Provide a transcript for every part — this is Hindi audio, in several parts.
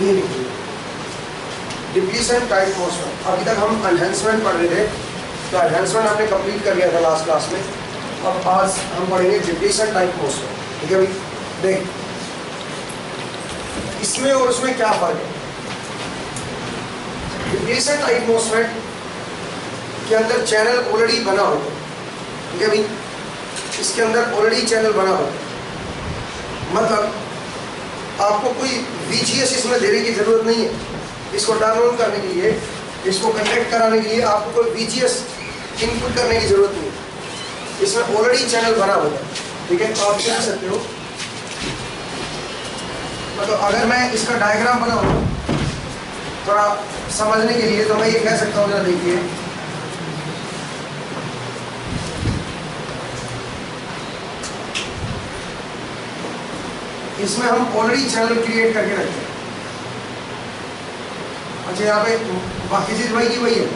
ये देखिए डिप्लीशन टाइप मोसफेट। अभी तक हम एनहेंसमेंट पढ़ रहे थे, तो एनहेंसमेंट हमने कंप्लीट कर लिया था लास्ट क्लास में। अब आज हम पढ़ेंगे डिप्लीशन टाइप मोसफेट। ठीक है भाई, देख इसमें और उसमें क्या फर्क है। डिप्लीशन टाइप मोसफेट के अंदर चैनल ऑलरेडी बना होता है। ठीक है भाई, इसके अंदर ऑलरेडी चैनल बना होता है, मतलब आपको कोई VGS इसमें देने की जरूरत नहीं है। इसको टर्न ऑन करने के लिए, इसको कनेक्ट कराने के लिए आपको कोई VGS इनपुट करने की जरूरत नहीं है, इसमें ऑलरेडी चैनल बना होता है। ठीक है, तो आप देख सकते हो, मतलब अगर मैं इसका डायग्राम बनाऊँ थोड़ा समझने के लिए, तो मैं ये कह सकता हूँ, जरा देखिए इसमें हम ऑलरेडी चैनल क्रिएट करके रखते हैं। अच्छा, यहाँ पे बाकी चीज वही की वही है,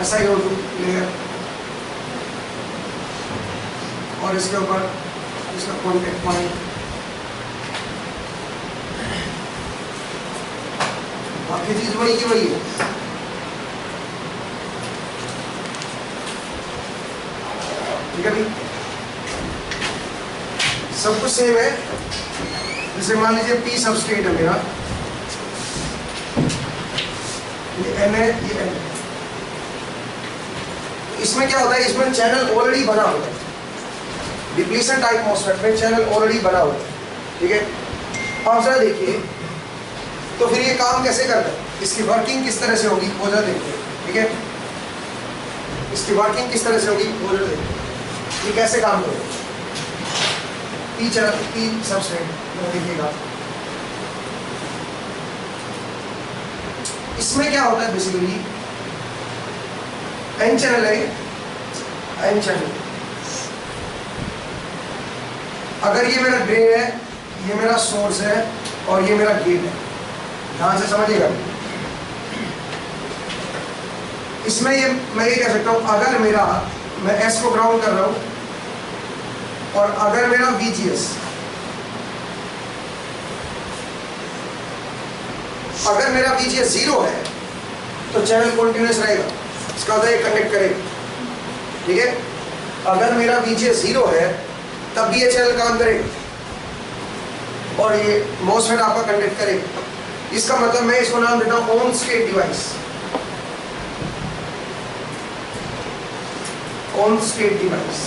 ऐसा ही हो लेयर और इसके ऊपर इसका कॉन्टेक्ट पॉइंट, बाकी चीज वही की वही है। ठीक है भाई, सब कुछ सेम है। जैसे मान लीजिए P सबस्ट्रेट है मेरा, ये N है, ये N। इसमें क्या होता है, इसमें चैनल ऑलरेडी बना होता है। डिप्लीशन टाइप मोसफेट में चैनल ऑलरेडी बना होता है। ठीक है, आप जरा देखिए तो फिर ये काम कैसे करता है, इसकी वर्किंग किस तरह से होगी वो जरा देखिए। ठीक है, इसकी वर्किंग किस तरह से होगी वो जरा देखिए, ये कैसे काम करेगा। P चैनल, P सबस्ट्रेट देखिएगा, इसमें क्या होता है बेसिकली, N चैनल है, N चैनल। अगर ये मेरा ड्रेन है, ये मेरा सोर्स है और ये मेरा गेट है, ध्यान से समझिएगा। इसमें ये मैं ये कह सकता हूं, अगर मेरा मैं S को ग्राउंड कर रहा हूं और अगर मेरा VGS, अगर मेरा VGS 0 है तो चैनल कॉन्टिन्यूस रहेगा, इसका मतलब ये कनेक्ट करेगा। ठीक है, अगर मेरा VGS 0 है तब भी ये चैनल काम करेगा और ये मोसफेट आपका कनेक्ट करेगा। इसका मतलब मैं इसको नाम देता हूं on state device, on state device,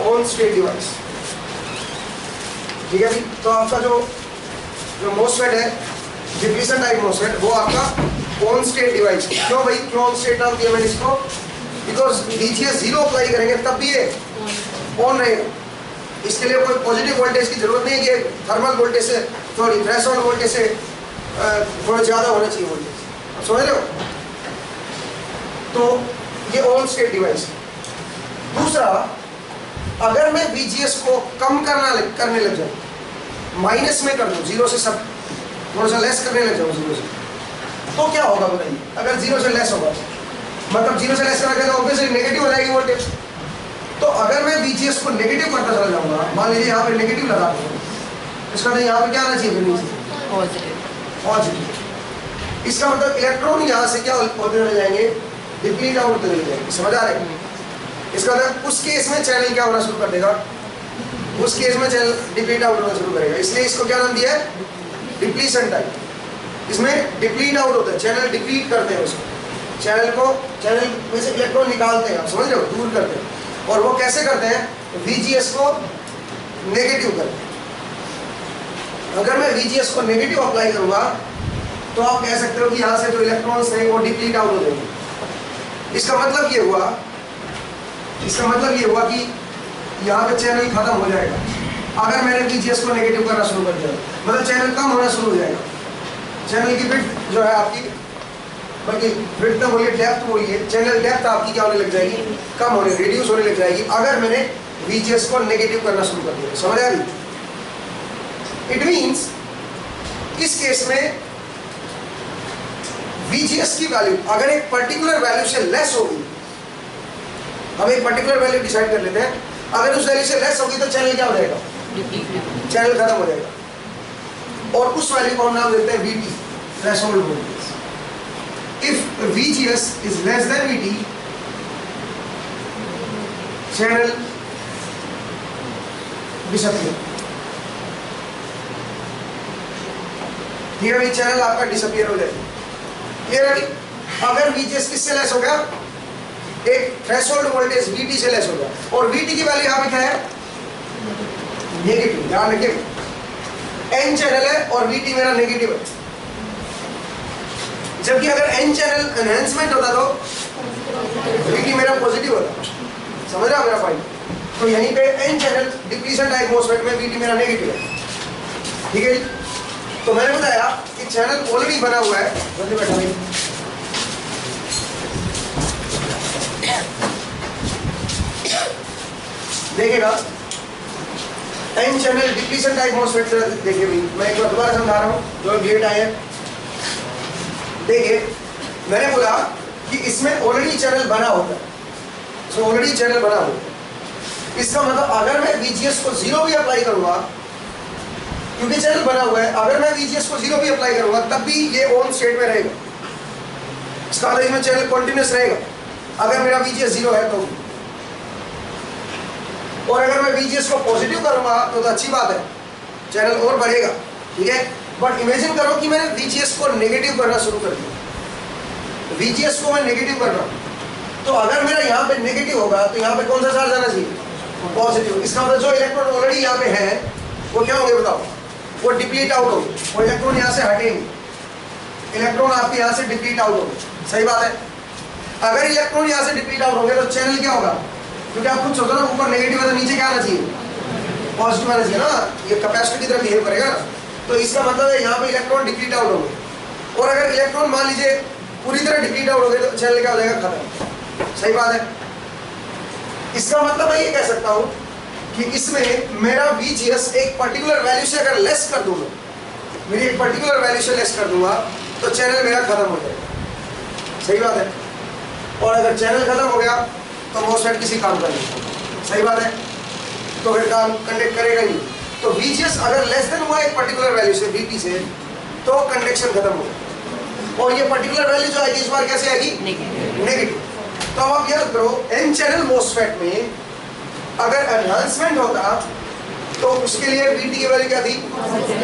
on state device. ठीक है भाई, तो आपका जो मोसफेट है डिप्लीशन टाइप मोसफेट, वो आपका ऑन स्टेट डिवाइस। क्यों भाई, क्यों ऑन स्टेट नाम दिया मैंने इसको, बिकॉज VGS 0 अप्लाई करेंगे तब भी ये ऑन रहेगा। इसके लिए कोई पॉजिटिव वोल्टेज की जरूरत नहीं है कि थर्मल वोल्टेज से थोड़ी थ्रेशोल्ड वोल्टेज से थोड़ा ज़्यादा होना चाहिए वोल्टेज, आप समझ रहे हो। तो ये ऑन स्टेट डिवाइस। दूसरा, अगर मैं VGS को कम करने लग जाऊँ, माइनस में कर दूँ, 0 से सब थोड़ा सा लेस करने लग जाऊँ 0 से, तो क्या होगा बताइए। अगर 0 से लेस होगा, मतलब 0 से लेस करना तो ऑब्वियसली नेगेटिव हो जाएगी वोल्टेज। तो अगर मैं VGS को नेगेटिव करता चला जाऊँगा, मान लीजिए यहाँ पे नेगेटिव लगा दूँ, इसका मतलब यहाँ पे क्या आना चाहिए, पॉजिटिव। इसका मतलब इलेक्ट्रॉन यहाँ से क्या होते चले जाएंगे, डिप्लीट आउट होते चले जाएंगे, समझ आ रहे हैं। इसका मतलब उस केस में चैनल क्या होना शुरू कर देगा, उस केस में चैनल डिप्लीट आउट होना शुरू करेगा। इसलिए इसको क्या नाम दिया है, डिप्लीशन टाइप। इसमें डिप्लीट आउट होता है, चैनल डिप्लीट करते हैं उसको, चैनल में से इलेक्ट्रॉन निकालते हैं, आप समझ रहे हो, दूर करते हैं। और वो कैसे करते हैं, VGS को नेगेटिव करते हैं। अगर मैं VGS को नेगेटिव अप्लाई करूंगा तो आप कह सकते हो कि यहाँ से जो इलेक्ट्रॉन्स हैं वो डिप्लीट आउट हो जाएंगे। इसका मतलब ये हुआ कि यहाँ पे चैनल खत्म हो जाएगा। अगर मैंने VGS को नेगेटिव करना शुरू कर दिया, मतलब चैनल कम होना शुरू हो जाएगा। चैनल की विड्थ जो है आपकी, बल्कि विड्थ ना बोलिए, डेप्थ बोलिए, चैनल डेप्थ आपकी क्या होने लग जाएगी, कम होने, रिड्यूस होने लग जाएगी, अगर मैंने VGS को नेगेटिव करना शुरू कर दिया। समझ आ रही। इट मीन्स इस केस में VGS की वैल्यू अगर एक पर्टिकुलर वैल्यू से लेस होगी, हम एक पर्टिकुलर वैल्यू डिसाइड कर लेते हैं, अगर उस वैल्यू से लेस होगी तो चैनल क्या हो जाएगा, चैनल खत्म हो जाएगा। और उस वैल्यू को हम नाम देते हैं VT, threshold voltage. If VGS is less than VT, channel disappear. ठीक है भाई, चैनल आपका डिसअपियर हो जाएगा। क्लियर है? अगर VGS किससे लेस हो गया, एक थ्रेशोल्ड वोल्टेज VT से लेस हो गया, और VT की वैल्यू यहाँ पे क्या है, नेगेटिव। ध्यान रखिए N चैनल है और VT मेरा नेगेटिव है, जबकि अगर N चैनल एनहेंसमेंट होता तो VT मेरा पॉजिटिव होता। समझ रहे हो मेरा पॉइंट? तो यहीं पे N channel depletion type MOSFET में VT मेरा नेगेटिव है। ठीक है, तो मैंने बताया कि चैनल ऑलरेडी बना हुआ है। जल्दी बैठा भाई। देखिएगा N channel depletion type MOSFET से देखिए भाई, मैं एक बार दोबारा समझा रहा हूँ जो लेट आए हैं। देखिए मैंने बोला कि इसमें ऑलरेडी चैनल बना होता है, सो ऑलरेडी चैनल बना होता है। इसका मतलब अगर मैं VGS को 0 भी अप्लाई करूंगा, क्योंकि चैनल बना हुआ है, अगर मैं VGS को 0 भी अप्लाई करूंगा तब भी ये ऑन स्टेट में रहेगा। इसका मतलब इसमें चैनल कंटिन्यूअस रहेगा अगर मेरा VGS 0 है तो। और अगर मैं VGS को पॉजिटिव करूंगा तो अच्छी बात है, चैनल और बढ़ेगा। ठीक है, बट इमेजिन करो कि मैंने VGS को नेगेटिव करना शुरू कर दिया। VGS को मैं नेगेटिव कर रहा हूं, तो अगर मेरा यहाँ पे नेगेटिव होगा तो यहाँ पे कौन सा चार्ज आना चाहिए, पॉजिटिव। इसका मतलब जो इलेक्ट्रॉन ऑलरेडी यहाँ पे है वो क्या होंगे बताओ, वो डिप्लीट आउट होंगे, वो इलेक्ट्रॉन यहाँ से हटेंगे, इलेक्ट्रॉन आपके यहाँ से डिप्लीट आउट होंगे। सही बात है? अगर इलेक्ट्रॉन यहाँ से डिप्लीट आउट होंगे तो चैनल क्या होगा, क्योंकि आप खुद सोचो ना, ऊपर नेगेटिव है तो नीचे क्या आना चाहिए, पॉजिटिव आना चाहिए ना, ये कैपेसिटर की तरह बिहेव करेगा। तो इसका मतलब है यहाँ पे इलेक्ट्रॉन डिप्लीट आउट होंगे, और अगर इलेक्ट्रॉन मान लीजिए पूरी तरह डिप्लीट आउट हो गए तो चैनल क्या हो जाएगा, खत्म। सही बात है? इसका मतलब मैं ये कह सकता हूँ कि इसमें मेरा VGS एक पर्टिकुलर वैल्यू से अगर लेस कर दूंगा, मेरी एक पर्टिकुलर वैल्यू से लेस कर दूंगा तो चैनल मेरा खत्म हो जाएगा। सही बात है? और अगर चैनल खत्म हो गया तो मोसफेट किसी काम का नहीं। सही बात है? तो फिर काम कंडक्ट करेगा नहीं। तो VGS अगर लेस देन हुआ एक पर्टिकुलर वैल्यू से, VT से, तो कंडक्शन खत्म हो गया, और ये पर्टिकुलर वैल्यू जो आएगी इस बार कैसे आएगी, नेगेटिव। तो अब आप याद करो N चैनल मोसफेट में अगर एनहांसमेंट होता तो उसके लिए VT की वैल्यू क्या थी,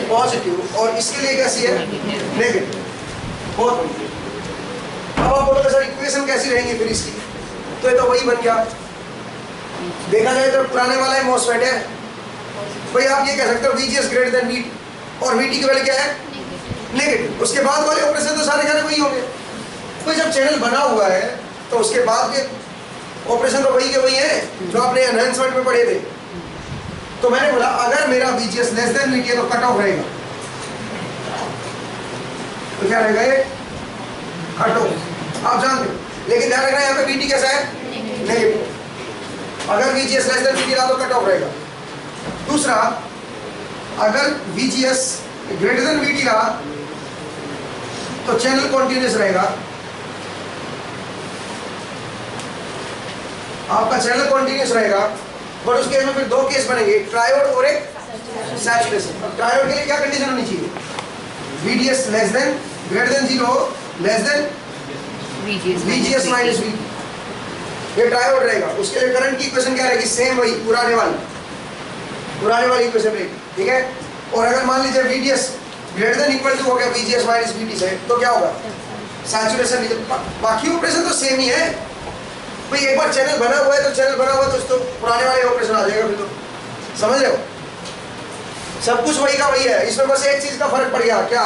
पॉजिटिव, और इसके लिए कैसी है, नेगेटिव। बहुत अब आप बोलोगे सर इक्वेशन कैसी रहेंगी फिर इसकी, तो ये तो वही बन गया। देखा जाए तो पुराने वाला ही मोसफेट है भाई, आप ये कह सकते हो VGS ग्रेटर देन VT, और VT की वैल्यू क्या है, नेगेटिव। उसके बाद वाले ऑपरेशन तो सारे सारे वही होंगे। तो जब चैनल बना हुआ है तो उसके बाद के ऑपरेशन तो वही के वही है जो आपने एनहांसमेंट में पढ़े थे। तो मैंने बोला अगर मेरा VGS लेस देन VT है तो कट ऑफ रहेगा, तो क्या रहेगा, ये कट ऑफ। आप जानते हो, लेकिन ध्यान रखना यहाँ पे VT कैसा है, नेगेटिव। अगर VGS लेस देन VT रहा तो कट ऑफ रहेगा। दूसरा, अगर VGS ग्रेटर देन VT रहा तो चैनल कॉन्टिन्यूस रहेगा, आपका चैनल कॉन्टिन्यूस रहेगा। बट उस केस में फिर दो केस बनेंगे, एक ट्रायोड और एक सैचुरेशन। अब ट्रायोड के लिए क्या कंडीशन होनी चाहिए, VDS less then greater than 0 less than VGS minus VT, ये ट्रायोड रहेगा। उसके लिए करंट की इक्वेशन क्या रहेगी, सेम वही पुराने वाली इक्वेशन रहेगी। ठीक है, और अगर मान लीजिए VDS greater than equal to हो गया VGS माइनस VT से, तो क्या होगा, सैचुरेशन। बाकी ऑपरेशन तो सेम ही है भाई, एक बार चैनल बना हुआ है तो चैनल बना हुआ तो पुराने वाले ऑपरेशन आ जाएगा फिर तो। समझ रहे हो, सब कुछ वही का वही है। इसमें बस एक चीज का फर्क पड़ गया, क्या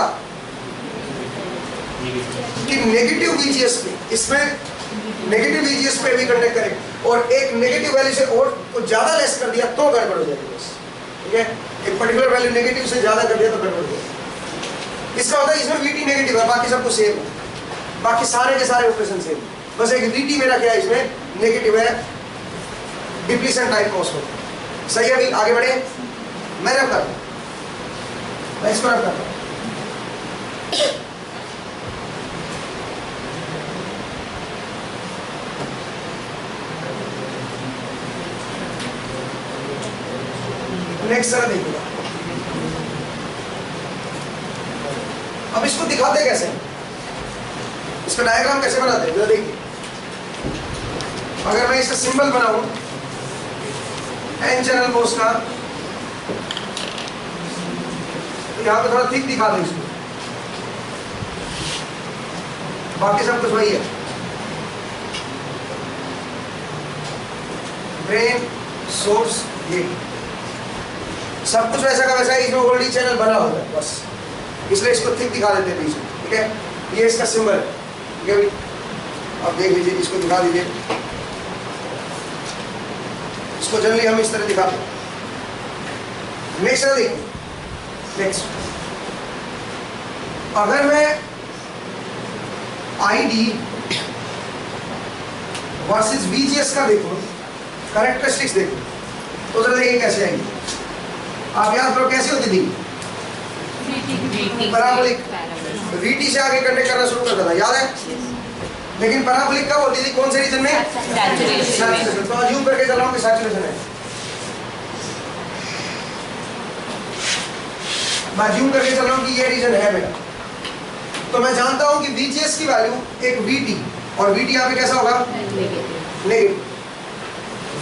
कि नेगेटिव VGS पे, इसमें नेगेटिव VGS पे भी कंडक्ट करें, और एक नेगेटिव वैल्यू से और कुछ ज्यादा लेस कर दिया तो गड़बड़ हो जाएगी बस। ठीक है, एक पर्टिकुलर वैल्यू नेगेटिव से ज्यादा कर दिया तो गड़बड़ हो जाएगी। इसका होता है इसमें VT नेगेटिव है, बाकी सब कुछ सेम है, बाकी सारे के सारे ऑपरेशन सेम, बस एक VT मेरा क्या है इसमें नेगेटिव है, डिप्लीशन टाइप मोसफेट। सही है भाई, आगे बढ़े। मैं रब करता हूं, मैं इसको रब करता हूं। नेक्स्ट तरह देखिएगा। अब इसको दिखाते कैसे हैं, इसका डायग्राम कैसे बनाते हैं जरा देखिए। अगर मैं इसका सिंबल बनाऊं एन चैनल बोस का, तो यहां पे थोड़ा थिक दिखा दें इसको, बाकी सब कुछ वही है। ड्रेन, सोर्स, गेट, सब कुछ वैसा का वैसा है। इसमें ऑलरेडी चैनल बना होता है बस, इसलिए इसको थिक दिखा देते हैं बीच में। ठीक है, ये इसका सिंबल है। ठीक है भाई, अब देख लीजिए, इसको दिखा दीजिए। इसको जनरली हम इस तरह दिखाते हैं। नेक्स्ट तरह देखिए, नेक्स्ट अगर मैं आईडी वर्सेस वीजीएस का देखूं, कैरेक्टरिस्टिक्स देखूं, तो जरा देखिए कैसे आएगी। आप याद करो कैसे होती थी, पैराबोलिक, वीटी से आगे कंडक्ट करना शुरू करता था, याद है? लेकिन पैराबोलिक कब होती थी, कौन से रीजन में? सैचुरेशन। तो अज्यूम करके चल रहा हूं कि सैचुरेशन है, मैं अज्यूम करके चल रहा हूं कि ये रीजन है मेरा। तो मैं जानता हूं कि VGS की वैल्यू एक VT, और VT यहाँ पे कैसा होगा? नेगेटिव।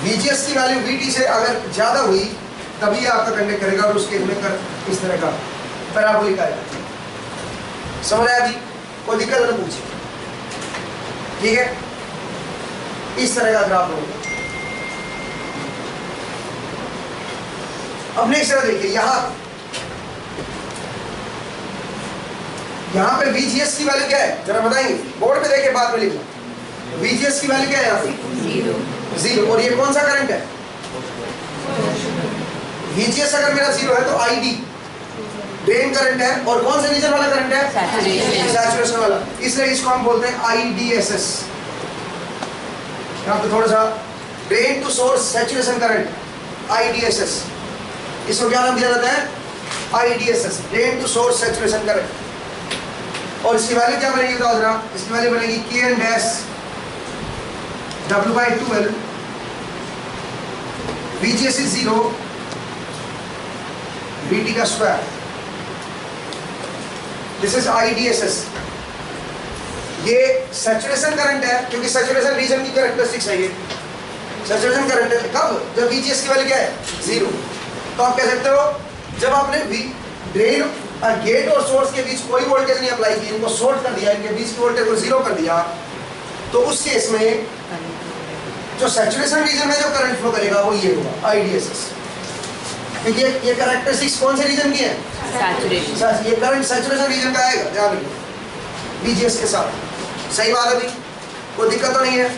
VGS की वैल्यू VT से अगर ज्यादा हुई तभी आपका कंडक्ट करेगा, और उसके में कर इस तरह का पैराबोलिक आएगा। समझ आया अभी? कोई दिक्कत ना पूछिए। ठीक है, इस तरह का ग्राफ होगा। अब नेक्स्ट तरह देखिए, यहां पे VGS की वैल्यू क्या है जरा बताएंगे, बोर्ड पे देखिए, बाद में लिखना। VGS की वैल्यू क्या है यहाँ पे? 0। और ये कौन सा करंट है? VGS अगर मेरा 0 है तो ID ड्रेन करंट है, और कौन से रीजन वाला करंट है? सैचुरेशन वाला। इसलिए इसको हम बोलते हैं IDSS। यहाँ पे थोड़ा सा drain to source saturation current, IDSS। इसको क्या नाम दिया जाता है? IDSS, drain to source saturation current. और इसकी वैल्यू क्या बनेगी बताओ जरा? इसकी वैल्यू बनेगी Kn dash W/12, VGS is 0, VT का स्क्वायर। This is IDSS। ये सैचुरेशन करंट है, क्योंकि सैचुरेशन रीजन की कैरेक्टरिस्टिक्स है। ये सैचुरेशन करंट है कब? जब VGS की वैल्यू क्या है? 0। तो आप कह सकते हो जब आपने ड्रेन गेट और सोर्स के बीच कोई वोल्टेज नहीं अप्लाई की, इनको शॉर्ट कर दिया, इनके बीच की वोल्टेज को 0 कर दिया, तो उस केस में जो सैचुरेशन रीजन में जो करंट फ्लो करेगा वो ये होगा IDSS। क्योंकि ये कैरेक्टरिस्टिक्स कौन से रीजन की है? सैचुरेशन। ये करंट सैचुरेशन रीजन का आएगा, ध्यान रखिए, VGS के साथ। सही बात है भाई, कोई दिक्कत तो नहीं है?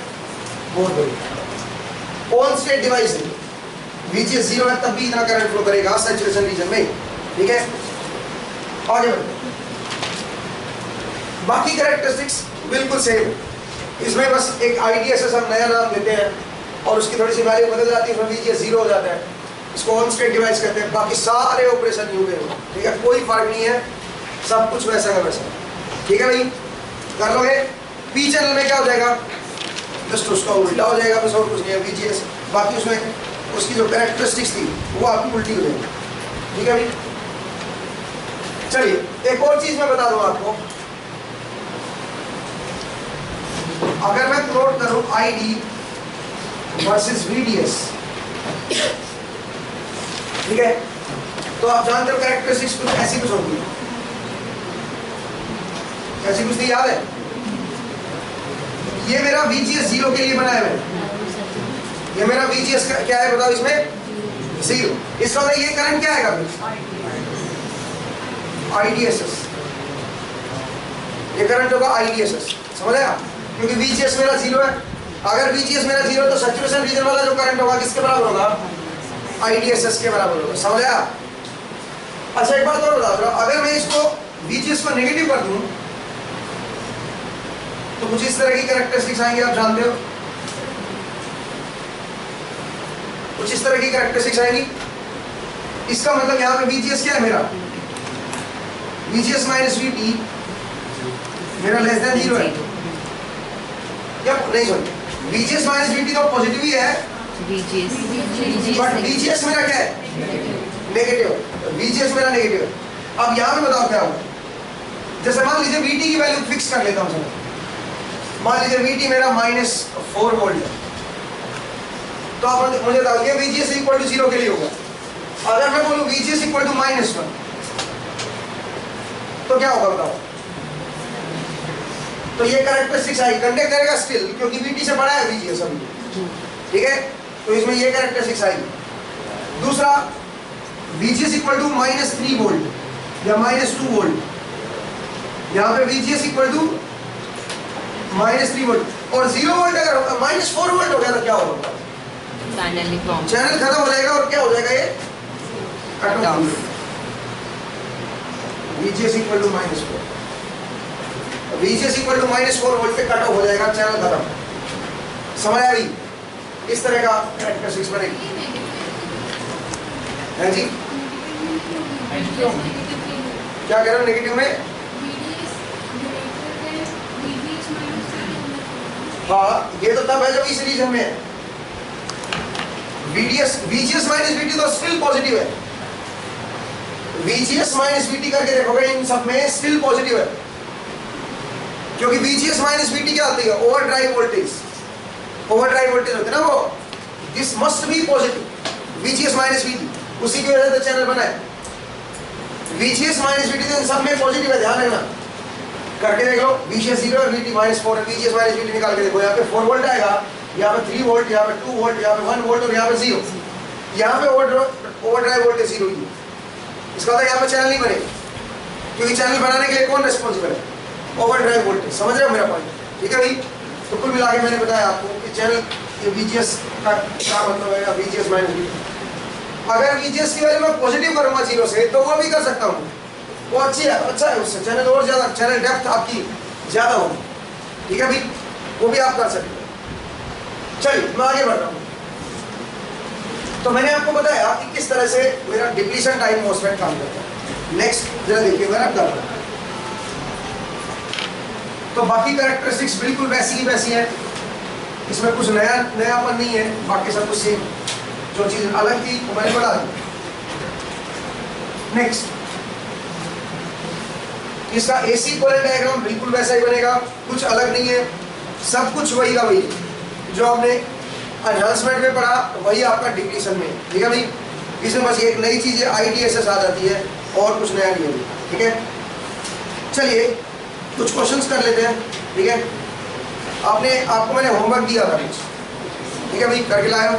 बहुत बढ़िया। ऑन स्टेट डिवाइस है, VGS 0 है तब भी इतना करंट फ्लो करेगा सैचुरेशन रीजन में। ठीक है, आगे बढ़ते। बाकी कैरेक्टरिस्टिक्स बिल्कुल सेम, इसमें बस एक IDSS हम नया नाम देते हैं, और उसकी थोड़ी सी वैल्यू बदल जाती है, फिर VGS 0 हो जाता है। इसको ऑन स्टेट डिवाइस कहते हैं। बाकी सारे ऑपरेशन यूं के होंगे। ठीक है, कोई फर्क नहीं है, सब कुछ वैसा का वैसा। ठीक है भाई, कर लोगे? P चैनल में क्या हो जाएगा? जस्ट उसका उल्टा हो जाएगा, बस और कुछ नहीं है। VGS बाकी उसमें उसकी जो कैरेक्टरिस्टिक्स थी वो आपकी उल्टी हो जाएगी। ठीक है भाई, चलिए एक और चीज मैं बता दूं आपको। अगर मैं प्लॉट करूं ID वर्सेस VDS, ठीक है, तो आप जानते हो कैरेक्टरिस्टिक्स कुछ ऐसी कुछ होगी। ऐसी कुछ नहीं याद है? ये मेरा VGS 0 के लिए बनाया है। ये मेरा VGS क्या है बताओ? इसमें 0। इसका मतलब ये करंट क्या आएगा? IDSS। ये करंट होगा IDSS। समझ आया? क्योंकि VGS मेरा 0 है। अगर VGS मेरा 0 तो सैचुरेशन रीजन वाला जो करंट होगा किसके बराबर होगा? IDSS के बराबर होगा। समझ आया? अच्छा एक बात और बता दो, अगर मैं इसको VGS को नेगेटिव कर दूं तो कुछ इस तरह की कैरेक्टरिस्टिक्स आएंगे, आप जानते हो। कुछ इस तरह की कैरेक्टरिस्टिक्स आएंगी। इसका मतलब यहाँ पे VGS क्या है मेरा? VGS माइनस VT मेरा लेस देन 0 है। क्या नहीं सुन, VGS माइनस VT तो पॉजिटिव ही है, बट VGS मेरा क्या है? नेगेटिव है, VGS मेरा नेगेटिव है। अब यहाँ पे बताओ क्या होगा। जैसे मान लीजिए VT की वैल्यू फिक्स कर लेता हूँ सर, मान लीजिए VT मेरा -4 वोल्ट है, तो आप मुझे बताओ ये VGS इक्वल टू 0 के लिए होगा। अगर मैं बोलूँ VGS इक्वल टू -1 तो क्या होगा बताओ। तो ये कैरेक्टरिस्टिक्स आई, कंडक्ट करेगा स्टिल, क्योंकि VT से बड़ा है VGS अभी, ठीक है। तो इसमें ये कैरेक्टरिस्टिक्स आई। दूसरा VGS इक्वल टू -3 वोल्ट या -2 वोल्ट, यहाँ पे VGS इक्वल टू -3 वोल्ट और 0 वोल्ट अगर -4 वोल्ट हो गया तो क्या होगा, चैनल खत्म हो जाएगा और क्या हो जाएगा, ये cut off. VGS equal to -4, VGS equal to -4 volt पे कट ऑफ हो जाएगा, चैनल खत्म। समझ आ गई? इस तरह का कैरेक्टरिस्टिक्स बनेगी है जी। क्या कह रहे हो नेगेटिव में? हाँ, ये तो तब है जब इस रीजन में है। VGS माइनस VT तो स्टिल पॉजिटिव है। VGS माइनस VT करके देखोगे इन सब में स्टिल पॉजिटिव है, क्योंकि VGS माइनस VT क्या होती है, ओवरड्राइव वोल्टेज। ओवरड्राइव वोल्टेज होते है ना वो, this must be positive. VGS minus VT, उसी की वजह से तो चैनल बना है। VGS माइनस VT तो इन सब में पॉजिटिव है, ध्यान रखना। करके देख लो, VGS 0 और VT -4 है, VGS माइनस VT निकाल के देखो। यहाँ पे 4 वोल्ट आएगा, यहाँ पे 3 वोल्ट, यहाँ पे 2 वोल्ट, यहाँ पे 1 वोल्ट और यहाँ पे 0। यहाँ पे ओवरड्राइव वोल्टेज 0 ही है। इसका मतलब यहाँ पे चैनल नहीं बनेगा, क्योंकि चैनल बनाने के लिए कौन रिस्पॉन्सिबल है, ओवरड्राइव वोल्टेज। समझ रहे हो मेरा पॉइंट? ठीक है भाई। तो कुल मिला के मैंने बताया आपको कि चैनल ये VGS का क्या मतलब है, VGS माइनस VT। अगर VGS की वैल्यू मैं पॉजिटिव करूंगा 0 से तो वो भी कर सकता हूँ, वो अच्छी है, अच्छा है, उससे चैनल और ज्यादा, चैनल डेप्थ आपकी ज्यादा होगी। ठीक है भाई, वो भी आप कर सकते हो। चलिए मैं आगे बढ़ रहा हूँ। तो मैंने आपको बताया कि किस तरह से मेरा डिप्लीशन टाइम मॉसफेट काम करता है। नेक्स्ट जरा देखिए मैं कर रहा हूँ। तो बाकी कैरेक्टरिस्टिक्स बिल्कुल वैसी ही वैसी है, इसमें कुछ नयापन नहीं है, बाकी सब कुछ सेम। जो चीज अलग थी वो मैंने बता दी। नेक्स्ट, इसका AC इक्विवेलेंट डायग्राम बिल्कुल वैसा ही बनेगा, कुछ अलग नहीं है, सब कुछ वही का वही जो आपने एनहांसमेंट में पढ़ा वही आपका डिप्लीशन में। ठीक है भाई, इसमें बस एक नई चीज है, IDSS आ जाती है और कुछ नया नहीं है। ठीक है, चलिए कुछ क्वेश्चंस कर लेते हैं। ठीक है, आपको मैंने होमवर्क दिया था कुछ, ठीक है भाई, करके लाए हो?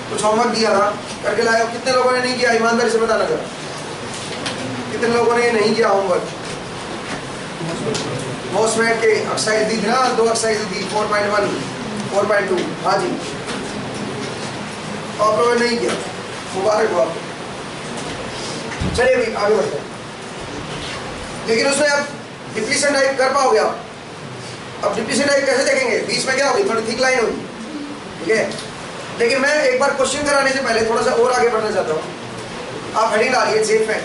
कुछ होमवर्क दिया था, करके लाए हो? कितने लोगों ने नहीं किया, ईमानदारी से बताना जरा, कितने लोगों ने नहीं किया होमवर्क? मॉसफेट के एक्सरसाइज दी थी ना, 2 एक्सरसाइज दी, 4.1 4.2। हाँ जी, आप लोगों ने नहीं किया, मुबारक हो आपको। चलिए भाई आगे बढ़ते हैं। लेकिन उसमें आप डिप्लीशन टाइप कर पाओगे आप? अब डिप्लीशन टाइप कैसे देखेंगे? बीच में क्या होगी, थोड़ी थिक लाइन होगी। ठीक है, लेकिन मैं एक बार क्वेश्चन कराने से पहले थोड़ा सा और आगे बढ़ना चाहता हूँ। आप हेडिंग डालिए JFET,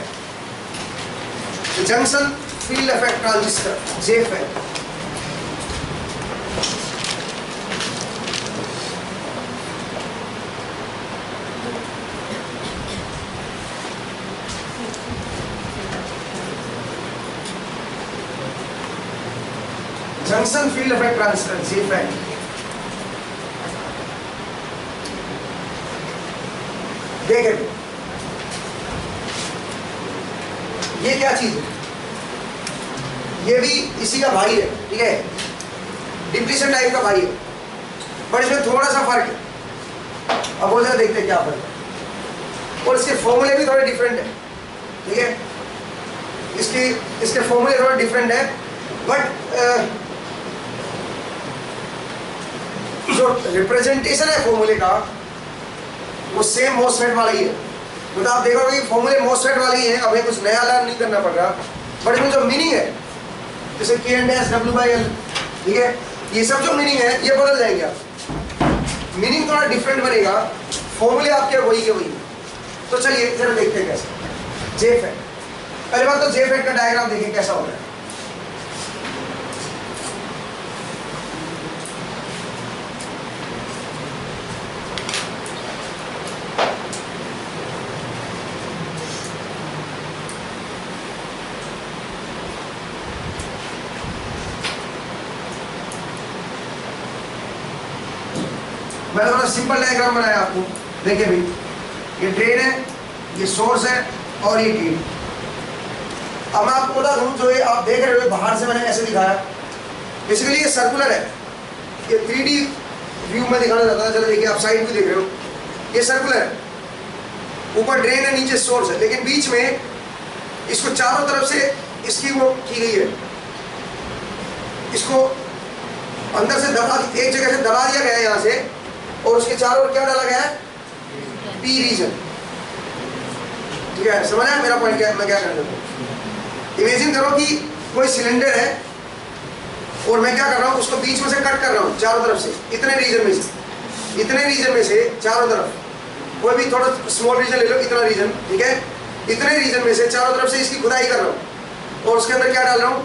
junction field effect transistor, JFET। Junction field effect transistor, JFET। देखें ये क्या चीज है, ये भी इसी का भाई है। ठीक है, डिप्लीशन टाइप का भाई है, बट इसमें थोड़ा सा फर्क है। अब वो जरा देखते हैं क्या फर्क है, और इसके फॉर्मूले भी थोड़े डिफरेंट है। ठीक है, इसके फॉर्मूले थोड़े डिफरेंट है, बट जो रिप्रेजेंटेशन है फॉर्मूले का वो सेम मॉसफेट वाला ही है। तो आप देखोगे फॉर्मूले मॉसफेट वाले ही है, हमें कुछ नया लर्न नहीं करना पड़ रहा, बट इसमें जो मीनिंग है जैसे K&S/W/L, ठीक है, ये सब जो मीनिंग है ये बदल जाएंगे आप, मीनिंग थोड़ा डिफरेंट बनेगा, फॉर्मूले आपके वही के वही। तो चलिए जरा देखते हैं कैसे JFET। पहले बात तो JFET का डायग्राम देखिए कैसा हो रहा है। मैंने थोड़ा सिंपल डायग्राम बनाया आपको, देखिए भाई, ये ड्रेन है, ये सोर्स है और ये गेट। अब मैं आपको बता दूं, जो ये आप देख रहे हो बाहर से मैंने ऐसे दिखाया, बेसिकली ये सर्कुलर है, ये 3D व्यू में दिखाना चाहता था। चलो देखिए, आप साइड भी देख रहे हो, ये सर्कुलर है, ऊपर ड्रेन है, नीचे सोर्स है, लेकिन बीच में इसको चारों तरफ से इसकी वो की गई है, इसको अंदर से दबा, एक जगह से दबा दिया गया है यहाँ से, और उसके चारों ओर क्या डाला गया है, पी रीजन। ठीक है, समझ आया मेरा पॉइंट क्या है, मैं क्या करना चाहता हूँ। इमेजिन करो कि कोई सिलेंडर है और मैं क्या कर रहा हूँ, उसको बीच में से कट कर रहा हूँ चारों तरफ से, इतने रीजन में से चारों तरफ, कोई भी थोड़ा स्मॉल रीजन ले लो, इतना रीजन, ठीक है, इतने रीजन में से चारों तरफ से इसकी खुदाई कर रहा हूँ और उसके अंदर क्या डाल रहा हूँ,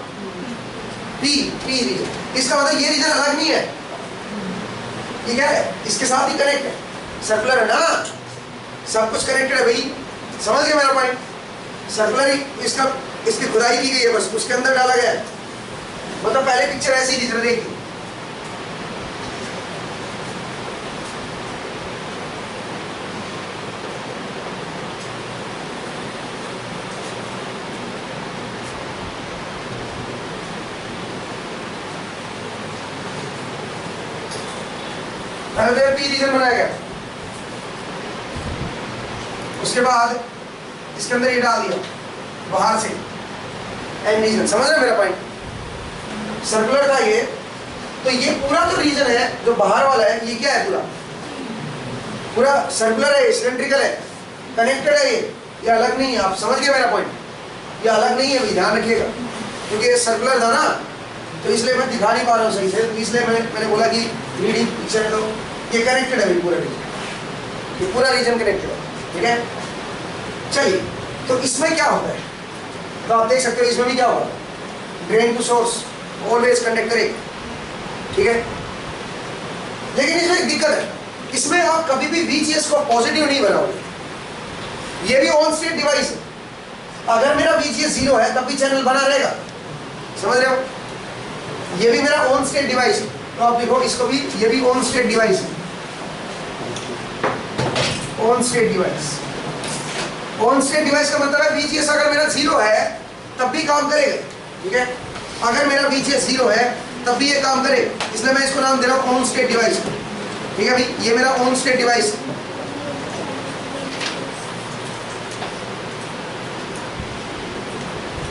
पी रीजन। इसका मतलब ये रीजन अलग नहीं है, ये क्या है, इसके साथ ही कनेक्ट है, सर्कुलर है ना, सब कुछ कनेक्टेड है भाई, समझ गए मेरा पॉइंट। सर्कुलर ही इसका, इसकी खुदाई की गई है, बस उसके अंदर डाला गया है। मतलब पहले पिक्चर ऐसी थी, जरा देखिए, पी रीजन बनाया गया, उसके बाद इसके अंदर ये डाल दिया बाहर से एन रीजन। समझ रहे मेरा पॉइंट, सर्कुलर था ये, तो ये पूरा जो रीजन है जो बाहर वाला है, ये क्या है, पूरा सर्कुलर है, सिलेंड्रिकल है, कनेक्टेड है, ये अलग नहीं है। आप समझ गए मेरा पॉइंट, ये अलग नहीं है, भी ध्यान रखिएगा, क्योंकि ये सर्कुलर था ना, तो इसलिए मैं दिखा नहीं पा रहा हूँ सही से, तो इसलिए मैंने बोला कि रीडिंग पिक्चर, तो ये कनेक्टेड है पूरा रीजन, ये पूरा रीजन कनेक्टेड है, ठीक है। चलिए, तो इसमें क्या होता है, तो आप देख सकते हो इसमें भी क्या होगा, drain to source always conductor एक, ठीक है। लेकिन इसमें एक दिक्कत है, इसमें आप कभी भी VGS को पॉजिटिव नहीं बनाओगे, ये भी ऑन स्टेट डिवाइस है, अगर मेरा VGS 0 है तब भी चैनल बना रहेगा, समझ रहे हो, ये भी मेरा ऑन स्टेट डिवाइस है, तो आप देखो इसको भी, ये भी ऑन स्टेट डिवाइस है, on state device. On state device का मतलब है VGS अगर मेरा 0 है तब भी काम करेगा, ठीक है, अगर मेरा VGS 0 है तब भी ये काम करेगा, इसलिए मैं इसको नाम दे रहा हूँ ऑन स्टेट डिवाइस, ठीक है भाई, ये मेरा ऑन स्टेट डिवाइस है।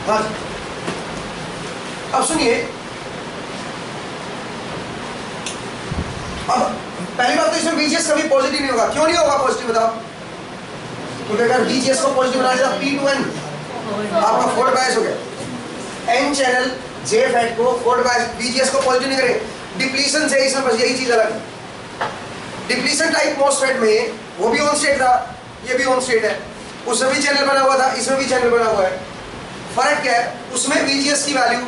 हाँ, अब सुनिए, अब पहली बात तो इसमें VGS कभी पॉजिटिव नहीं होगा। क्यों नहीं होगा पॉजिटिव, बताओ, क्योंकि अगर VGS को पॉजिटिव बना दिया P to N आपका फोर्ड बायस हो गया, N चैनल J फैट को फोर्ड बायस, VGS को पॉजिटिव नहीं करेंगे, डिप्लीशन से इसमें बस यही चीज अलग है। डिप्लीशन टाइप मॉसफेट में वो भी ऑन स्टेट था, ये भी ऑन स्टेट है, उसमें भी चैनल बना हुआ था, इसमें भी चैनल बना हुआ है। फर्क क्या है, उसमें VGS की वैल्यू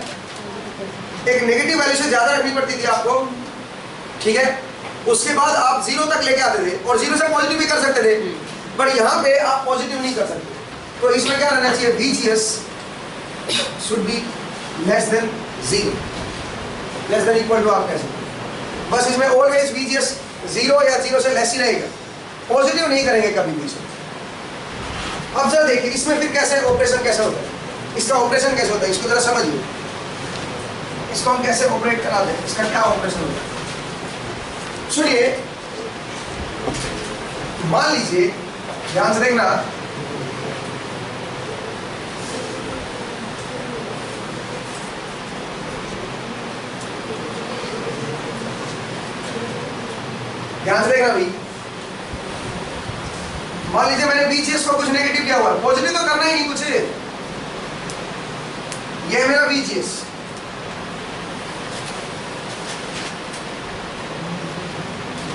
एक नेगेटिव वैल्यू से ज्यादा रखनी पड़ती थी आपको, ठीक है, उसके बाद आप 0 तक लेके आते थे और 0 से पॉजिटिव भी कर सकते थे, बट यहाँ पे आप पॉजिटिव नहीं कर सकते। तो इसमें क्या रहना चाहिए, VGS should be less than 0, less than equal to आप कह सकते, बस इसमें ऑलवेज VGS 0 या 0 से लेस ही रहेगा, पॉजिटिव नहीं करेंगे कभी भी इसमें। अब जरा देखिए इसमें फिर कैसे ऑपरेशन कैसे होता है, इसका ऑपरेशन कैसे होता है, इसको जरा समझिए, इसको हम कैसे ऑपरेट कराते हैं, इसका क्या ऑपरेशन होता है। सुनिए, मान लीजिए, ध्यान से देखना, ध्यान से देखना भाई, मान लीजिए मैंने VGS को कुछ नेगेटिव किया हुआ, पॉजिटिव तो करना ही नहीं कुछ, ये है मेरा VGS,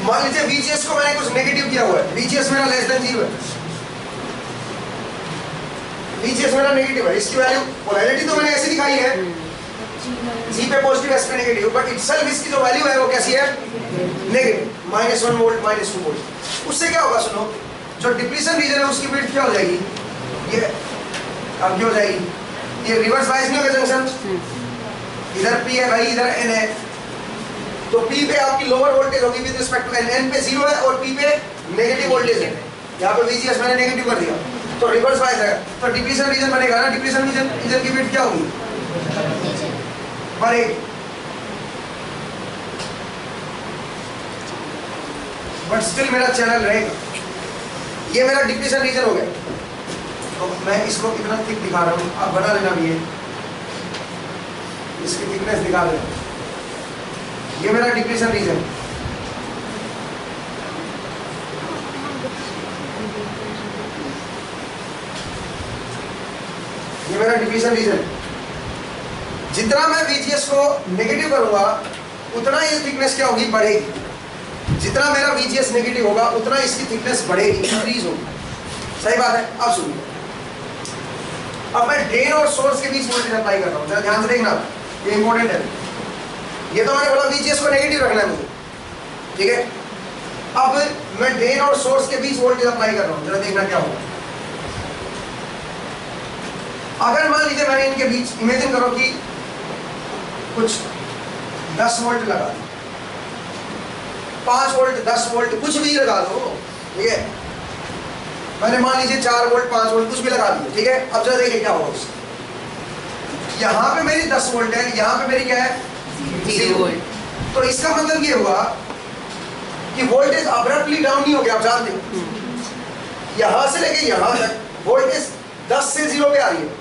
मान लीजिए VGS को मैंने कुछ नेगेटिव किया हुआ है, VGS मेरा लेस देन 0 है, VGS मेरा नेगेटिव है, इसकी वैल्यू पोलैरिटी तो मैंने ऐसी दिखाई है, G पे पॉजिटिव, S पे नेगेटिव, बट इटसेल्फ इसकी जो वैल्यू है वो कैसी है, नेगेटिव, -1 वोल्ट, -2 वोल्ट। उससे क्या होगा, सुनो, जो डिप्लीशन रीजन है उसकी विड्थ क्या हो जाएगी, ये अब क्या हो जाएगी, ये रिवर्स बायस नहीं होगा जंक्शन, इधर P है भाई, इधर N है, तो P पे आपकी लोअर वोल्टेज होगी with respect to N, N पे 0 है और P पे नेगेटिव वोल्टेज है। यहाँ पे VGS मैंने नेगेटिव कर दिया तो रिवर्स बायस है, तो डिप्लीशन रीजन बनेगा ना, डिप्लीशन रीजन की विड्थ क्या होगी, बढ़ेगी। बट स्टिल मेरा चैनल रहेगा। ये मेरा डिप्लीशन रीजन हो गया, तो मैं इसको कितना थिक दिखा रहा हूँ, आप बना लेना भी है, इसकी थिकनेस दिखा देना। ये मेरा डिप्लीशन रीजन, ये मेरा डिप्लीशन रीजन। जितना मैं VGS को नेगेटिव करूंगा उतना ये थिकनेस क्या होगी, बढ़ेगी। जितना मेरा VGS नेगेटिव होगा उतना इसकी थिकनेस बढ़ेगी, इंक्रीज होगी। सही बात है। अब सुनिए, अब मैं ड्रेन और सोर्स के बीच वोल्टेज अप्लाई कर रहा हूँ, जरा ध्यान से देखना, ये इंपॉर्टेंट है। ये तो मैंने बोला VGS को नेगेटिव रखना है मुझे, ठीक है। अब मैं ड्रेन और सोर्स के बीच वोल्टेज अप्लाई कर रहा हूँ, जरा देखना क्या होगा। अगर मान लीजिए मैंने इनके बीच, इमेजिन करो कि कुछ 10 वोल्ट लगा दो, 5 वोल्ट, 10 वोल्ट, कुछ भी लगा दो, ठीक है। मैंने मान लीजिए 4 वोल्ट, 5 वोल्ट, कुछ भी लगा दिया, ठीक है। अब जरा देखिए क्या होगा उससे। यहाँ पे मेरी 10 वोल्ट है, यहाँ पे मेरी क्या है, 0 वोल्ट। तो इसका मतलब ये हुआ कि वोल्टेज अब्रप्टली डाउन नहीं हो गया, आप जानते हो। यहां से लेके यहां तक वोल्टेज 10 से 0 पे आ रही है।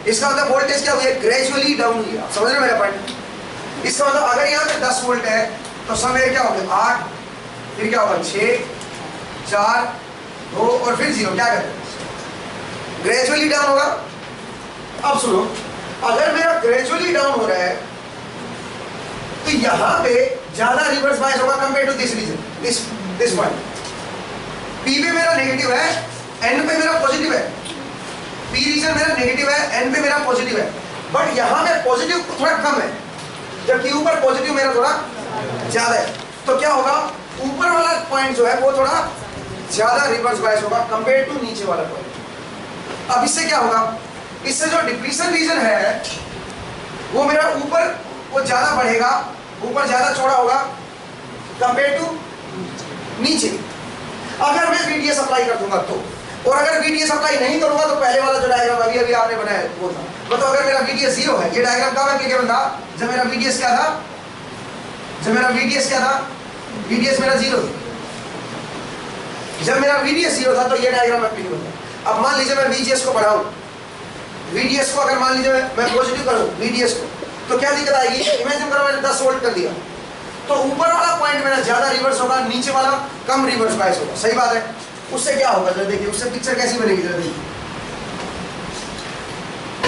इसका मतलब वोल्टेज क्या हुई है, ग्रेजुअली डाउन हुई है। समझ रहे मेरा पॉइंट। इसका मतलब अगर यहाँ पे 10 वोल्ट है तो समय क्या होगा, 8, फिर क्या होगा 6, 4, 2 और फिर 0। क्या करते हैं, ग्रेजुअली डाउन होगा। अब सुनो, अगर मेरा ग्रेजुअली डाउन हो रहा है तो यहाँ पे ज्यादा रिवर्स बायस होगा compare to this region, this point. P पे मेरा नेगेटिव है, N पे मेरा पॉजिटिव है। P रीजन मेरा नेगेटिव है, N पे मेरा पॉजिटिव है, बट यहाँ पे पॉजिटिव थोड़ा कम है, जबकि ऊपर पॉजिटिव मेरा थोड़ा ज्यादा है। तो क्या होगा, ऊपर वाला पॉइंट जो है वो थोड़ा ज्यादा रिवर्स बायस होगा कंपेयर टू नीचे वाला पॉइंट। अब इससे क्या होगा, इससे जो डिप्लीशन रीजन है वो मेरा ऊपर वो ज्यादा बढ़ेगा, ऊपर ज्यादा चौड़ा होगा कंपेयर टू नीचे। अगर मैं VDS अप्लाई कर दूंगा तो, और अगर VDS अप्लाई नहीं करूंगा तो पहले वाला जो डायग्राम अभी आपने बनाया वो था। मतलब अगर मेरा VDS 0 है, ये डायग्राम कब एप्लीकेबल था, जब मेरा VDS क्या था, जब मेरा VDS क्या था, VDS मेरा 0 था। जब मेरा VDS 0 था तो ये डायग्राम एप्लीकेबल था। अब मान लीजिए मैं VGS को बढ़ाऊं, VDS को अगर मान लीजिए मैं पॉजिटिव करूं VDS को, तो क्या दिक्कत आएगी। इमेजिन करो मैंने 10 वोल्ट कर दिया, तो ऊपर वाला पॉइंट मेरा ज्यादा रिवर्स होगा, नीचे वाला कम रिवर्स बायस होगा। सही बात है। उससे क्या होगा, जरा देखिए उससे पिक्चर कैसी बनेगी, जरा देखिए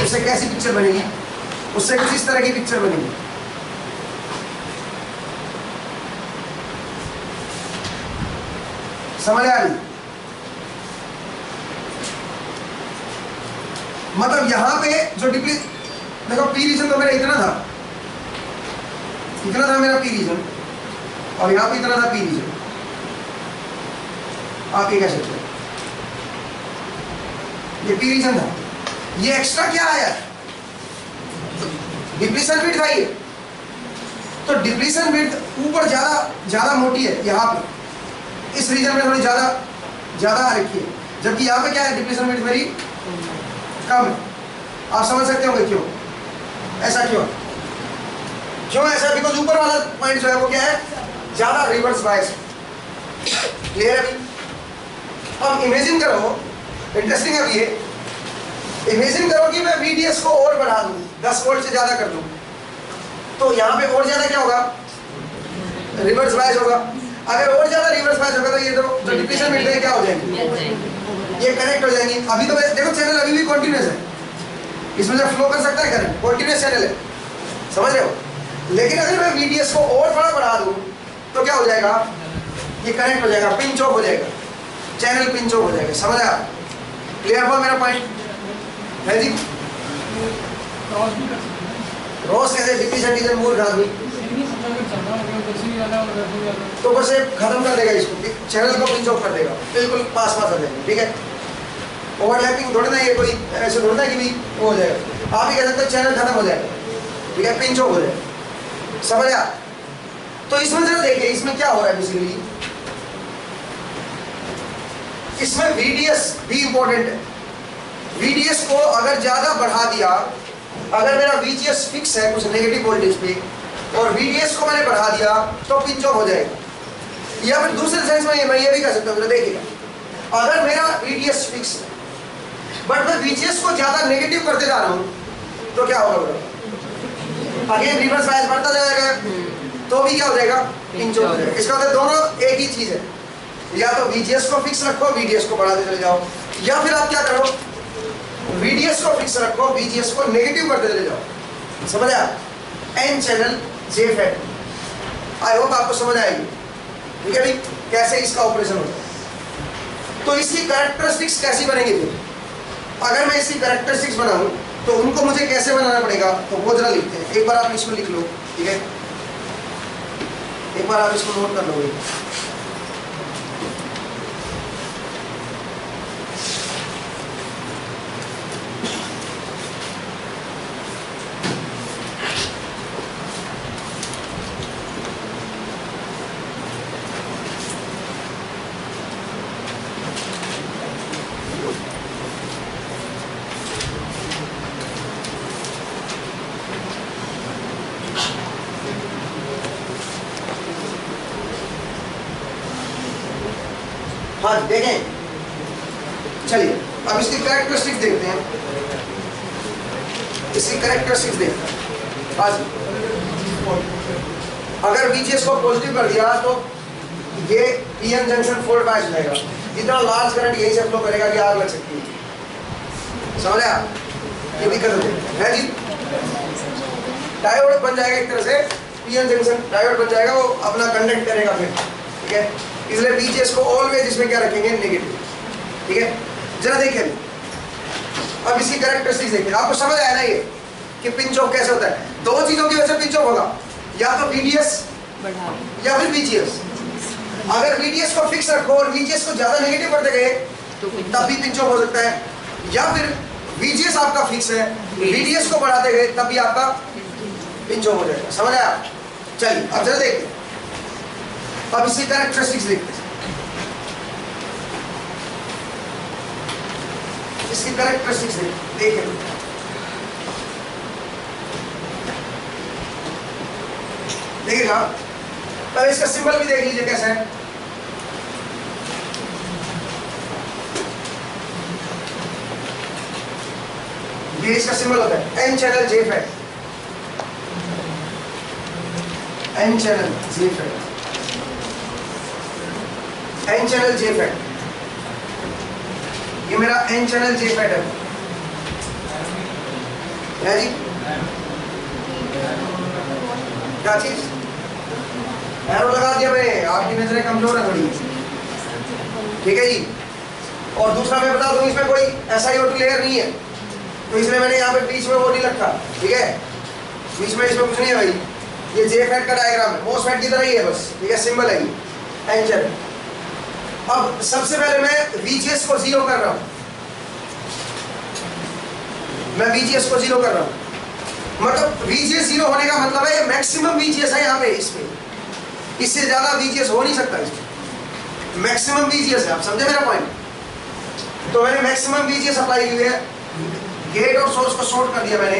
उससे कैसी पिक्चर बनेगी। उससे कुछ इस तरह की पिक्चर बनेगी। समझ आ रही, मतलब यहां पे जो डिप्ली, देखो P रीजन तो मेरा इतना था मेरा P रीजन, और यहाँ पे इतना था P रीजन। आप ये कह सकते हो ये P रीजन था, ये एक्स्ट्रा क्या आया, डिप्लीशन विड्थ आई है। तो डिप्लीशन विड्थ ऊपर ज्यादा मोटी है, यहाँ पे इस रीजन में थोड़ी ज्यादा आ रखी है, जबकि यहाँ पे क्या है, डिप्लीशन विड्थ मेरी कम है। आप समझ सकते होंगे क्यों ऐसा, क्यों ऐसा, बिकॉज ऊपर वाला पॉइंट जो है वो क्या है, ज्यादा रिवर्स बायस। क्लियर है अभी। अब इमेजिन करो, इंटरेस्टिंग है ये, इमेजिन करो कि मैं VDS को और बढ़ा दूं, 10 वोल्ट से ज्यादा कर दूं, तो यहाँ पे और ज्यादा क्या होगा, रिवर्स बायस होगा। अगर और ज्यादा रिवर्स बायस होगा तो ये जो डिप्लीशन मिल रही क्या हो जाएंगे, ये कनेक्ट हो जाएंगी। अभी तो देखो चैनल अभी भी कंटिन्यूस है, इसमें से फ्लो कर सकता है करंट, कंटिन्यूस चैनल है, समझ रहे हो। लेकिन अगर मैं VDS को और थोड़ा बढ़ा दूं तो क्या हो जाएगा, ये कनेक्ट हो जाएगा, पिंच ऑफ हो जाएगा, चैनल पिंच ऑफ हो जाएगा। समझ आया, क्लियर हुआ मेरा पॉइंट है जी। रोज कैसे डिप्लीशन रीजन मूल आदमी तो बस ये खत्म कर देगा इसको, चैनल को पिंच ऑफ कर देगा, बिल्कुल पास आ जाएगा, ठीक है। ओवरलैपिंग थोड़ी ना, ये कोई ऐसे थोड़ी ना कि भी वो हो जाएगा। आप ही कह सकते हो चैनल खत्म हो जाएगा, ठीक है, पिंच ऑफ हो जाएगा। समझ आ, तो इसमें जरा देखिए इसमें क्या हो रहा है बेसिकली, इसमें VDS भी इंपॉर्टेंट है। VDS को अगर ज्यादा बढ़ा दिया, अगर मेरा VGS फिक्स है कुछ नेगेटिव वोल्टेज पे और VDS को मैंने बढ़ा दिया तो पिंच ऑफ हो जाएगा। या फिर दूसरे सेंस में मैं ये भी कह सकता हूँ, देखिएगा अगर मेरा VDS फिक्स है बट मैं VGS को ज्यादा नेगेटिव करते जा रहा हूँ तो क्या होगा, अगेन रिवर्स बायस बढ़ता जाएगा तो भी क्या हो जाएगा, पिंच ऑफ हो जाएगा। इसका मतलब दोनों एक ही चीज है, या तो VGS को फिक्स रखो VDS को बढ़ाते चले जाओ, या फिर आप क्या करो VDS को फिक्स रखो VGS को नेगेटिव करते चले जाओ। समझ आया? N channel JFET, I hope आपको समझ आएगी। ठीक है भाई, कैसे इसका ऑपरेशन होता है। तो इसकी कैरेक्टरिस्टिक्स कैसी बनेगी फिर, अगर मैं इसकी कैरेक्टरिस्टिक्स बनाऊं तो उनको मुझे कैसे बनाना पड़ेगा, तो वो जरा लिखते हैं। एक बार आप इसको लिख लो, ठीक है, एक बार आप इसको नोट कर लो। हाँ देखें, चलिए अब इसकी कैरेक्टरिस्टिक्स देखते हैं। इसकी कैरेक्टरिस्टिक्स देखते हैं। आज अगर VGS को पॉजिटिव कर दिया तो ये PN जंक्शन फोल्ड बैच जाएगा, इतना लार्ज करंट यही से फ्लो करेगा कि आग लग सकती है। समझ आया? ये भी कर देते हैं जी, डायोड बन जाएगा एक तरह से, PN जंक्शन डायोड बन जाएगा, वो अपना कंडक्ट करेगा फिर। ठीक है, इसलिए VGS को ऑलवेज इसमें क्या रखेंगे, नेगेटिव। ठीक है, जरा देखिए अब इसकी कैरेक्टरिस्टिक्स देखिए, आपको समझ आया ना ये कि पिंच ऑफ कैसे होता है। दो चीजों की वजह से पिंच ऑफ होगा, या तो VDS या फिर VGS। अगर VDS को फिक्स रखो और VGS को ज्यादा नेगेटिव करते गए तब भी पिंच ऑफ हो सकता है, या फिर VGS आपका फिक्स है VDS को बढ़ाते गए तब भी आपका पिंच ऑफ हो जाएगा। समझ आया? चलिए अब जरा देखते हैं, अब इसकी कैरेक्टरिस्टिक्स देखते हैं। इसकी कैरेक्टरिस्टिक्स देखिए, देखिएगा पहले इसका सिंबल भी देख लीजिए कैसा है। ये इसका सिंबल होता है N channel JFET, N channel JFET, N channel JFET। ये मेरा N चैनल JFET है जी। क्या चीज, एरो लगा दिया मैंने, आपकी नजरें कमजोर है थोड़ी। ठीक है जी, और दूसरा मैं बता दूं इसमें कोई SiO2 लेयर नहीं है, तो इसलिए मैंने यहाँ पे बीच में वो नहीं रखा। ठीक है, बीच में इसमें कुछ नहीं है भाई, ये JFET का डायग्राम है, MOSFET की तरह ही है बस। ठीक है, सिंबल है ये N चैनल। अब सबसे पहले मैं VGS को 0 कर रहा हूं, मैं VGS को 0 कर रहा हूं, मतलब VGS 0 होने का मतलब है मैक्सिमम VGS है यहाँ पे, इसमें इससे ज्यादा VGS हो नहीं सकता, इसमें मैक्सिमम VGS है। आप समझे मेरा पॉइंट? तो मैंने मैक्सिमम VGS अप्लाई की है, गेट और सोर्स को शॉर्ट कर दिया मैंने,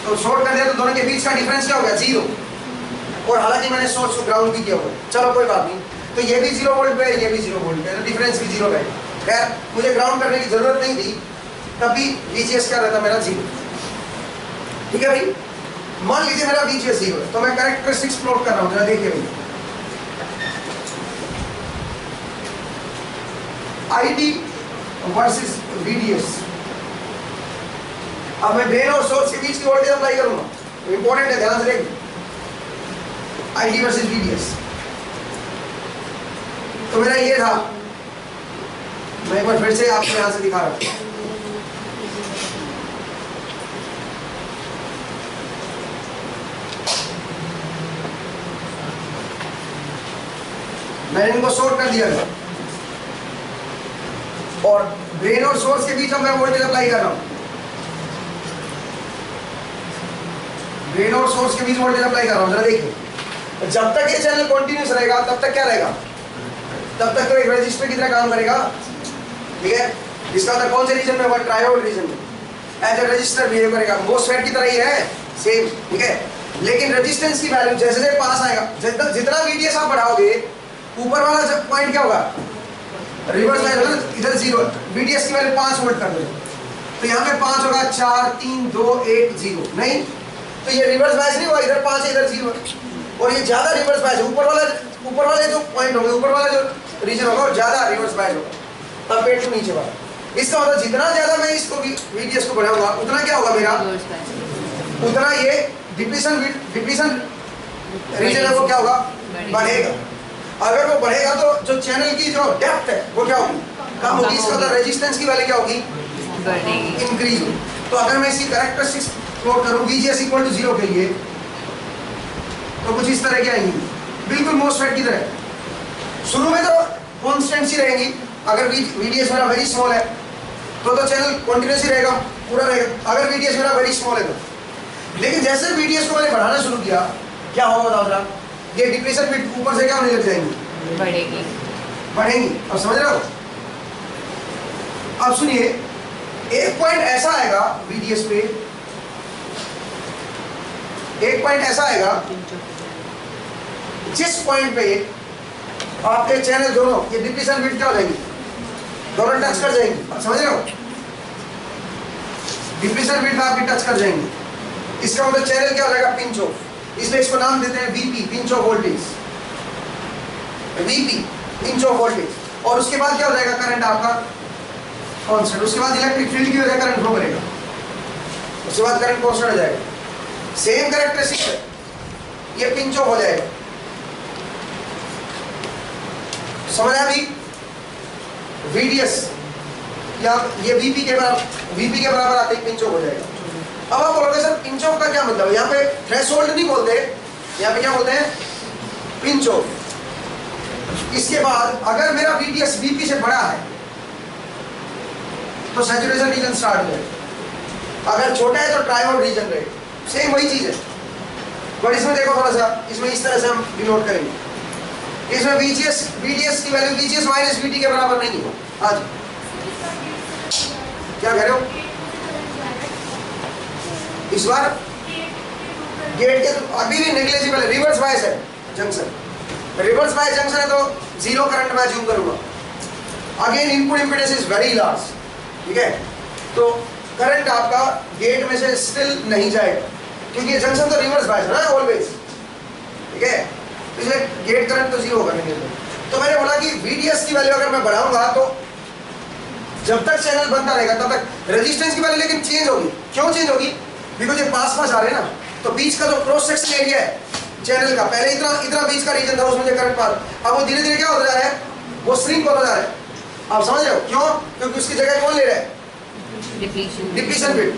तो शॉर्ट कर दिया तो दोनों के बीच का डिफरेंस क्या हो गया, 0। और हालांकि मैंने सोर्स को ग्राउंड भी किया हुआ, चलो कोई बात नहीं, तो ये भी 0 वोल्ट पे है, ये भी 0 वोल्ट पे है, तो डिफरेंस भी 0 है। खैर मुझे ग्राउंड करने की जरूरत नहीं थी, तभी VGS क्या रहता मेरा 0। ठीक है भाई, मान लीजिए मेरा VGS 0 है, तो मैं कैरेक्टरिस्टिक्स प्लॉट कर रहा हूं, जरा देखिए भाई। ID versus VDS। अब मैं ड्रेन और सोर्स के बीच की वोल्टेज अप्लाई करूंगा, तो इंपॉर्टेंट है, ध्यान से देखिए, ID वर्सेस VDS। तो मेरा ये था, मैं एक बार फिर से आपको यहां से दिखा रहा हूं। मैंने इनको शॉर्ट कर दिया है और ड्रेन और सोर्स के बीच में मैं वोल्टेज अप्लाई कर रहा हूं, ड्रेन और सोर्स के बीच वोल्टेज अप्लाई कर रहा हूं, जरा देखिए। जब तक ये चैनल कंटिन्यूस रहेगा तब तक क्या रहेगा, तब तक तो एक रजिस्टर की तरह काम करेगा, ठीक है। इसका मतलब कौन से रीजन में होगा, ट्रायोड रीजन में एज ए रजिस्टर बिहेव करेगा, मोसफेट की तरह ही है सेम, ठीक है। लेकिन रेजिस्टेंस की वैल्यू जैसे जैसे पास आएगा, जितना VDS आप बढ़ाओगे ऊपर वाला जब पॉइंट क्या होगा, रिवर्स बायस होगा, इधर 0, VDS की वैल्यू 5 वोल्ट कर दो तो यहाँ पे 5 होगा, 4 3 2 1 0, नहीं तो ये रिवर्स बायस नहीं हुआ, इधर 5 है इधर 0 और ये ज्यादा रिवर्स बायस है, ऊपर वाले जो पॉइंट होंगे, ऊपर वाला जो रीजन होगा वो ज्यादा रिवर्स बायस होगा कंपेयर टू नीचे वाला। इसका मतलब जितना ज्यादा मैं इसको VDS को बढ़ाऊंगा उतना क्या होगा मेरा, उतना ये डिप्लीशन रीजन है वो क्या होगा, बढ़ेगा। अगर वो बढ़ेगा तो जो चैनल की जो डेप्थ है वो क्या होगी, कम होगी। इसका मतलब रेजिस्टेंस की वैल्यू क्या होगी, इंक्रीज होगी। तो अगर मैं इसकी कैरेक्टरिस्टिक्स प्लॉट करूं VGS इक्वल टू 0 के लिए तो कुछ इस तरह की आएंगी, बिल्कुल मोसफेट की तरह। शुरू में तो कांस्टेंट सी रहेंगी, अगर VDS मेरा वेरी स्मॉल है तो चैनल कंटिन्यूस ही रहेगा, पूरा रहेगा। अगर VDS मेरा वेरी स्मॉल है तो, लेकिन जैसे VDS को मैंने बढ़ाना शुरू किया क्या होगा बताओ जरा, ये डिप्रेशन भी ऊपर से क्या होने लग जाएंगी, बढ़ेंगी। अब समझ रहे हो। अब सुनिए, एक पॉइंट ऐसा आएगा VDS पे, एक पॉइंट ऐसा आएगा जिस पॉइंट पे आपके चैनल दोनों ये डिप्रेशन बिट क्या हो जाएंगी, दोनों टच कर जाएंगी। समझ रहे हो, डिप्रेशन बिट आपकी टच कर जाएंगी। इसका मतलब चैनल क्या हो जाएगा, पिंच ऑफ, इसलिए इसको नाम देते हैं VP, pinch off voltage, VP pinch off voltage. और उसके बाद क्या हो जाएगा, करंट आपका कांस्टेंट। उसके बाद इलेक्ट्रिक फील्ड की वजह करंट फ्लो करेगा, उसके बाद करंट कांस्टेंट हो जाएगा। सेम कैरेक्टरिस्टिक्स है, ये पिंच ऑफ हो जाएगा। समझ आया अभी, VDS या ये VP के बराबर आते ही पिंच ऑफ हो जाएगा। अब आप बोलोगे सर पिंच ऑफ का क्या मतलब है, यहाँ पे थ्रेशोल्ड नहीं बोलते, यहाँ पे क्या बोलते हैं, पिंच ऑफ। इसके बाद अगर मेरा VDS VP से बड़ा है तो सैचुरेशन रीजन स्टार्ट हो जाएगा, अगर छोटा है तो ट्रायोड रीजन रहेगा। सेम वही चीज है, बट इसमें देखो थोड़ा सा, इसमें इस तरह से हम डिनोट करेंगे। इसमें VDS की वैल्यू VGS माइनस VT के बराबर नहीं है। आज क्या कह रहे हो, इस बार गेट के अभी भी नेग्लिजिबल है, रिवर्स बायस है जंक्शन, रिवर्स बायस जंक्शन है तो 0 करंट मैं अज्यूम करूंगा। Again input impedance is very large, ठीक है, तो करंट आपका गेट में से स्टिल नहीं जाएगा क्योंकि जंक्शन तो रिवर्स बायस है ना ऑलवेज, ठीक है, इसलिए गेट करंट तो 0 होगा नहीं। तो मैंने बोला कि VDS की वैल्यू अगर मैं बढ़ाऊंगा तो जब तक चैनल बनता रहेगा तब तक रेजिस्टेंस की वैल्यू लेकिन चेंज होगी। क्यों चेंज होगी, बिकॉज ये पास आ रहे हैं ना, तो बीच का जो क्रॉस सेक्शन एरिया है चैनल का, पहले इतना बीच का रीजन था उसमें जो करंट पास, अब वो धीरे धीरे क्या होता जा रहा है, वो श्रिंक होता जा रहा है। आप समझ रहे हो क्यों, क्योंकि उसकी जगह कौन ले रहा है, डिप्लीशन बिट,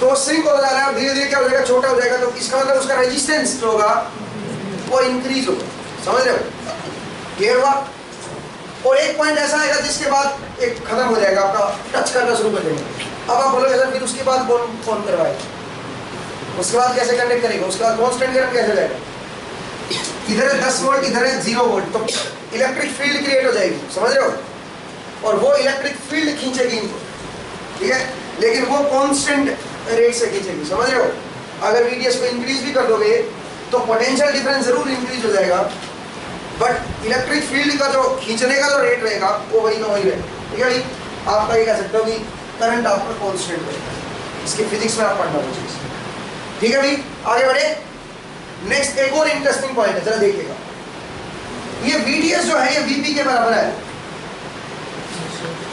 तो वो श्रिंक होता जा रहा है और धीरे धीरे क्या हो जाएगा, छोटा हो जाएगा। तो इसका मतलब उसका रेजिस्टेंस जो होगा वो इंक्रीज होगा। समझ रहे हो, क्लियर हुआ। और एक पॉइंट ऐसा आएगा जिसके बाद एक खत्म हो जाएगा, आपका टच करना शुरू कर देंगे। अब आप बोलोगे सर फिर उसके बाद कौन करवाएगा, उसके बाद कैसे कंडक्ट करेगा, उसके बाद कांस्टेंट करंट कैसे जाएगा, इधर है 10 वोल्ट इधर है 0 वोल्ट, तो इलेक्ट्रिक फील्ड क्रिएट हो जाएगी। समझ रहे हो, और वो इलेक्ट्रिक फील्ड खींचेगी इनको, ठीक है, लेकिन वो कांस्टेंट रेट से खींचेगी। समझ रहे हो, अगर VDS को इंक्रीज भी कर दोगे तो पोटेंशियल डिफरेंस जरूर इंक्रीज हो जाएगा, बट इलेक्ट्रिक फील्ड का जो खींचने का जो रेट रहेगा वो वही का वही रहेगा। ठीक है भाई, आपका ये कह सकते हो कि करंट आपका कांस्टेंट रहेगा, इसके फिजिक्स में आप पढ़ना वो चीज। ठीक है भाई, आगे बढ़े। नेक्स्ट एक और इंटरेस्टिंग पॉइंट है, जरा देखिएगा। ये VDS जो है ये VP के बराबर है,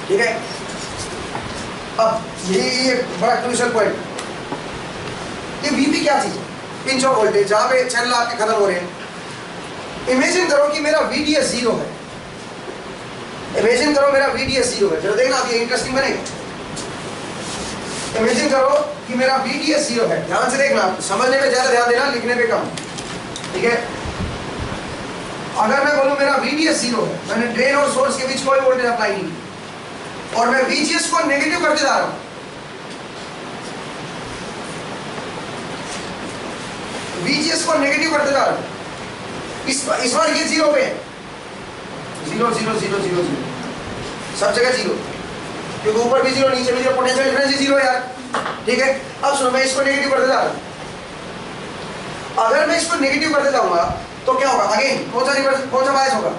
ठीक है। अब ये बड़ा क्रूशियल पॉइंट, ये VP क्या चीज है, पिंच ऑफ वोल्टेज, जहां पे चैनल आपके खत्म हो रहे हैं। इमेजिन करो कि मेरा VDS 0 है, इमेजिन करो मेरा VDS 0 है, जरा देखना आप, ये इंटरेस्टिंग बनेगा। इमेजिन करो कि मेरा VDS 0 है, ध्यान से देखना, समझने में ज्यादा ध्यान देना, लिखने पे कम, ठीक है। अगर मैं बोलूं मेरा VDS 0 है, मैंने ड्रेन और सोर्स के बीच कोई वोल्टेज अप्लाई नहीं की और मैं VGS को नेगेटिव करते जा रहा हूं, VGS को नेगेटिव करते जा रहा हूं, इस बार ये 0 पे है, 0 0 0 0 0, सब जगह 0, क्योंकि ऊपर भी 0 नीचे भी 0, पोटेंशियल डिफरेंस 0 है यार, ठीक है। अब सुनो, मैं इसको नेगेटिव करते जा रहा हूँ। अगर मैं इसको नेगेटिव करते जाऊंगा तो क्या होगा, अगेन कौन सा बायस होगा,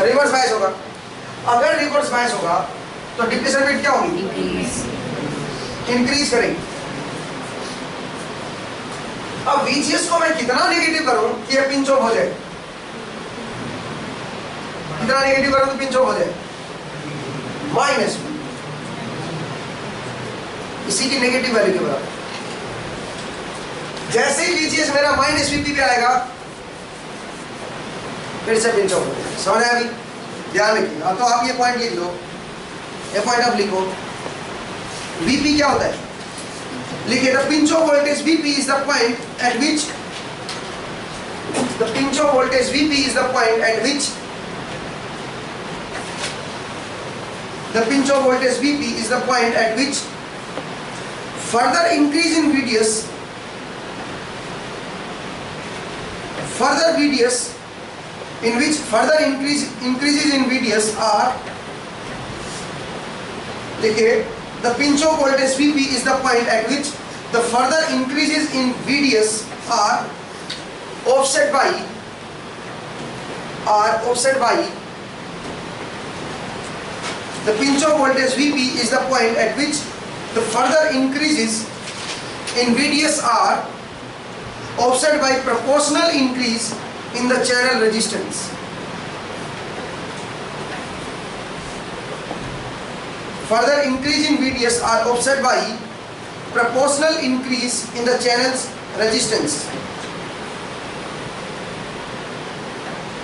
रिवर्स बायस होगा। अगर रिवर्स बायस होगा तो डिप्लेशन रेट क्या होगी, इंक्रीज करेगी। अब VGS को मैं कितना नेगेटिव करूं कि ये पिंच ऑफ हो जाए, कितना नेगेटिव करूं तो पिंच ऑफ हो जाए, -V, इसी की नेगेटिव वैल्यू के बराबर। जैसे ही VGS मेरा -VP पे आएगा फिर से पिंच ऑफ हो जाएगा। समझ आया अभी, ध्यान रखिए। तो आप ये पॉइंट लिख लो, ये पॉइंट आप लिखो। VP क्या होता है, लिखिए the pinch off voltage VP is the point at which the pinch of voltage VP is the point at which the pinch of voltage VP is the point at which further increase in VDS in which further increases in VDS are, देखिए the pinch of voltage VP is the point at which the further increases in VDS are offset by the pinch of voltage VP is the point at which the further increases in VDS are offset by proportional increase in the channel resistance. Further increase in VDS are offset by proportional increase in the channel's resistance.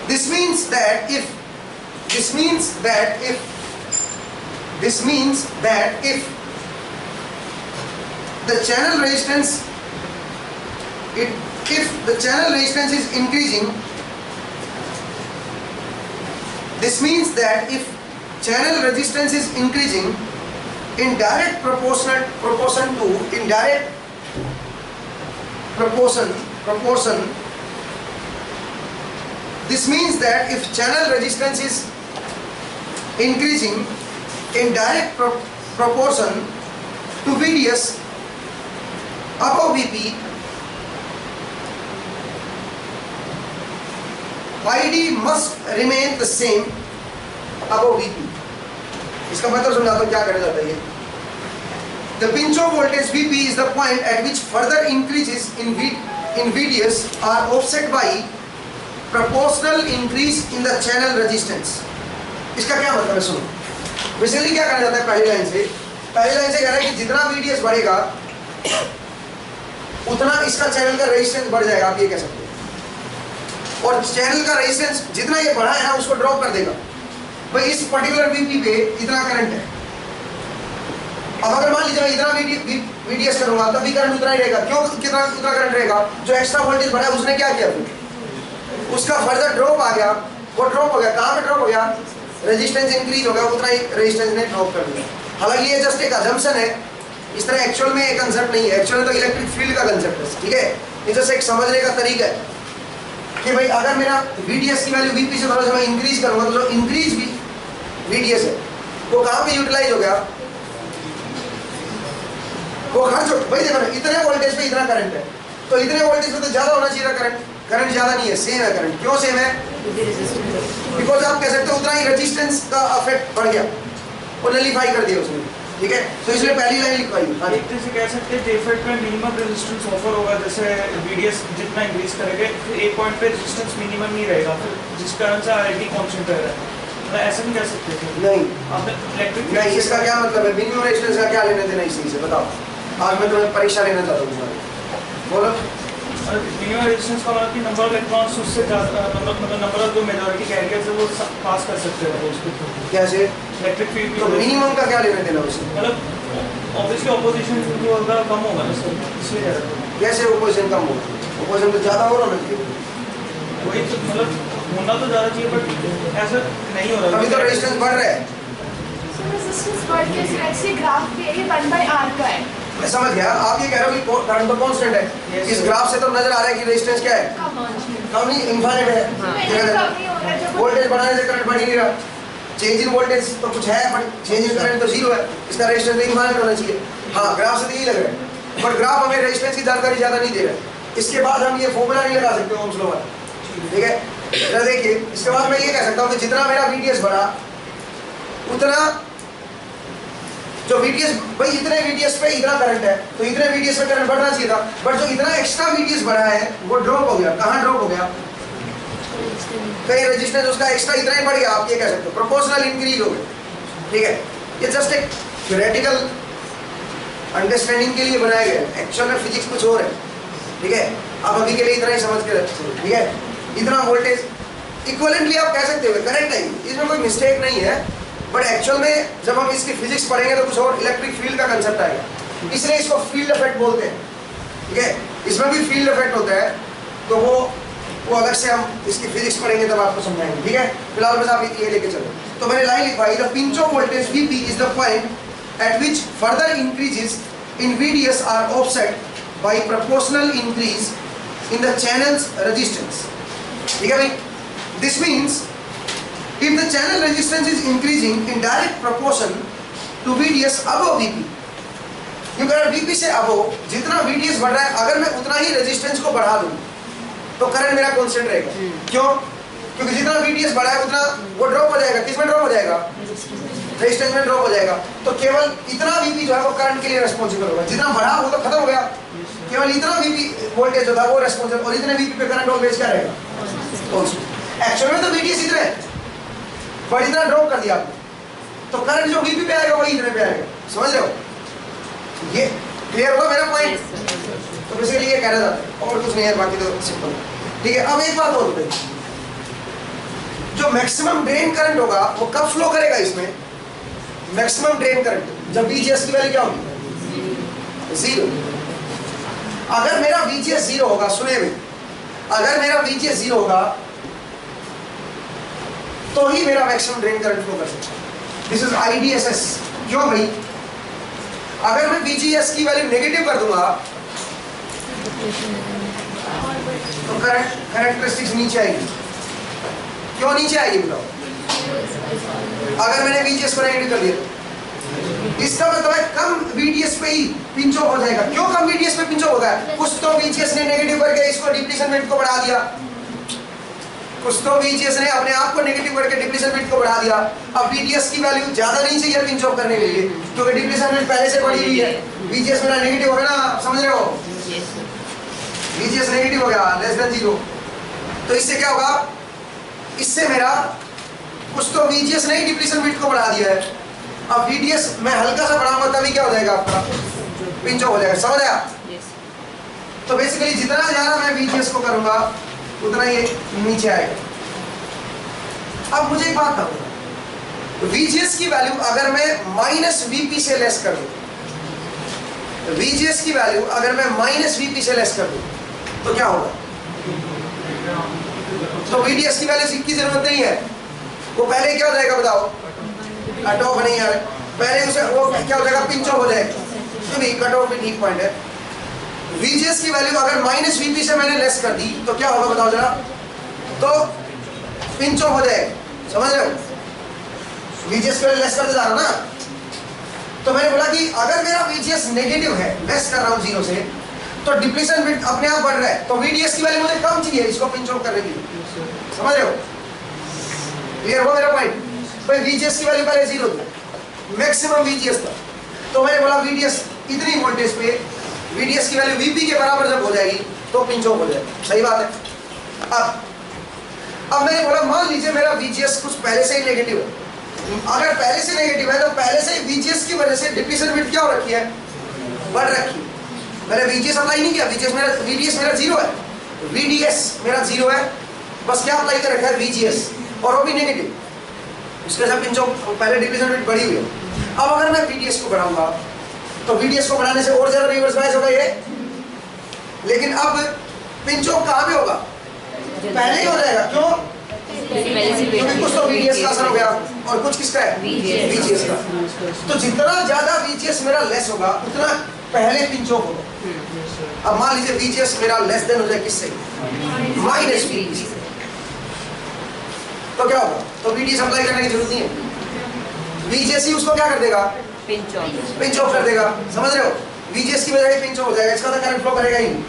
This means that if the channel resistance is increasing, this means that if channel resistance is increasing in direct proportion to this means that if channel resistance is increasing in direct proportion to VDS above VP, ID must remain the same above VP. इसका मतलब समझाता हूँ क्या करना चाहता है ये। The pinch of voltage VP is the point at which further increases in VDS are offset by proportional increase in the channel resistance. इसका क्या मतलब है, सुनो। बेसिकली क्या करना चाहता है, पहली लाइन से कह रहा है कि जितना VDS बढ़ेगा उतना इसका चैनल का रेजिस्टेंस बढ़ जाएगा, आप ये कह सकते हो। और चैनल का रेजिस्टेंस जितना ये बढ़ा है ना उसको ड्रॉप कर देगा। भाई इस पर्टिकुलर VP पे इतना करंट है, अब अगर मान लीजिए मैं इतना VDS करूंगा तब भी करंट उतना ही रहेगा। क्यों कितना उतना करंट रहेगा, जो एक्स्ट्रा वोल्टेज बढ़ा है उसने क्या किया, उसका फर्दर ड्रॉप आ गया, वो ड्रॉप हो गया। कहाँ पे ड्रॉप हो गया, रेजिस्टेंस इंक्रीज हो गया, उतना ही रेजिस्टेंस ने ड्रॉप कर दिया। हालांकि ये जस्ट एक अजम्पशन है, इस तरह एक्चुअल में एक कंसेप्ट नहीं है। एक्चुअल में तो इलेक्ट्रिक फील्ड का कंसेप्ट है, ठीक है। ये जस्ट एक समझने का तरीका है कि भाई अगर मेरा VDS की वैल्यू VP से थोड़ा सा मैं इंक्रीज करूंगा तो जो इंक्रीज भी VDS है वो कहाँ पे यूटिलाइज हो गया, वो खर्च हो। भाई देखो ना, इतने वोल्टेज पे इतना करंट है तो इतने वोल्टेज पे तो ज्यादा होना चाहिए था करंट ज्यादा नहीं है, सेम है करंट। क्यों सेम है, बिकॉज आप कह सकते हो उतना ही रेजिस्टेंस का इफेक्ट बढ़ गया, वो नलीफाई कर दिया उसने, ठीक है। तो इसलिए पहली लाइन लिखवाई। एक तरह से कह सकते हैं इफेक्ट में मिनिमम रेजिस्टेंस ऑफर होगा, जैसे VDS जितना इंक्रीज करेंगे फिर एक पॉइंट पे रेजिस्टेंस मिनिमम नहीं रहेगा, फिर जिस कारण से RLT कांस्टेंट रहेगा। ऐसा नहीं कह सकते थे, नहीं आपने इलेक्ट्रिक नहीं। इसका क्या मतलब है, मिनिमम रेजिस्टेंस का क्या लेना देना इस चीज से, बताओ। आज मैं तुम्हें परीक्षा लेना चाहता हूँ, बोलो। मिनिमम रेजिस्टेंस का मतलब कि नंबर ऑफ इलेक्ट्रॉन्स उससे मतलब नंबर ऑफ जो मेजॉरिटी कैरियर्स है वो पास कर सकते हैं उसको। कैसे, इलेक्ट्रिक फील्ड तो मिनिमम का क्या लेना देना उससे, मतलब ऑब्वियसली ऑपोजिशन जो होगा कम होगा ना सर, इसलिए कैसे ऑपोजिशन कम होगा, ऑपोजिशन तो ज्यादा हो रहा है, वही तो मतलब होना तो ज़्यादा चाहिए बट ऐसा नहीं हो रहा। अभी तो रेजिस्टेंस बढ़ रहा है, रेजिस्टेंस बढ़ के ग्राफ पे ये 1/r का है। समझ गया? आप ये कह रहे हो कि करंट तो कांस्टेंट है। Yes, इस sir. ग्राफ से तो नजर आ रहा है कि रेजिस्टेंस क्या है, कम नहीं, इनफाइनाइट है। वोल्टेज बढ़ाने से करंट बढ़ ही नहीं रहा। चेंज इन वोल्टेज तो कुछ है, बट चेंज इन करंट तो जीरो है। इसका रेजिस्टेंस तो इनफाइनाइट होना चाहिए। हाँ, ग्राफ से तो यही लग रहा है, बट ग्राफ हमें रेजिस्टेंस की जानकारी ज्यादा नहीं दे रहा है। इसके बाद हम ये फॉर्मूला नहीं लगा सकते ओम्स लॉ वाला, ठीक है? जरा देखिए, इसके बाद मैं ये कह सकता हूँ कि जितना मेरा VDS बढ़ा उतना जो VDS, भाई इतने VDS पे इतना करंट है तो इतने VDS पे करंट बढ़ना चाहिए था, बट जो इतना एक्स्ट्रा VDS बढ़ा है वो ड्रॉप हो गया। कहाँ ड्रॉप हो गया? कहीं रेजिस्टेंस उसका एक्स्ट्रा इतना ही बढ़ गया, आप ये कह सकते हो प्रोपोर्शनल इंक्रीज हो गया, ठीक है? ये जस्ट एक थ्योरेटिकल अंडरस्टैंडिंग के लिए बनाया गया है, एक्चुअल में फिजिक्स कुछ और है, ठीक है? आप अभी के लिए इतना ही समझ के रखिए, ठीक है? इतना वोल्टेज इक्विवेलेंटली आप कह सकते हो, करेक्ट है, इसमें कोई मिस्टेक नहीं है, बट एक्चुअल में जब हम इसकी फिजिक्स पढ़ेंगे तो कुछ और इलेक्ट्रिक फील्ड का कंसेप्ट आएगा, इसलिए इसको फील्ड इफेक्ट बोलते हैं, ठीक है? इसमें भी फील्ड इफेक्ट होता है, तो वो अलग से हम इसकी फिजिक्स पढ़ेंगे तब आपको समझाएंगे, ठीक है? फिलहाल बस आप ये लेके चलो। तो मैंने लाइन लिखवाई, the pinch off voltage Vp is the point at which further increases in VDS are offset by proportional increase in the channel's resistance, ठीक है भाई? This means if the channel resistance is increasing in direct proportion to VDS above Vp, क्योंकि अगर Vp से above जितना VDS बढ़ रहा है, अगर मैं उतना ही रेजिस्टेंस को बढ़ा दूं तो करंट मेरा कांस्टेंट रहेगा। क्यों? क्योंकि जितना VDS बढ़ा है उतना वो ड्रॉप हो जाएगा। किस में ड्रॉप हो जाएगा? रेजिस्टेंस में ड्रॉप हो जाएगा। तो केवल इतना Vp जो है वो करंट के लिए रेस्पॉन्सिबल होगा। जितना बढ़ा वो तो खत्म हो गया, केवल इतना Vp वोल्टेज जो था वो रेस्पॉन्सिबल, और इतने Vp पे करंट ऑलवेज क्या रहेगा? एक्चुअल में तो VDS इतना है, पर इतना ड्रॉप कर दिया आपने, तो करंट जो Vp पे आएगा वही इतने पे आएगा। समझ रहे हो? ये क्लियर हुआ मेरा पॉइंट? तो बेसिकली ये कहना चाहते हैं, और कुछ नहीं है, बाकी तो सिंपल, ठीक है? अब एक बात और बताइए, जो मैक्सिमम ड्रेन करंट होगा वो कब फ्लो करेगा इसमें? मैक्सिमम ड्रेन करंट जब VGS की वैल्यू क्या होगी? 0। अगर मेरा VGS 0 होगा, सुने में, अगर मेरा VGS 0 होगा तो ही मेरा मैक्सिमम ड्रेन करंट फ्लो कर सकता है। This is IDSS। क्यों भाई? अगर मैं VGS की वैल्यू नेगेटिव कर दूंगा तो कैरेक्टरिस्टिक्स नीचे आएगी। क्यों नीचे आएगी बताओ? अगर मैंने VGS को नेगेटिव कर दिया, इसका मतलब है कम VDS पे ही पिंच ऑफ हो जाएगा। क्यों कम VDS पे पिंच ऑफ होगा? कुछ तो VGS ने नेगेटिव करके इसको डिप्लीशन वेट को बढ़ा दिया, कुछ तो VGS ने अपने आप को नेगेटिव करके डिप्लीशन वेट को बढ़ा दिया। अब VDS की वैल्यू ज्यादा नहीं चाहिए पिंच ऑफ करने के लिए, क्योंकि डिप्लीशन वेट पहले से बढ़ी हुई है। VGS मेरा नेगेटिव हो गया ना, समझ रहे हो? VGS नेगेटिव हो गया, लेस देन 0, तो इससे क्या होगा? इससे मेरा कुछ तो VGS ने डिप्लीशन वेट को बढ़ा दिया है। अब VDS मैं हल्का सा बढ़ाऊंगा तभी क्या हो जाएगा? आपका पिंच ऑफ हो जाएगा। समझ आया? तो बेसिकली जितना ज्यादा मैं VGS को करूंगा उतना ये नीचे आएगा। अब मुझे एक बात बताओ, VGS की वैल्यू अगर मैं -Vp से लेस कर दूं, VGS की वैल्यू अगर मैं -Vp से लेस कर दूं तो क्या होगा? तो VDS की वैल्यू की जरूरत नहीं है, वो पहले क्या हो जाएगा बताओ? कट ऑफ नहीं आ रहा, पहले उसे वो क्या हो जाएगा? पिंच ऑफ हो जाएगा। तो नहीं, कट ऑफ भी ठीक पॉइंट है। VGS की वैल्यू अगर -Vp से मैंने लेस कर दी तो क्या होगा बताओ जरा? तो पिंच ऑफ हो जाएगा। समझ रहे हो? VGS को लेस करते जा रहा ना, तो मैंने बोला कि अगर मेरा VGS नेगेटिव है, लेस कर रहा हूँ 0 से, तो डिप्लीशन वेट अपने आप बढ़ रहा है, तो VDS की वैल्यू मुझे कम चाहिए इसको पिंच ऑफ करने के लिए। समझ रहे हो? क्लियर हो मेरा पॉइंट? भाई VGS की वैल्यू पहले 0 थी, मैक्सिमम VGS था, तो मैंने बोला VDS इतनी वोल्टेज पे VDS की वैल्यू Vp के बराबर जब हो जाएगी तो पिंच ऑफ हो जाएगी। सही बात है। अब मैंने बोला मान लीजिए मेरा VGS कुछ पहले से ही नेगेटिव है, अगर पहले से नेगेटिव है तो पहले से ही VGS की वजह से डिप्लीशन वेट क्या हो रखी है? बढ़ रखी है। मैंने VGS अप्लाई नहीं किया, VDS मेरा 0 है, VDS मेरा 0 है, बस क्या अप्लाई कर रखा है? VGS, और वो भी नेगेटिव, उसके साथ पिंच ऑफ पहले डिप्लीशन वेट बढ़ी हुई है। अब अगर मैं VDS को बढ़ाऊंगा तो VDS को बढ़ाने से और ज्यादा रिवर्स बायस होगा ये, लेकिन अब पिंच ऑफ कहाँ पे होगा? पहले ही हो जाएगा। क्यों? क्योंकि कुछ तो VDS का असर हो गया और कुछ किसका है, VGS का। तो जितना ज्यादा VGS मेरा लेस होगा उतना पहले पिंच ऑफ होगा। अब मान लीजिए VGS मेरा लेस देन हो जाए किससे, माइनस VDS, तो क्या होगा, तो VDS अप्लाई करने की जरूरत नहीं है, VGS ही उसको क्या कर देगा, पिंच ऑफ कर देगा। समझ रहे हो, VGS की वजह से पिंच ऑफ हो जाएगा, इसका तो करंट फ्लो करेगा ही नहीं,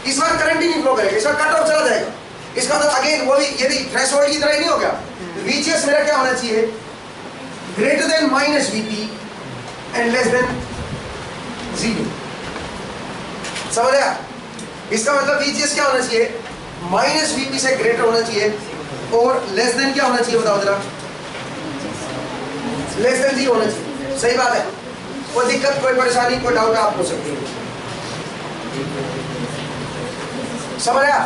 इस बार करंट ही नहीं फ्लो करेगा, इसका कट ऑफ चला जाएगा। इसका तो अगेन वो भी ये भी थ्रेशोल्ड की तरह ही नहीं हो गया। VGS मेरा क्या होना चाहिए, greater than minus VP and less than 0। समझ आया, इसका मतलब VGS क्या होना चाहिए, माइनस VP से ग्रेटर होना चाहिए और लेस देन क्या होना चाहिए, बताओ जरा, लेस देन 0 होना चाहिए। सही बात है, कोई दिक्कत कोई परेशानी कोई डाउट आप पूछ सकते हैं। समझ आया,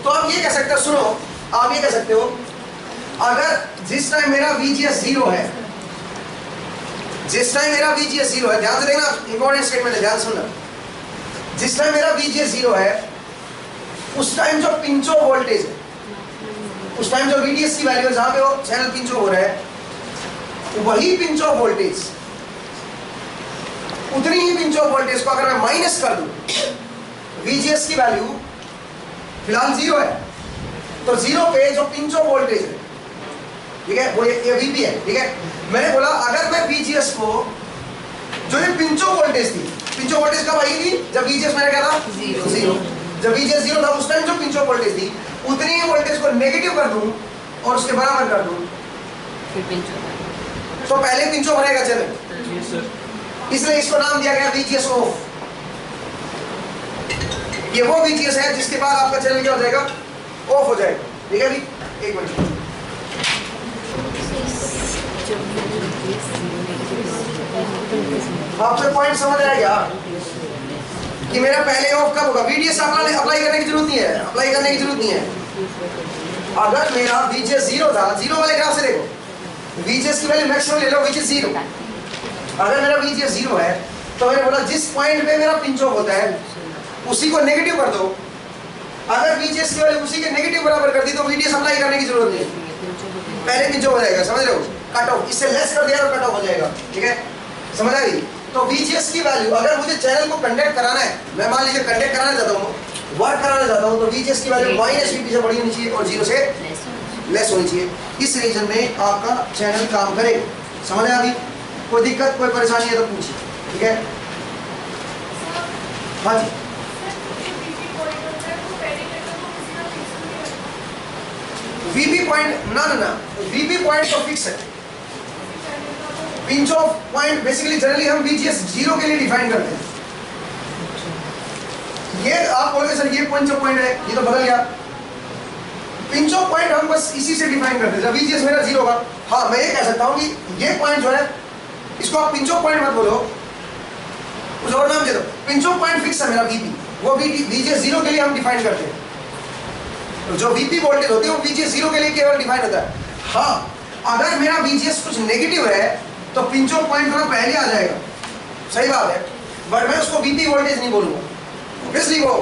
तो आप ये कह सकते हो, सुनो आप ये कह सकते हो, अगर जिस टाइम मेरा VGS 0 है, जिस टाइम मेरा VGS 0 है, ध्यान से देखना, इंपॉर्टेंट स्टेटमेंट है, ध्यान सुनना, जिस टाइम मेरा VGS 0 है उस टाइम जो पिंच ऑफ वोल्टेज है, उस टाइम जो VDS की वैल्यू है जहां पे वो चैनल पिंच ऑफ हो रहा है, वही पिंच ऑफ वोल्टेज, उतनी ही पिंच ऑफ वोल्टेज को अगर मैं माइनस कर दूं, VGS की वैल्यू फिलहाल 0 है, तो 0 पे जो पिंच ऑफ वोल्टेज है, ठीक है, वो ये VP है, ठीक है। मैंने बोला अगर मैं VGS को, जो ये पिंच ऑफ वोल्टेज थी, पिंच ऑफ वोल्टेज कब आई थी, जब VGS मैंने क्या था, 0। जब VGS 0 था उस टाइम जो पिंच ऑफ वोल्टेज थी, उतनी ही वोल्टेज को नेगेटिव कर दूं और उसके बराबर कर दूं, तो पहले पिंच ऑफ रहेगा चैनल, इसलिए इसको नाम दिया गया VGS ऑफ। ये वो VGS है जिसके बाद आपका चैनल क्या हो जाएगा, ऑफ हो जाएगा, ठीक है अभी एक मिनट। आपको पॉइंट समझ आ गया कि मेरा पहले ऑफ कब होगा, VDS अप्लाई करने की जरूरत नहीं है, अप्लाई करने की जरूरत नहीं है। अगर मेरा VGS 0 था, 0 वाले ग्राफ से देखो, VGS की वैल्यू मैक्सिमम ले लो, which is 0। अगर मेरा VGS 0 है तो मैंने बोला जिस पॉइंट पे मेरा पिंच ऑफ होता है उसी को नेगेटिव कर दो, अगर VGS की वैल्यू उसी के नेगेटिव बराबर कर दी तो VDS अप्लाई करने की जरूरत नहीं है, पहले पिंच ऑफ हो जाएगा। समझ रहे हो, कट ऑफ इससे लेस कर दिया तो कट ऑफ हो जाएगा, ठीक है, समझ आ गई। तो VGS की वैल्यू अगर मुझे चैनल को कंडक्ट कराना है, मैं मान लीजिए कंडक्ट कराना चाहता हूँ, वर्क कराना चाहता हूँ, तो VGS की वैल्यू माइनस VP से बड़ी होनी चाहिए और 0 से लेस होनी चाहिए। इस रीजन में आपका चैनल काम करेगा। समझ आया, अभी कोई दिक्कत कोई परेशानी है तो पूछिए, ठीक है। हाँ जी, VP पॉइंट ना ना ना, VP पॉइंट तो फिक्स है, pinch of point basically generally हम VGS 0 के लिए डिफाइन करते हैं। ये आप बोलोगे सर ये पिंच ऑफ पॉइंट है, ये तो बदल गया। पिंच ऑफ पॉइंट हम बस इसी से डिफाइन करते हैं, जब VGS मेरा 0 होगा। हाँ मैं ये कह सकता हूँ कि ये पॉइंट जो है इसको आप पिंच ऑफ पॉइंट मत बोलो, कुछ और नाम दे दो। पिंच ऑफ पॉइंट फिक्स है मेरा VP, वो VGS 0 के लिए हम डिफाइन करते हैं। तो जो VP वोल्टेज होती है वो VGS 0 के लिए केवल डिफाइन होता है। हाँ अगर मेरा VGS कुछ नेगेटिव है तो पिंच ऑफ पॉइंट थोड़ा पहले आ जाएगा, सही बात है, बट मैं उसको VP वोल्टेज नहीं बोलूंगा, ऑब्वियसली वो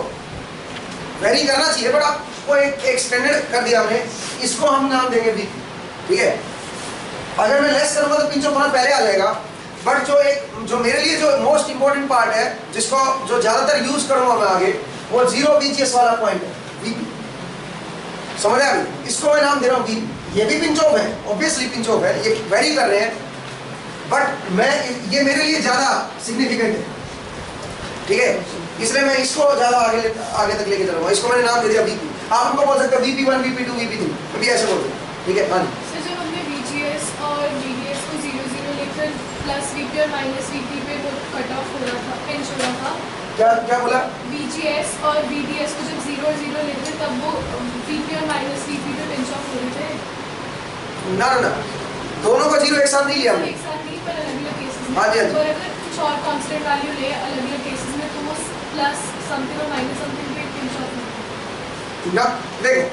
वेरी करना चाहिए, बट आपको एक स्टैंडर्ड कर दिया हमने, इसको हम नाम देंगे VP, ठीक है। अगर मैं लेस करूंगा तो पिंच ऑफ पॉइंट पहले आ जाएगा, बट जो मेरे लिए जो मोस्ट इंपॉर्टेंट पार्ट है, जिसको जो ज्यादातर यूज करूंगा मैं आगे, वो 0 VGS वाला पॉइंट है, VP। समझ आ गई, इसको मैं नाम दे रहा हूँ VP। ये भी पिंच ऑफ है, ऑब्वियसली पिंच ऑफ है, ये वेरी कर रहे हैं, बट मैं ये मेरे लिए ज्यादा सिग्निफिकेंट है, ठीक है, इसलिए मैं इसको ज्यादा आगे तक लेके चलूंगा। इसको मैंने नाम दे दिया VP। आप उनको बोल सकते हो VP1 VP2 VP3, कभी ऐसे बोल दो, ठीक है। हाँ सर जब हमने VGS और VDS को 0 लेकर प्लस VP और माइनस VP पे वो कट ऑफ हो रहा था, पिंच हो रहा था, क्या बोला, VGS और VDS को जब 0 लेते तब वो VP और माइनस VP पे पिंच ऑफ हो रहे थे। ना ना दोनों को 0 एक साथ नहीं लिया हमने, एक साथ नहीं, पर अलग अलग केसेस में। हाँ जी, हाँ जी। और अगर कुछ और कांस्टेंट वैल्यू ले अलग अलग केसेस में तो वो प्लस समथिंग और माइनस समथिंग पे पिंच ऑफ होता है। ना देखो,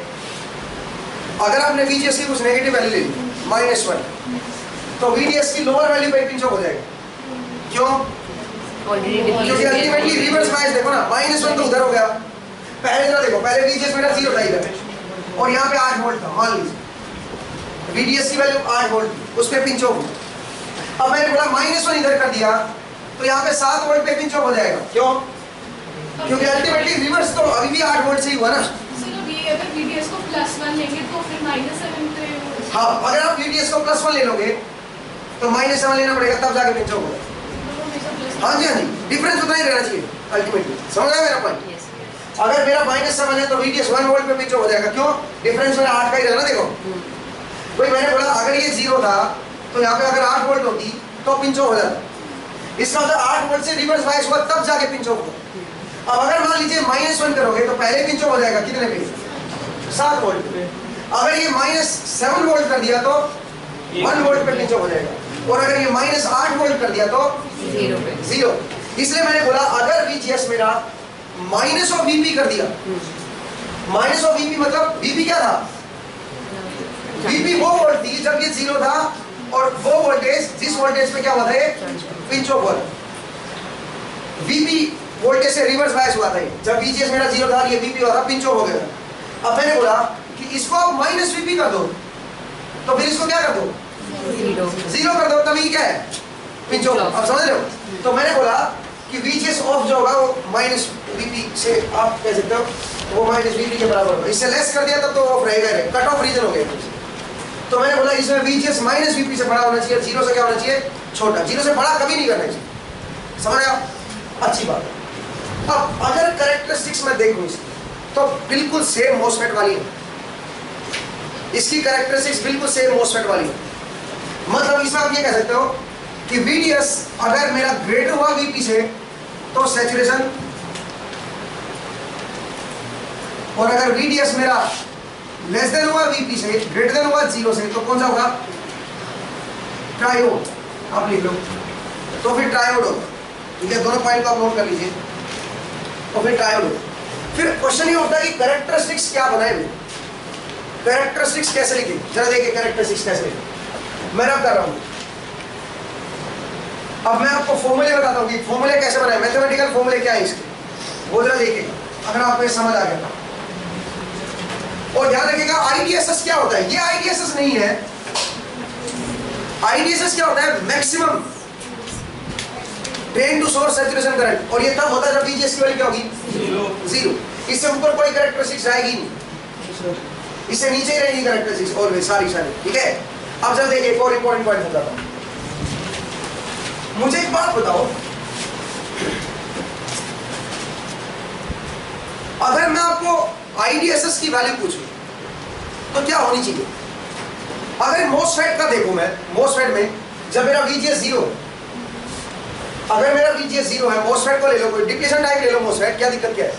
अगर आपने VGS की कुछ नेगेटिव वैल्यू ले ली -1, तो VDS की लोअर वैल्यू पे पिंच ऑफ हो जाएगा। क्यों? क्योंकि अल्टीमेटली रिवर्स बायस देखो ना, -1 तो उधर हो गया। पहले जरा देखो, पहले VGS मेरा 0 था इधर, और यहाँ पे 8 वोल्ट था, मान लीजिए VDS की वैल्यू 8 वोल्ट, उस पर पिंच ऑफ हुआ। अब मैंने बोला -1 इधर कर दिया तो यहाँ पे 7 वोल्ट पे पिंच ऑफ हो जाएगा। क्यों? क्योंकि अल्टीमेटली रिवर्स तो अभी भी 8 वोल्ट से ही हुआ ना। अगर VDS को +1 लेंगे तो फिर -7 पे हाँ, अगर आप VDS को +1 ले लोगे तो -7 लेना पड़ेगा, तब जाके पिंच ऑफ होगा। हाँ जी, हाँ जी, डिफरेंस उतना ही रहना चाहिए अल्टीमेटली। समझ आया मेरा पॉइंट? अगर मेरा -7 है तो VDS 1 वोल्ट पे पिंच ऑफ हो जाएगा। क्यों? डिफरेंस मेरा 8 का ही रहना। देखो भाई, मैंने बोला अगर ये 0 था तो यहाँ पे अगर 8 वोल्ट होती तो पिंच ऑफ हो जाता। इसका मतलब 8 वोल्ट से रिवर्स बायस हुआ तब जाके पिंच ऑफ होगा। अब अगर मान लीजिए -1 करोगे तो पहले पिंच ऑफ हो जाएगा कितने पे? 7 वोल्ट पे। अगर ये -7 वोल्ट कर दिया तो 1 वोल्ट पे पिंच ऑफ हो जाएगा, और अगर ये -8 वोल्ट कर दिया तो 0। इसलिए मैंने बोला अगर VGS मेरा माइनस ऑफ VP कर दिया, माइनस ऑफ VP मतलब VP क्या था? VP वो वोल्ट थी जब ये 0 था, और वो वोल्टेज जिस वोल्टेज पे क्या हुआ था ये पिंच ऑफ हुआ। VP वोल्टेज से रिवर्स बायस हुआ था जब VGS मेरा 0 था, ये VP हुआ था, पिंच ऑफ हो गया। अब मैंने बोला कि इसको आप -VP कर दो, तो फिर इसको क्या कर दो? 0 कर दो, तभी क्या है? Pinch of. अब समझ रहे हो? तो मैंने बोला कि VGS ऑफ जो होगा वो -VP से आप कह सकते हो वो -VP के बराबर होगा। इससे लेस कर दिया तब तो ऑफ रहेगा, कट ऑफ रीजन हो गया। तो मैंने बोला इसमें VGS -VP से बड़ा होना चाहिए, 0 से क्या होना चाहिए? छोटा। 0 से बड़ा कभी नहीं करना चाहिए। समझ आया? अच्छी बात है। अब अगर कैरेक्टरिस्टिक्स में देखूं इसकी तो बिल्कुल सेम मोसफेट वाली है। इसकी कैरेक्टरिस्टिक्स बिल्कुल सेम मोसफेट वाली है। मतलब इसमें आप ये कह सकते हो कि VDS अगर मेरा ग्रेटर हुआ VP से तो सैचुरेशन, और अगर VDS मेरा लेस देन हुआ VP से, ग्रेटर देन हुआ 0 से, तो कौन सा होगा? ट्रायोड। आप लिख लो तो फिर ट्रायोड होगा। ठीक है, दोनों पॉइंट को आप नोट कर लीजिए, तो फिर ट्रायोड होगा। फिर क्वेश्चन ये होता है कि कैरेक्टरिस्टिक्स क्या बनाए? कैरेक्टरिस्टिक्स कैसे लिखे? जरा देखिए कैरेक्टरिस्टिक्स कैसे लिखे। मैं अब कर रहा हूं, अब मैं आपको फॉर्मूले बताता हूँ कि फॉर्मूले कैसे बनाए, मैथमेटिकल फॉर्मूले क्या है इसके, वो जरा देखिए अगर आपको समझ आ गया। और ध्यान रखिएगा IDSS क्या होता है? ये IDSS नहीं है। IDSS क्या होता है? Maximum drain to source saturation current, और ये तब होता है जब VGS की वैल्यू क्या होगी? 0। इससे ऊपर कोई कैरेक्टरिस्टिक्स आएगी नहीं, इससे नीचे ही रहेगी कैरेक्टरिस्टिक्स ऑलवेज, सारी। ठीक है, अब जरा देखिए एक और इंपॉर्टेंट पॉइंट बताता हूं। मुझे एक बात बताओ, अगर मैं आपको IDSS की वैल्यू पूछूं तो क्या होनी चाहिए? अगर मोसफेट का देखूं मैं, मोसफेट में जब मेरा VGS 0, अगर मेरा VGS 0 है, मोसफेट को ले लो, कोई डिप्लीशन टाइप ले लो मोसफेट, क्या दिक्कत क्या है?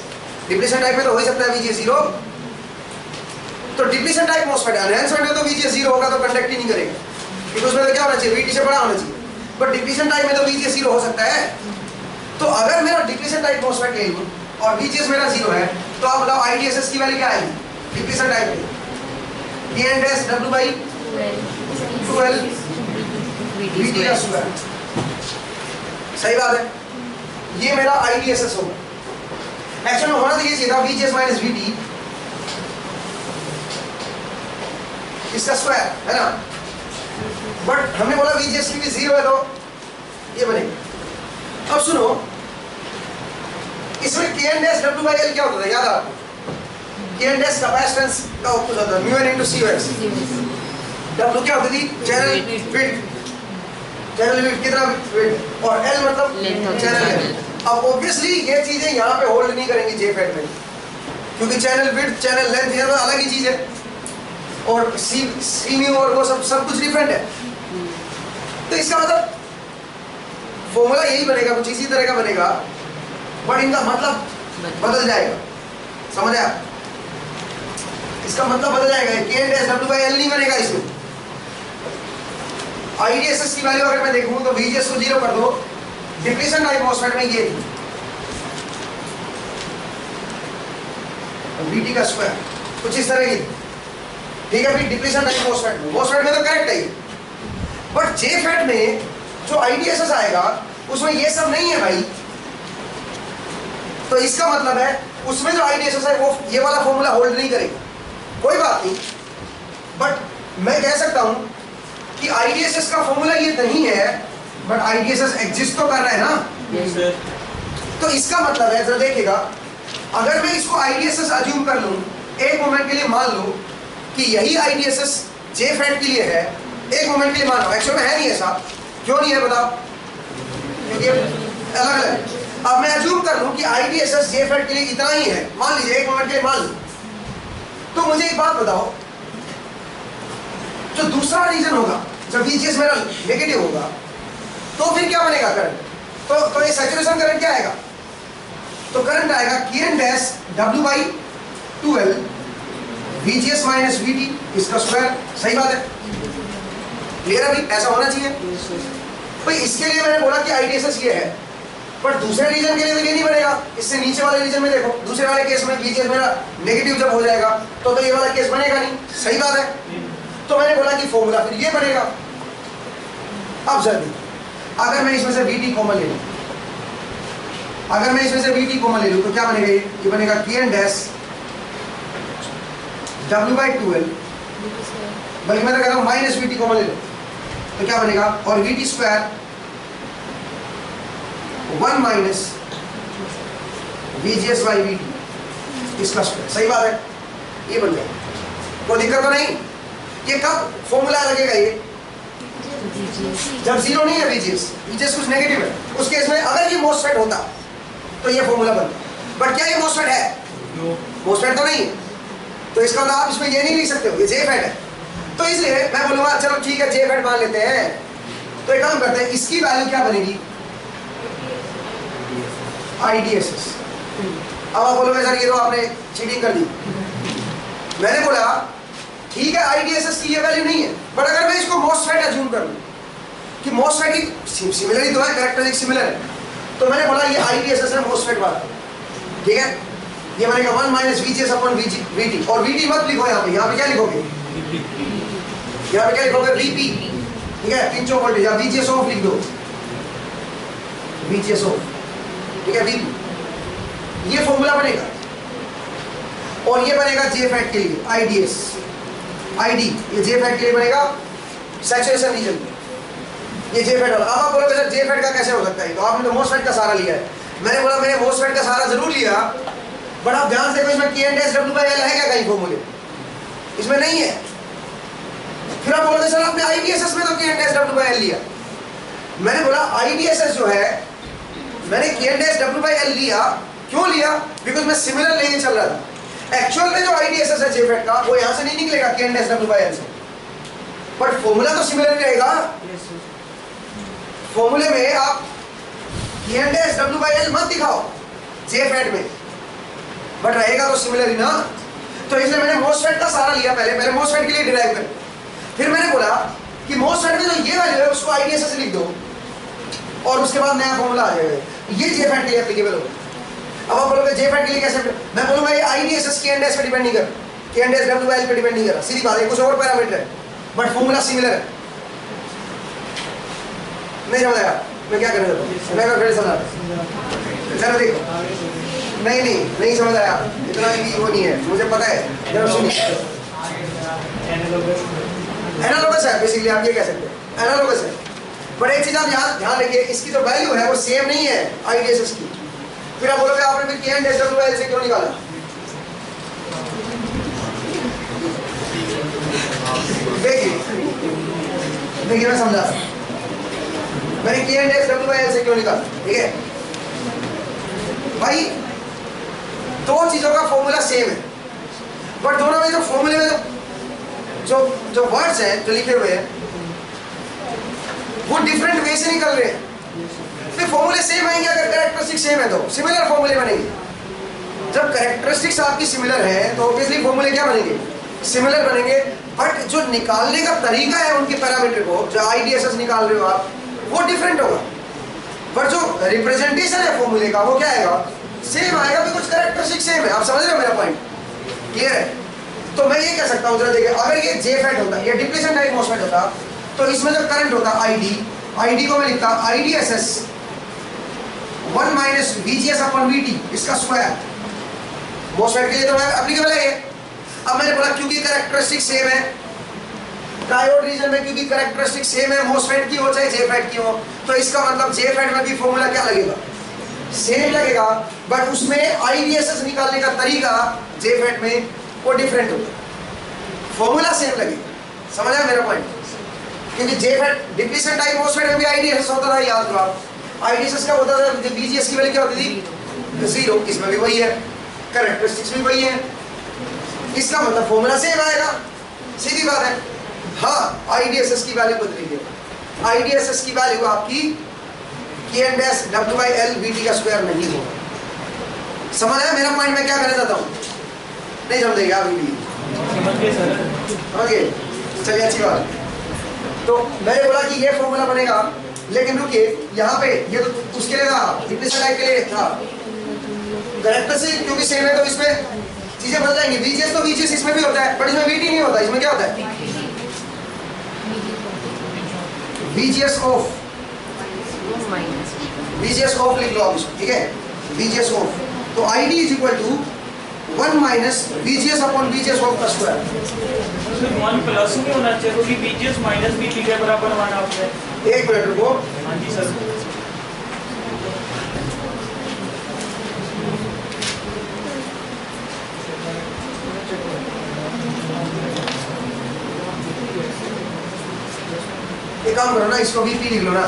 डिप्लीशन टाइप में तो हो ही सकता है VGS 0, तो डिप्लीशन टाइप मोसफेट है। एनहांसमेंट में तो VGS 0 होगा तो कंडक्ट ही नहीं करेगा, क्योंकि उसमें तो क्या होना चाहिए? VT से बड़ा होना चाहिए। बट डिप्लीशन टाइप में तो VGS 0 हो सकता है। तो अगर मेरा डिप्लीशन टाइप मोसफेट ले लूं और VGS मेरा 0 है, तो आप बताओ IDSS की वैल्यू क्या आएगी डिप्लीशन टाइप में? K&S/W/12 VT का स्क्वायर। सही बात है, ये मेरा IDSS होगा। एक्चुअल में होना तो ये चाहिए था VGS - VT इसका स्क्वायर, है ना? बट हमने बोला VGS की भी 0 है तो ये बनेगा। अब सुनो, इसमें K&S/W/L क्या होता था? याद आपको? K&S कैपेसिटेंस का ऑपोजिट होता है, μN/COx। W क्या होती थी? Channel width. चैनल विड्थ कितना विड्थ, और L मतलब चैनल लेंथ। अब ऑब्वियसली ये चीजें यहाँ पे होल्ड नहीं करेंगी JFET में, क्योंकि चैनल विड्थ, चैनल लेंथ ये तो अलग ही चीज है, और CMU और वो सब कुछ डिफरेंट है। तो इसका मतलब फॉर्मूला यही बनेगा, कुछ इसी तरह का बनेगा, बट इनका मतलब बदल जाएगा। समझ आया? इसका मतलब बदल जाएगा। K&S/W/L नहीं बनेगा इसमें। IDSS की वैल्यू अगर मैं देखूं तो VGS को 0 कर दो, डिप्लीशन टाइप मोसफेट में ये VT का स्क्वायर कुछ इस तरह की। ठीक है, फिर डिप्लीशन टाइप मोसफेट में तो करेक्ट है ये, बट JFET में जो IDSS आएगा उसमें ये सब नहीं है भाई। तो इसका मतलब है उसमें जो IDSS है वो ये वाला फॉर्मूला होल्ड नहीं करेगा। कोई बात नहीं, बट मैं कह सकता हूं कि IDSS का फॉर्मूला ये नहीं है, बट IDSS एग्जिस्ट तो कर रहा है ना। तो इसका मतलब है, जरा देखिएगा, अगर मैं इसको IDSS अज्यूम कर लूं, एक मोमेंट के लिए मान लो कि यही IDSS JFET के लिए है, एक मोमेंट के लिए मान लो, एक्चुअली में है नहीं ऐसा। क्यों नहीं है बताओ? क्योंकि अलग अलग है। अब मैं अज्यूम कर लूं कि IDSS JFET के लिए इतना ही है, मान लीजिए एक मोमेंट के लिए मान लो, तो मुझे एक बात बताओ, जो दूसरा रीजन होगा जब VGS मेरा नेगेटिव होगा, तो फिर क्या बनेगा करंट? तो ये सैचुरेशन करंट क्या आएगा? तो करंट आएगा Kn dash W/2L VGS minus VT इसका स्क्वायर। सही बात है, क्लियर है भाई? ऐसा होना चाहिए भाई। इसके लिए मैंने बोला कि IDSS ये है, पर दूसरे रीजन के लिए तो ये नहीं बनेगा। इससे नीचे वाले रीजन में देखो, दूसरे वाले केस में VGS मेरा नेगेटिव जब हो जाएगा तो ये वाला केस बनेगा नहीं। सही बात है। तो मैंने बोला कि फॉर्मूला फिर ये बनेगा। अब जल्दी, अगर मैं इसमें से VT कॉमन ले लूं, अगर मैं इसमें से VT कॉमन ले लूं तो क्या बनेगा? ये बनेगा Kn डैश W/2L, बल्कि मैं तो कह रहा हूं माइनस VT कॉमन ले लो तो क्या बनेगा? और VT स्क्वायर 1 माइनस VGS/VT इसका स्क्वायर। सही बात है, ये बन गया। कोई दिक्कत तो नहीं? ये कब फॉर्मूला लगेगा? ये जब जीरो नहीं है VGS कुछ नेगेटिव है, उस केस में अगर ये MOSFET होता तो ये फॉर्मूला बनता। बट क्या ये MOSFET है? MOSFEट तो नहीं है, तो इसका मतलब आप इसमें ये नहीं लिख सकते हो ये JFET है। तो इसलिए मैं बोलूंगा चलो ठीक है JFET मान लेते हैं। तो एक काम करते हैं, इसकी वैल्यू क्या बनेगी? IDSS। अब आप बोलोगे सर ये तो आपने चीटिंग कर दी। मैंने बोला ठीक है IDSS की ये वैल्यू नहीं है, बट अगर मैं इसको MOSFET अज्यूम कर लूं कि MOSFEट की सिमिलर ही तो है, कैरेक्टरिस्टिक सिमिलर है, तो मैंने बोला ये IDSS है MOSFEट वाला। ठीक है, ये बनेगा 1 माइनस VGS/VT। और VT मत लिखो यहाँ पे क्या लिखोगे? यहाँ पे क्या लिखोगे? VP। ठीक है, पिंच ऑफ वोल्टेज, या VGS ऑफ लिख दो, VGS ऑफ। ठीक है, VP। ये फॉर्मूला बनेगा। और ये बनेगा JFET के लिए IDS ID, ये JFET के लिए बनेगा सैचुरेशन रीजन। ये JFET वाला। अब आप बोलोगे सर JFET का कैसे हो सकता है? तो आपने तो MOSFET का सहारा लिया है। मैंने बोला मैंने MOSFEट का सहारा जरूर लिया, बट आप ध्यान से देखो इसमें Kn डैश W/L है क्या कहीं फॉर्मूले? इसमें नहीं है। फिर आप बोलोगे सर आपने IDSS में तो Kn डैश W/L लिया। मैंने बोला IDSS जो है, मैंने Kn डैश W/L लिया। क्यों लिया? बिकॉज मैं सिमिलर लेके चल रहा था। एक्चुअल में जो IDSS है JFET का, वो यहां से नहीं निकलेगा Kn डैश W/L से, बट फॉर्मूला तो सिमिलर ही रहेगा। फॉर्मूले में आप Kn डैश W/L मत दिखाओ JFET में, बट रहेगा तो सिमिलर ही ना। तो इसलिए मैंने MOSFET का सहारा लिया। पहले MOSFEट के लिए डिराइव कर, फिर मैंने बोला कि MOSFEट में जो ये वैल्यू है उसको IDSS लिख दो, और उसके बाद नया फॉर्मूला आ जाएगा। ये JFET के लिए एप्लीकेबल होगा। अब आप बोलोगे JFET के लिए कैसे? मैं बोलूंगा ये IDSS Kn डैश पे डिपेंड नहीं कर, Kn डैश W/L पे डिपेंड नहीं कर। सीधी बात है, कुछ और पैरामीटर है, बट फॉर्मूला सिमिलर है। नहीं समझ आया मैं क्या करने देता हूँ? मैं फिर समझा, चलो देखो। नहीं समझ आया, इतना भी वो नहीं है, मुझे पता है। जरा सुनिए, एनालॉगस है बेसिकली, आप ये कह सकते हैं एनालॉगस है। पर एक चीज आप ध्यान रखिए, इसकी जो वैल्यू है वो सेम नहीं है IDSS की। फिर आप बोलोगे आपने फिर Kn डैश W/L से क्यों निकाला? देखिए मैं समझा, मैंने Kn डैश W/L से क्यों निकाला। ठीक है भाई, दो चीजों का फॉर्मूला सेम है, बट दोनों में जो फॉर्मूले में जो वर्ड्स हैं जो लिखे हुए हैं वो डिफरेंट वे से निकल रहे हैं। फिर फॉर्मूले सेम आएंगे अगर कैरेक्टरिस्टिक सेम है, तो सिमिलर फॉर्मूले बनेंगे। जब कैरेक्टरिस्टिक्स आपकी सिमिलर है तो ऑब्वियसली फॉर्मूले क्या बनेंगे? सिमिलर बनेंगे। बट जो निकालने का तरीका है उनके पैरामीटर को, जो IDSS निकाल रहे हो आप, वो डिफरेंट होगा। पर जो रिप्रेजेंटेशन है फॉर्मूले का वो क्या आएगा? सेम आएगा, बिकॉज कैरेक्टरिस्टिक सेम है। आप समझ रहे हो मेरा पॉइंट? क्लियर है? तो मैं ये कह सकता हूँ, जरा देखिए, अगर ये JFET होता, ये डिप्लीशन टाइप MOSFET होता, तो इसमें जो करंट होता ID को मैं लिखता IDSS 1 माइनस VGS/VT इसका स्क्वायर। MOSFET के लिए तो एप्लीकेबल है ये, अब मैंने बोला क्योंकि कैरेक्टरिस्टिक सेम है, ट्रायोड रीजन में क्योंकि कैरेक्टरिस्टिक सेम है, मोसफेट की हो चाहे जेफेट की हो, तो इसका मतलब जेफेट में भी फॉर्मूला क्या लगेगा, सेम लगेगा, बट उसमें आईडीएसएस निकालने का तरीका जेफेट में वो डिफरेंट होगा, फॉर्मूला सेम लगेगा। समझा मेरा पॉइंट? क्योंकि जेफेट डिप्लीशन टाइप मोसफेट में भी आईडीएसएस होता था, याद करो आप, आईडीएसएस क्या होता था, बीजीएस की वैल्यू क्या होती थी, 0, इसमें भी वही है, कैरेक्टरिस्टिक्स भी वही है, इसका मतलब फॉर्मूला सेम आएगा, सीधी बात है। हाँ, आईडीएसएस की वैल्यू बदलेगी, आईडीएसएस की वैल्यू आपकी Kn डैश W/L VT का स्क्वायर नहीं होगा। समझ आया मेरा पॉइंट मैं क्या कहना चाहता हूँ? नहीं समझेंगे अभी भी? समझ गए? चलिए अच्छी बात। तो मैंने बोला कि ये फॉर्मूला बनेगा, लेकिन रुकिए यहाँ पे ये तो उसके लिए था, डिप्लीशन टाइप के लिए था, करेक्टर से क्योंकि सेम है तो इसमें चीजें बदल जाएंगी। VGS तो VGS इसमें भी होता है, बट इसमें VT नहीं होता, इसमें क्या होता है, VGS ऑफ, VGS ऑफ लिख लो आप इसको, ठीक है, VGS ऑफ। तो ID is equal to 1 minus VGS upon VGS off का स्क्वायर। सिर्फ 1 प्लस नहीं होना चाहिए, क्योंकि VGS माइनस VT के बराबर माना आपने। एक मिनट रुको। हाँ जी सर। एक काम करो ना, इसको VP लिख लो ना,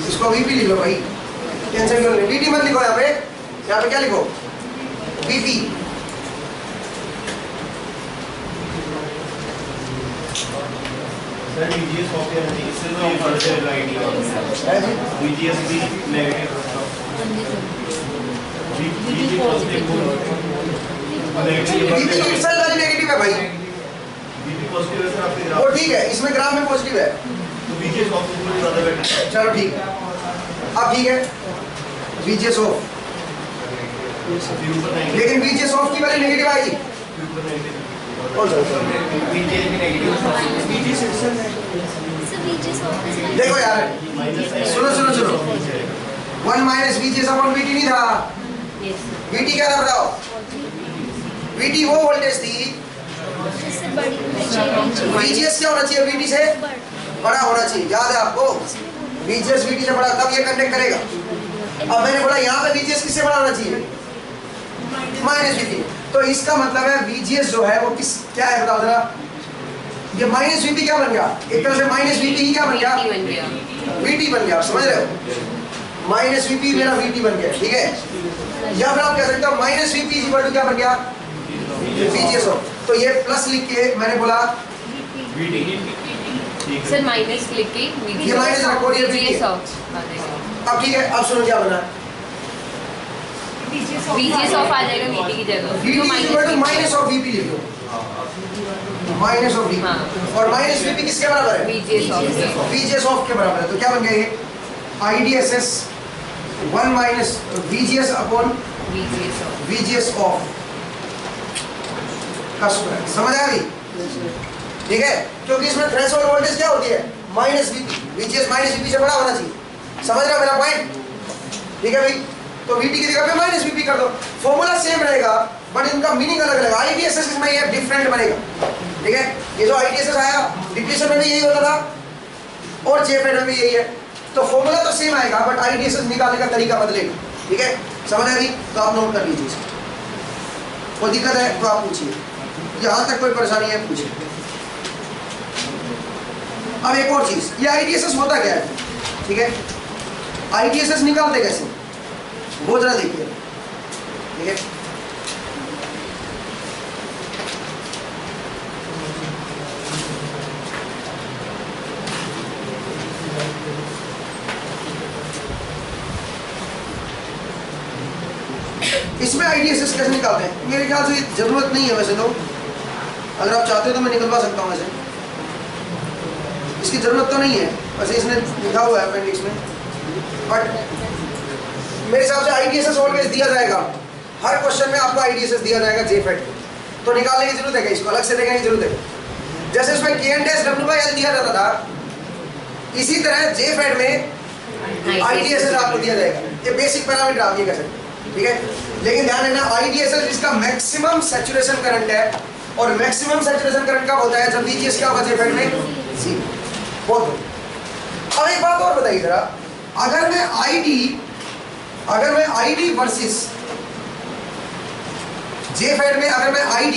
इसको VP लिख लो भाई, टेंशन क्यों ले, VT मत लिखो यहाँ पे क्या लिखो, VP। सर VGS ऑफ है, इससे तो फर्दर आईडिया VGS भी negative VP positive VP itself वाली नेगेटिव है भाई, VP पॉजिटिव है सर आपके ग्राफ, वो ठीक है, इसमें ग्राफ में पॉजिटिव है, तो VGS ऑफ को ज्यादा बेटर है। चलो ठीक है, अब ठीक है, VGS ऑफ, लेकिन VGS ऑफ की वैल्यू नेगेटिव आएगी, देखो यार, सुनो 1 माइनस VGS अपॉन VT नहीं था, VT क्या था बताओ, VT वो वोल्टेज थी, VGS क्या होना चाहिए, VT से बड़ा होना चाहिए, याद है आपको, VGS VT से बड़ा तब ये कंडक्ट करेगा। अब मैंने बोला यहाँ पे VGS किससे बड़ा होना चाहिए, माइनस VT, तो इसका मतलब है VGS जो है वो किस क्या है बताओ जरा, ये माइनस VP क्या बन गया, एक तरह से माइनस VT ही क्या बन गया, VT बन गया, समझ रहे हो, माइनस VP मेरा VT बन गया, ठीक है, या फिर आप कह सकते हो माइनस VP इक्वल टू क्या बन गया, VGS हो, तो ये प्लस लिख के मैंने बोला सर माइनस लिख के ये माइनस रखो, ये VT। अब ठीक है, अब सुनो क्या बना, VGS ऑफ आ जाएगा VT की जगह, VT equal to minus of VP लिख लो, माइनस ऑफ VP, और माइनस VP किसके बराबर है, VGS ऑफ के बराबर है, तो क्या बन गया ये IDSS 1 minus VGS upon VGS off का स्क्वायर। समझ आया अभी? ठीक है, क्योंकि इसमें थ्रेशोल्ड वोल्टेज क्या होती है, minus VP, VGS minus VP से बड़ा होना चाहिए, समझ रहे हो मेरा पॉइंट? ठीक है भाई, तो VT की जगह पे माइनस VP कर दो, फॉर्मूला सेम रहेगा बट इनका मीनिंग अलग अलग, IDSS इसमें ये डिफरेंट बनेगा, ठीक है, ये जो IDSS आया डिप्लीशन में भी यही होता था और जेफेट में भी यही है, तो फॉर्मूला तो सेम आएगा बट IDSS निकालने का तरीका बदलेगा, ठीक है, समझ आएगी? तो आप नोट कर लीजिए, कोई दिक्कत है तो आप पूछिए, यहाँ तक कोई परेशानी है पूछिए। अब एक और चीज, ये IDSS होता क्या है, ठीक है, IDSS निकालते कैसे वो जरा देखिए, ठीक है, इसमें IDSS कैसे निकालते हैं, मेरे ख्याल से जरूरत नहीं है वैसे तो, अगर आप चाहते हो तो मैं निकलवा सकता हूँ, वैसे इसकी जरूरत तो नहीं है, वैसे इसने लिखा हुआ है अपेंडिक्स में, बट मेरे हिसाब से IDSS ऑलवेज दिया जाएगा, हर क्वेश्चन में आपको IDSS दिया जाएगा जेफेट, तो निकालने की जरूरत है क्या, इसको अलग से देखने की जरूरत है, जैसे उसमें Kn डैश W/L दिया जाता था, इसी तरह जेफेट में IDSS आपको दिया जाएगा, ये बेसिक पैरामीटर आप ये कह सकते हैं, ठीक है। लेकिन ध्यान देना IDSS जिसका मैक्सिमम सैचुरेशन करंट है, और मैक्सिमम सैचुरेशन करंट कब होता है? जब VGS क्या होगा जेफेड में? जीरो। बहुत बढ़िया। अब एक बात और बताइए जरा, अगर मैं ID वर्सेस जेफेड में अगर मैं ID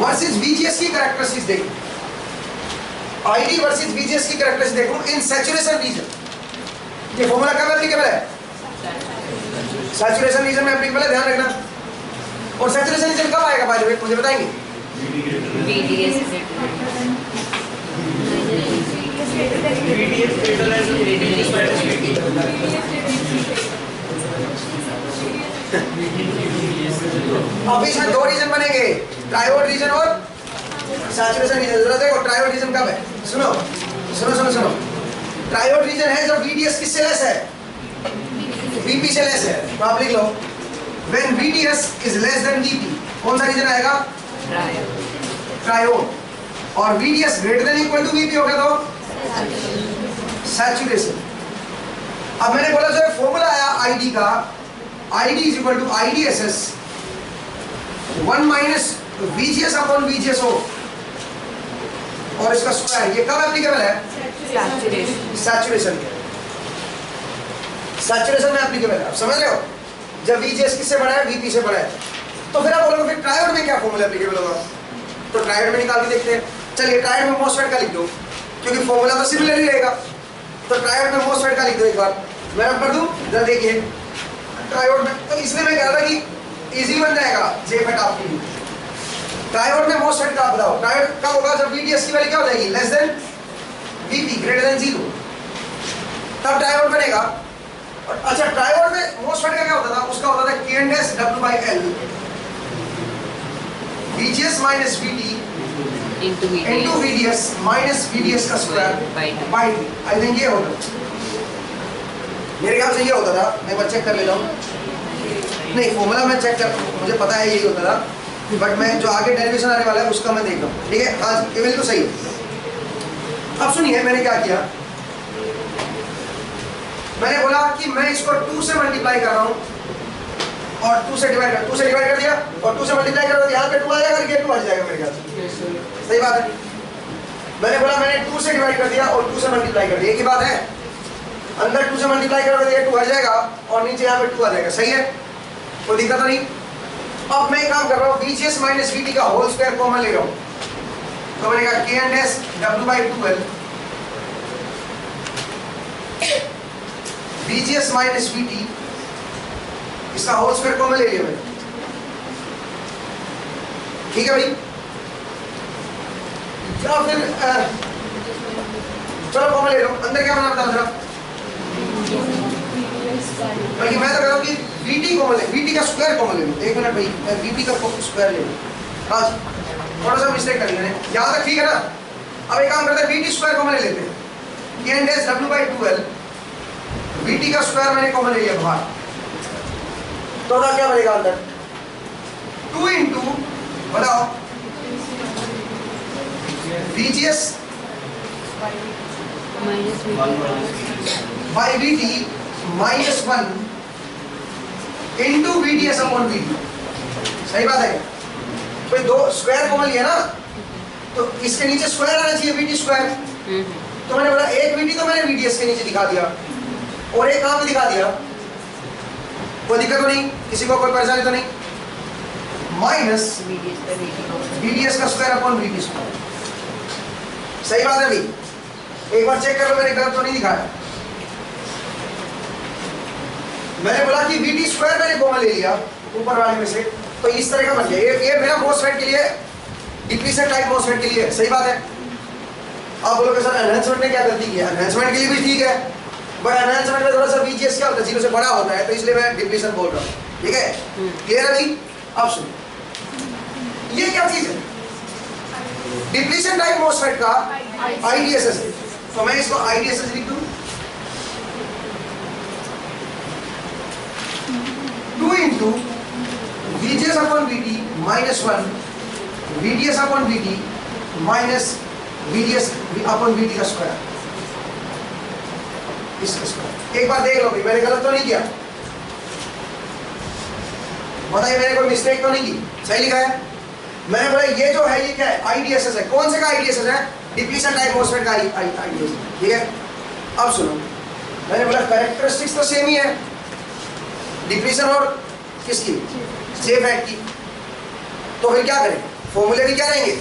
वर्सेस VGS की कैरेक्टरिस्टिक्स देखूं, ID वर्सेस VGS की कैरेक्टरिस्टिक्स देखूं इन सैचुरेशन रीजन, ये फॉर्मूला कब एप्लीकेबल है? सैचुरेशन रीजन में एप्लीकेबल है, ध्यान रखना। और सैचुरेशन रीजन कब आएगा बाय द वे, मुझे बताएंगे? VDS अब इसमें दो रीजन बनेंगे, ट्रायोड रीजन और सैचुरेशन रीजन। जरा देखो ट्रायोड रीजन कब है? सुनो सुनो सुनो सुनो, ट्रायोड रीजन है जब VDS किससे लेस है? VP से लेस है। तो आप लिख लो when VDS is less than VP, कौन सा रीजन आएगा? ट्रायोड। और VDS greater than equal to VP हो गया तो सैचुरेशन। अब मैंने बोला जो फॉर्मूला आया ID का, ID is equal to IDSS 1 minus VGS upon VGSO और इसका स्क्वायर। ये कब एप्लीकेबल है? सैचुरेशन के, सैचुरेशन में एप्लीकेबल है। आप समझ रहे हो? जब VGS किससे बड़ा है? VP से बड़ा है। तो फिर आप बोलोगे फिर ट्रायोड में क्या फॉर्मूला एप्लीकेबल होगा? तो ट्रायोड में निकाल के देखते हैं। चलिए ट्रायोड में MOSFET का लिख दो, क्योंकि फॉर्मूला तो सिमिलर ही रहेगा। तो ट्रायोड में MOSFET का लिख दो एक बार, मैं रब कर दूं जरा देखिए ट्रायोड में। तो इसलिए मैं कह रहा था कि इजी बन जाएगा जेफेड आपके लिए। ट्रायोड में MOSFET का बताओ, ट्रायोड कब होगा? जब VDS की वैल्यू क्या हो जाएगी? Less than VP, greater than 0, तब ट्रायोड बनेगा। और अच्छा ट्रायोड में MOSFET का क्या होता था? उसका होता था K&S W/L VGS minus VT into VDS minus VDS का square by D। I think ये होता, मेरे ख्याल से ये होता था। मैं एक बार चेक कर लेता हूँ। नहीं फॉर्मूला मैं चेक कर, मुझे पता है यही होता था, बट मैं जो आगे डेरिवेशन आने वाला है उसका मैं देख रहा हूँ। ठीक है, हाँ ये बिल्कुल सही है। अब सुनिए मैंने क्या किया, मैंने बोला कि मैं इसको 2 से मल्टीप्लाई कर रहा हूँ और 2 से डिवाइड कर दिया और 2 से मल्टीप्लाई कर दिया। यहाँ पे 2 आ जाएगा, ये 2 आ जाएगा मेरे ख्याल से। सही बात है। मैंने बोला मैंने 2 से डिवाइड कर दिया और 2 से मल्टीप्लाई कर दिया, एक ही बात है। अंदर 2 से मल्टीप्लाई करोगे 2 आ जाएगा और नीचे यहाँ पे 2 आ जाएगा। सही है, कोई दिक्कत नहीं। अब मैं काम कर रहा हूँ VGS minus VT का होल स्क्वायर कॉमन ले रहा हूँ। तो मैंने कहा K&S W/2L VGS minus VT, इसका होल स्क्वायर कॉमन ले लिया मैंने। ठीक है भाई, या फिर चलो कॉमन ले लो। अंदर क्या बना बताओ जरा, बल्कि मैं तो कह रहा हूँ कि VT कॉमन ले, VT का स्क्वायर कॉमन ले लो। एक मिनट भाई, मैं VT का स्क्वायर ले लूँ। हाँ थोड़ा सा मिस्टेक कर लिया मैंने, यहाँ तक ठीक है ना? अब एक काम करते हैं, VT स्क्वायर कॉमन ले लेते हैं। K&S W/2L VT का स्क्वायर मैंने कॉमन ले लिया बाहर, तो क्या बनेगा अंदर? 2 इंटू बताओ VGS by VT minus 1 into VDS upon VT। सही बात है। कोई दो स्क्वायर कॉमन लिया ना, तो इसके नीचे स्क्वायर आना चाहिए VT स्क्वायर। तो मैंने बोला एक VT तो मैंने VDS के नीचे दिखा दिया और एक कहाँ पे दिखा दिया। कोई दिक्कत तो नहीं, किसी को कोई परेशानी तो नहीं। माइनस VDS का स्क्वायर अपॉन VT स्क्वायर। सही बात है भाई, एक बार चेक कर लो मैंने गलत तो नहीं दिखाया। मैंने बोला कि VT स्क्वायर मैंने कॉमन ले लिया ऊपर वाले में से, तो इस तरह का बन गया। ये मेरा MOSFET के लिए, डिप्लीशन टाइप MOSFET के लिए। सही बात है। आप बोलोगे सर एनहांसमेंट ने क्या गलती किया? एनहांसमेंट के लिए भी ठीक है, बट एनहांसमेंट में थोड़ा सा VGS क्या होता है, 0 से बड़ा होता है, तो इसलिए मैं डिप्लीशन बोल रहा हूँ। ठीक है, क्लियर है भाई? अब सुनो, ये क्या चीज है? डिप्लीशन टाइप MOSFET का IDSS है। तो मैं इसको IDSS लिख दूं, 2 into VGS upon VT minus 1 VDS upon VT minus VDS upon VT का स्क्वायर। इसका स्क्वायर एक बार देख लो भाई, मैंने गलत तो नहीं किया। बताइए मैंने कोई मिस्टेक तो नहीं की, सही लिखा है। मैंने बोला ये जो है ये क्या है, आईडीएसएस है। कौन से का आईडीएसएस है? डिप्लीशन टाइप मोसफेट का आईडीएसएस, ठीक है। अब सुनो, मैंने बोला कैरेक्टरिस्टिक्स तो सेम ही है, डिप्लीशन और किसकी, जेफेट की। तो फिर क्या करें, फॉर्मूले भी क्या रहेंगे,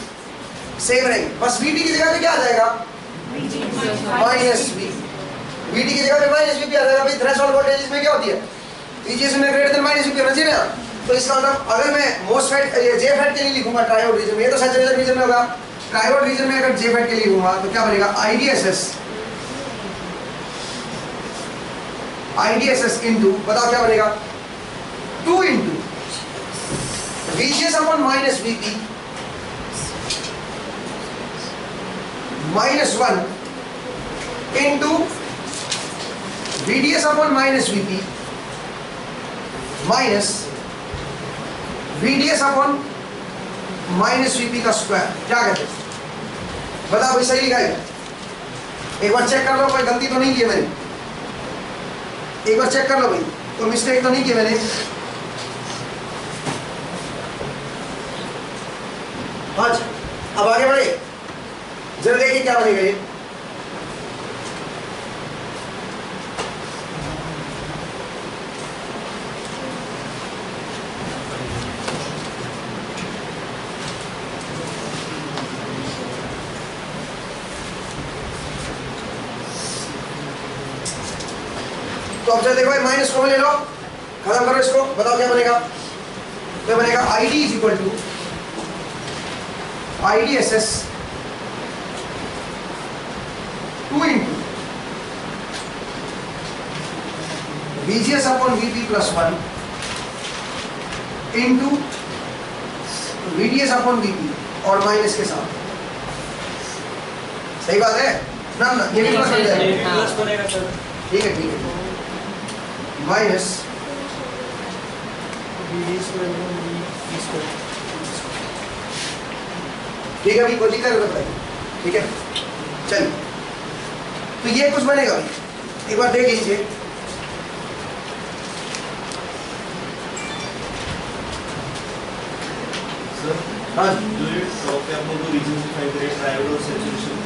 सेम रहेंगे, बस वीटी की जगह पे क्या आ जाएगा, माइनस वी। वीटी की जगह पे माइनस वी भी आ जाएगा। भाई थ्रेशोल्ड वोल्टेज में क्या होती है, वीजीएस में ग्रेटर देन माइनस वी होना चाहिए ना। तो इसका मतलब अगर मैं मोसफेट जेफेट के लिए लिखूंगा ट्रायोड रीजन में, ये तो सैचुरेशन रीजन में होगा, ट्रायोड रीजन में अगर जेफेट के लिए लिखूंगा तो क्या बनेगा, आईडीएसएस इनटू, बताओ क्या बनेगा, 2 into VGS upon minus VP -1 into VDS upon minus VP minus VDS upon minus VP का स्क्वायर। क्या कहते हैं, बताओ भाई सही लिखा है? एक बार चेक कर लो, कोई गलती तो नहीं की है मैंने, एक बार चेक कर लो भाई, कोई मिस्टेक तो नहीं की मैंने। आज अब आगे बढ़े, जरा देखिए क्या बनेगा ये। तो अब जरा देखो भाई, माइनस को ले लो, खत्म करो इसको, बताओ क्या बनेगा। क्या बनेगा, ID is equal to IDSS 2 into VGS upon VP plus 1 into VDS upon VP और माइनस के साथ। सही बात है ना, ना ये भी प्लस बन जाएगा, प्लस बनेगा सर। ठीक है ठीक है, माइनस ठीक है। अभी कोई दिक्कत है तो बताइए, ठीक है। चलिए, तो ये कुछ बनेगा भाई, एक बार देख लीजिए। सर हाँ जो ये टॉप पे आपने दो रीजन डिफाइन करे, ट्रायोड और saturation,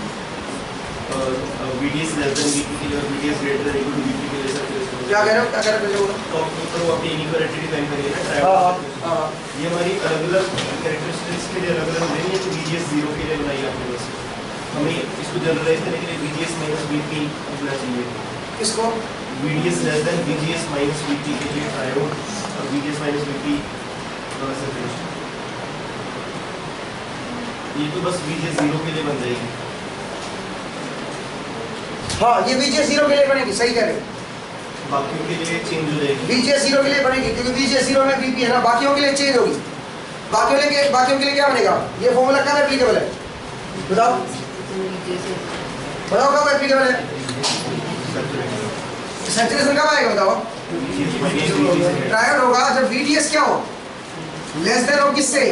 VDS less than VP के लिए और VDS greater than equal to VP के लिए सैचुरेशन। क्या कह रहे हो, क्या कह रहे हो? टॉप के ऊपर वो अपनी इनइक्वालिटी डिफाइन करिए ना, ट्रायोड हाँ, और saturation। हाँ। ये हमारी अलग-अलग कैरेक्टरिस्टिक्स के लिए अलग-अलग नहीं है कि VGS 0 के लिए बनाई आपने बस। हमें इसको जनरलाइज करने के लिए VGS माइनस VP लिखना चाहिए। इसको VDS less then VGS minus VP के लिए ट्रायोड और VGS माइनस VP सैचुरेशन। ये तो बस VGS 0 के लिए बन जाएगी। हाँ, ये VGS 0 के लिए बनेगी, सही कह रहे हो। बाकियों के लिए चेंज हो जाएगी। VGS 0 के लिए बनेगी क्योंकि VGS 0 में VP है ना, बाकियों के लिए चेंज होगी। बाकियों के लिए क्या बनेगा, ये फॉर्मूला कब एप्लीकेबल है, बताओ बताओ कब एप्लीकेबल है, सैचुरेशन कब आएगा बताओ। ट्रायोड होगा जब VDS क्या हो, लेस देन हो किससे,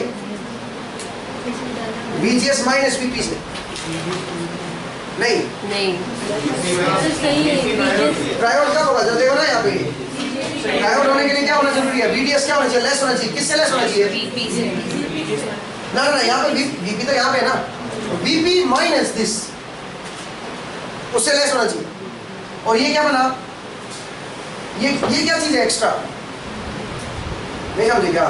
VGS माइनस VP से। नहीं, ट्रायोड कब होगा, जब देखो ना यहाँ पे, ट्रायोड होने के लिए क्या होना जरूरी है, VDS क्या होना चाहिए, लेस होना चाहिए। किससे लेस होना चाहिए, ना ना यहाँ पे VP तो यहाँ पे है ना, VP माइनस दिस, उससे लेस होना चाहिए। और ये क्या बना, ये क्या चीज है एक्स्ट्रा, नहीं समझे क्या।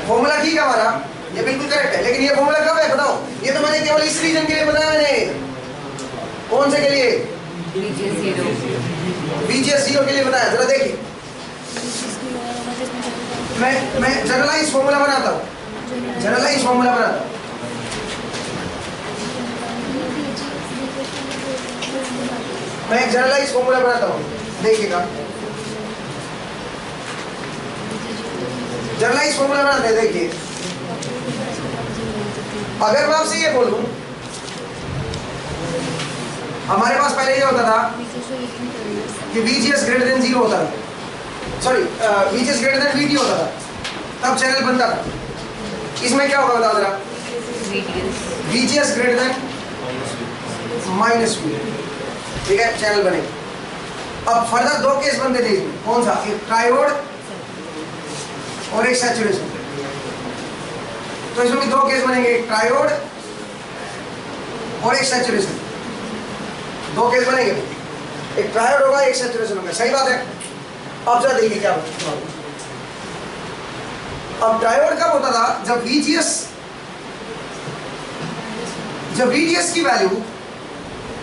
फॉर्मूला ठीक है हमारा, ये बिल्कुल करेक्ट है, लेकिन ये फॉर्मूला कब है बताओ। ये तो मैंने केवल इस रीजन के लिए बताया मैंने, कौन से के लिए, VGS 0 के लिए बताया। जरा देखिए, मैं जनरलाइज फॉर्मूला बनाता हूँ, जनरलाइज फॉर्मूला बनाता हूँ। मैं एक जनरलाइज फॉर्मूला बनाता हूँ, देखिएगा। जनरलाइज फॉर्मूला बनाते हैं, देखिए। अगर मैं आपसे ये बोलूं, हमारे पास पहले ये होता था कि VGS ग्रेटर देन 0 होता था, sorry VGS greater than VT होता था, तब चैनल बनता था। इसमें क्या होगा बताओ जरा, VGS greater than minus V, ठीक है, चैनल बनेगा। अब फर्दर दो केस बनते थे, कौन सा, एक ट्रायोड और एक सैचुरेशन। तो इसमें भी दो केस बनेंगे, एक ट्रायोड और एक सैचुरेशन, दो केस बनेंगे, एक ट्रायोड होगा एक सैचुरेशन होगा, सही बात है। अब जरा देखिए क्या होता है। अब ट्रायोड कब होता था, जब VGS की वैल्यू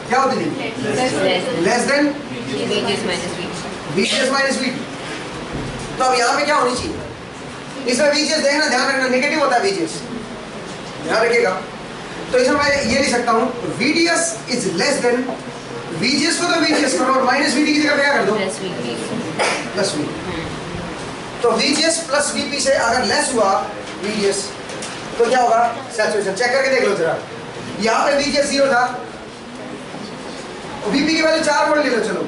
क्या होती थी, less than VGS minus VT। तो अब यहाँ पे क्या होनी चाहिए, इसमें VGS देखना, ध्यान रखना, नेगेटिव होता है VGS, ध्यान रखिएगा। तो इसमें मैं ये लिख सकता हूँ VDS is less than, VGS को तो VGS करो और माइनस VT की जगह पे क्या कर दो, प्लस VT। तो VGS प्लस VP से अगर लेस हुआ VGS तो क्या होगा, सैचुरेशन। चेक करके देख लो जरा, यहाँ पे VGS 0 था, VP की वैल्यू 4 वोल्ट ले लो, चलो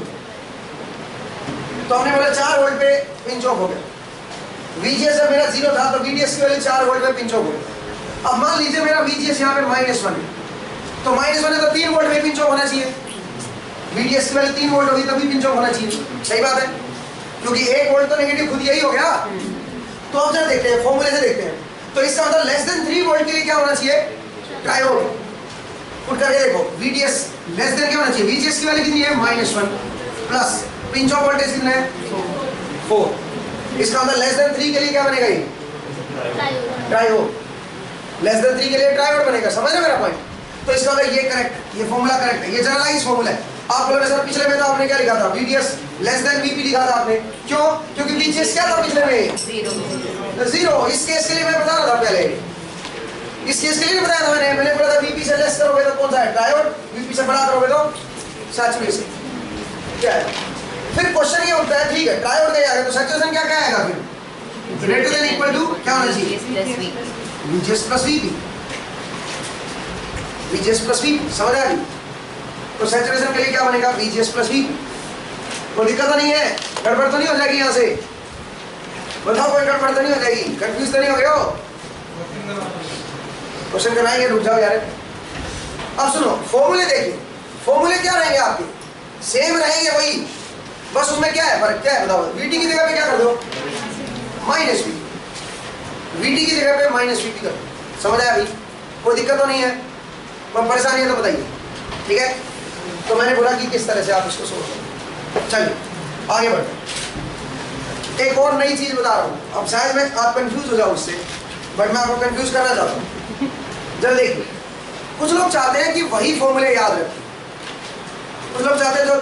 तो हमने बोला 4 वोल्ट पे पिंच ऑफ हो गया। VGS जब मेरा 0 था तो VDS की वैल्यू 4 वोल्ट पे पिंच ऑफ हो गया। अब मान लीजिए मेरा VGS यहाँ पे -1 है, तो -1 है तो 3 वोल्ट पे पिंच ऑफ होना चाहिए। VDS की वैल्यू 3 वोल्ट होगी तभी पिंच ऑफ होना चाहिए, सही बात है, क्योंकि 1 वोल्ट तो नेगेटिव खुद यही हो गया। तो अब जरा देखते हैं, फॉर्मूले से देखते हैं। तो इसका मतलब लेस देन 3 वोल्ट के लिए क्या होना चाहिए, ट्रायोड। पुट करके देखो, VDS लेस देन क्या होना चाहिए, VGS की वैल्यू कितनी है, -1 प्लस पिंच ऑफ वोल्टेज कितना है, 4। इसका मतलब लेस देन 3 के लिए क्या बनेगा, ये ट्रायोड, लेस देन 3 के लिए ट्रायोड बनेगा, समझ रहे मेरा पॉइंट। तो इसका मतलब ये करेक्ट, ये फॉर्मूला करेक्ट है, ये जनरलाइज फॉर्मूला है। आप बोलोगे सर पिछले में तो आपने क्या लिखा था, VDS लेस देन VP लिखा था आपने, क्यों, क्योंकि VGS क्या था पिछले में, 0। इस केस के लिए मैं बता रहा था पहले, इस केस के लिए बताया था मैंने बोला था VP से लेस करोगे तो कौन सा है, ट्रायोड, VP से बड़ा करोगे तो सैचुरेशन। क्या है फिर क्वेश्चन ये उठता है, ठीक है ट्रायोड का आएगा तो सैचुरेशन क्या क्या आएगा फिर, ग्रेटर देन इक्वल टू क्या होना चाहिए, VGS plus VP, VGS plus VP, समझ आ गई। तो सैचुरेशन के लिए क्या बनेगा, VGS प्लस VP। कोई दिक्कत तो नहीं है, गड़बड़ तो नहीं हो जाएगी यहाँ से, बताओ कोई गड़बड़ तो नहीं हो जाएगी, कंफ्यूज तो नहीं हो गए हो, क्वेश्चन कराएंगे, रुक जाओ यार। अब सुनो फॉर्मूले देखिए, फॉर्मूले क्या रहेंगे आपके, सेम रहेंगे वही, बस उसमें क्या है फर्क, क्या है बताओ, VT की जगह पे क्या कर दो, -VP, VT की जगह पे -VP कर दो, समझ आया अभी, कोई दिक्कत तो नहीं है, कोई परेशानी है तो बताइए, ठीक है। तो मैंने बोला कि किस तरह से आप इसको सोचो, चलिए आगे बढ़ते। एक और नई चीज बता रहा हूँ, अब शायद मैं आप कंफ्यूज हो जाओ उससे, बट मैं आपको कंफ्यूज करना चाहता हूँ। जरा देखिए, कुछ लोग चाहते हैं कि वही फॉर्मूले याद रखें, कुछ लोग चाहते हैं जो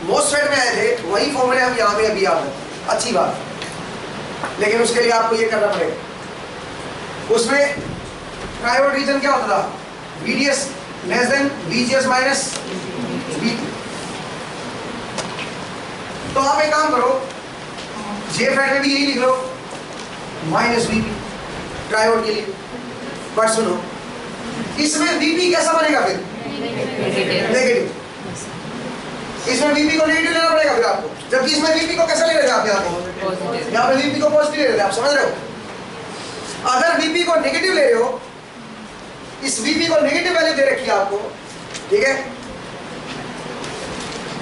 मोस्टफेट में आए थे वही फॉर्मूले हम यहाँ पे अभी याद रखें, अच्छी बात, लेकिन उसके लिए आपको ये करना पड़ेगा। उसमें ट्रायोड रीजन क्या होता था, VDS less then VGS minus VT। तो आप एक काम करो, JFET में भी यही लिख लो, -VP ट्रायोड के लिए। बट सुनो, इसमें VP कैसा बनेगा फिर, नेगेटिव, इसमें VP को नेगेटिव लेना पड़ेगा फिर आपको, जबकि इसमें VP को कैसा ले रहे थे आप, यहाँ पे VP को पॉजिटिव ले रहे थे, आप समझ रहे हो। अगर VP को नेगेटिव ले रहे हो, इस VP को नेगेटिव वैल्यू दे रखी है आपको, ठीक है,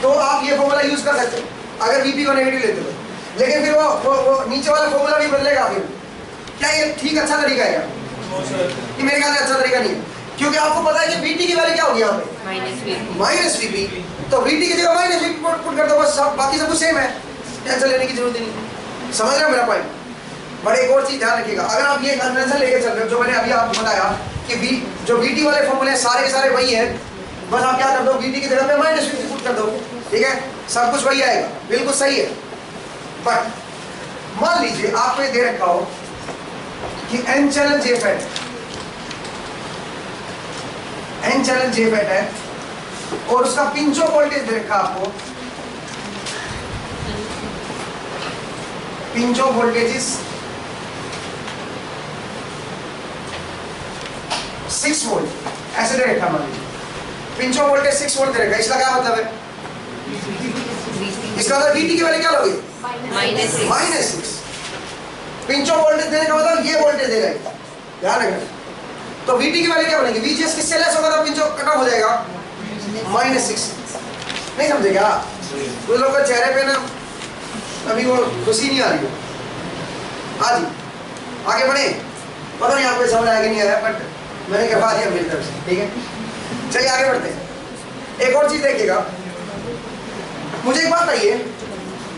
तो आप ये फॉर्मूला यूज कर सकते हो अगर VP को नेगेटिव लेते हो, लेकिन फिर वो नीचे वाला फॉर्मूला भी बदलेगा फिर। क्या ये ठीक अच्छा तरीका है, ये मेरे ख्याल से अच्छा तरीका नहीं है, क्योंकि आपको पता है कि VT की वैल्यू क्या होगी यहाँ पे, -VP, तो VT की जगह -VP पुट कर दो, बस बाकी सब कुछ सेम है, टेंशन लेने की जरूरत नहीं, समझ रहे हो मेरा पॉइंट। बट एक और चीज ध्यान रखिएगा, अगर आप ये कन्वेंशन लेके चल रहे हो जो मैंने अभी आपको बताया कि जो VT वाले फॉर्मूले सारे के सारे वही है, बस आप क्या कर दो, VT की जगह पे -VP पुट कर दो, ठीक है, सब कुछ वही आएगा, बिल्कुल सही है। बट मान लीजिए आपको ये दे रखा हो कि N चैनल JFET है और उसका पिंच ऑफ वोल्टेज दे रखा आपको, pinch off voltage is 6 volt, ऐसे दे रखा, मान लीजिए पिंच ऑफ वोल्टेज 6 वोल्ट दे रखा, इसका क्या मतलब है, इसका मतलब VT की वैल्यू क्या लोगे, -6। पिंच ऑफ वोल्टेज देने का मतलब ये वोल्टेज दे रहा है, ध्यान रखना। तो VT की वैल्यू क्या बनेगी, VGS किससे लेस होगा तो पिंच ऑफ कट ऑफ हो जाएगा, -6, नहीं समझे क्या, कुछ लोग के चेहरे पे ना अभी वो खुशी नहीं आ रही है। हाँ जी, आगे बढ़े। पता नहीं आपको समझ आया कि नहीं आया, बट मैंने करवा दिया मेरी तरफ से, ठीक है। चलिए आगे बढ़ते हैं। एक और चीज देखिएगा, मुझे एक बात आइए,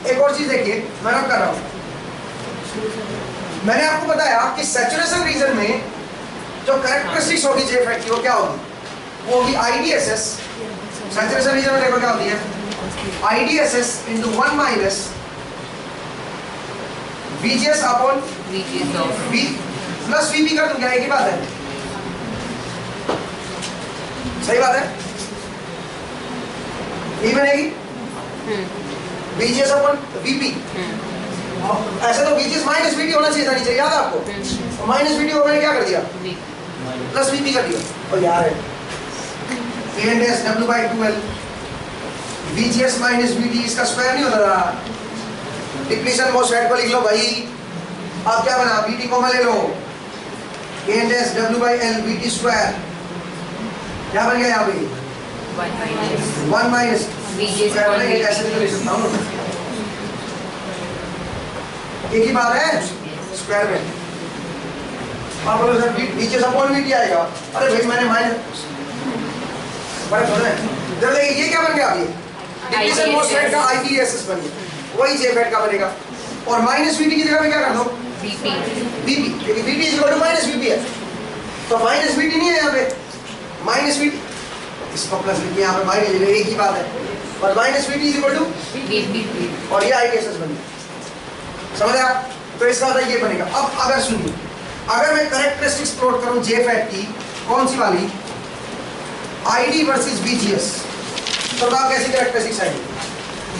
एक और चीज देखिए, मैं नोट कर रहा हूं। मैंने आपको बताया कि सैचुरेशन रीजन में जो कैरेक्टरिस्टिक्स होगी जेफेट की वो क्या होगी, वो होगी आईडीएसएस। सैचुरेशन रीजन में देखो क्या होती है, IDSS into 1 minus VGS upon VGS of V plus VP कर दूं क्या, एक ही बात है, सही बात है, यही बनेगी VGS अपॉन VP। ऐसे तो VGS माइनस VT होना चाहिए था नीचे, याद है आपको, माइनस VT को मैंने क्या कर दिया, प्लस VP कर दिया। और यार है P&S W/2L VGS minus VT, इसका स्क्वायर नहीं होता था। डिप्लीशन मोसफेट को लिख लो भाई, अब क्या बना, VT को मैं ले लो P&S W/L VT स्क्वायर, क्या बन गया यहाँ पे 1 माइनस VGS स्क्वायर में, ऐसे भी तो लिख सकता हूँ, एक ही बात है स्क्वायर में। आप बोलो सर VGS अपॉन VT आएगा, अरे भाई मैंने माइनस बड़े थोड़े हैं। जब देखिए ये क्या बन गया, अभी डिप्लीशन मोसफेट का IDSS बन गया, वही जेफेट का बनेगा। और माइनस VT की जगह पे क्या कर दो, VP VP, क्योंकि VT is equal to minus VP है, तो माइनस VT नहीं है यहाँ पे, माइनस VT, इसको प्लस लिखिए यहाँ पे माइनस, एक ही बात है, और minus VT is equal to VP और ये IDSS बन गया, समझ आया। तो इसका मतलब ये बनेगा। अब अगर सुनिए, अगर मैं कैरेक्टरिस्टिक्स प्लॉट करूं जेफेट की, कौन सी वाली, ID वर्सेस VGS, तो बताओ कैसी कैरेक्टरिस्टिक्स आएगी।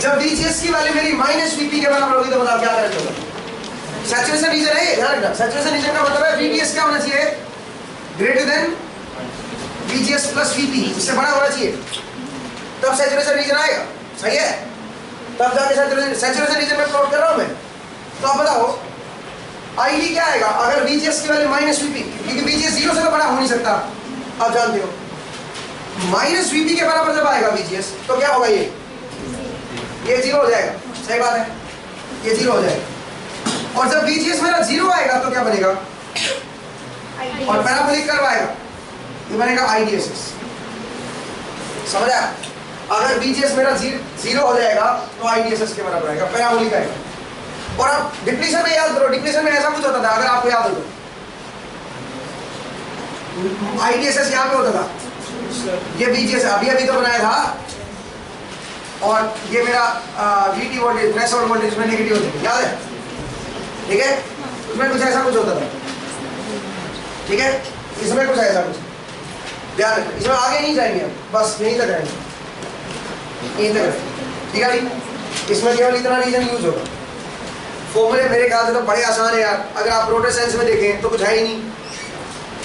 जब VGS की वैल्यू मेरी माइनस VP के बराबर होगी तो बताओ क्या करना होगा, सैचुरेशन रीजन है, ध्यान रखना, सैचुरेशन रीजन का मतलब है VGS क्या होना चाहिए, greater than VGS plus VP, इससे बड़ा होना चाहिए, तब सैचुरेशन रीजन आएगा, सही है। तब जाके सैचुरेशन रीजन में प्लॉट कर रहा हूं मैं। तो आप बताओ ID क्या आएगा अगर VGS की वैल्यू माइनस VP, क्योंकि VGS 0 से तो बड़ा हो नहीं सकता, आप जानते हो, माइनस VP के बराबर जब आएगा VGS तो क्या होगा, ये 0 हो जाएगा, सही बात है, ये 0 हो जाएगा। और जब VGS मेरा 0 आएगा तो क्या बनेगा, और पैराबोलिक कर्व आएगा, ये बनेगा IDSS, समझ आया। अगर VGS मेरा 0 हो जाएगा तो IDSS के बराबर आएगा, पैराबोलिक आएगा। और अब डिप्लीशन में याद करो, डिप्लीशन में ऐसा कुछ होता था, अगर आपको याद हो तो IDSS यहाँ पे होता था, ये VGS अभी अभी तो बनाया था, और ये मेरा VT वोल्टेज थ्रेशोल्ड वोल्टेज में नेगेटिव होती है, याद है, ठीक है, उसमें कुछ ऐसा कुछ होता था, ठीक है, इसमें कुछ ऐसा कुछ, ध्यान रखना, इसमें आगे नहीं जाएंगे हम, बस यहीं तक रहेंगे, यहीं तक, ठीक है भाई। इसमें केवल इतना रीजन यूज होगा, फॉर्मूले मेरे ख्याल से तो बड़े आसान है यार, अगर आप प्रोटोटाइप साइंस में देखें तो कुछ है ही नहीं,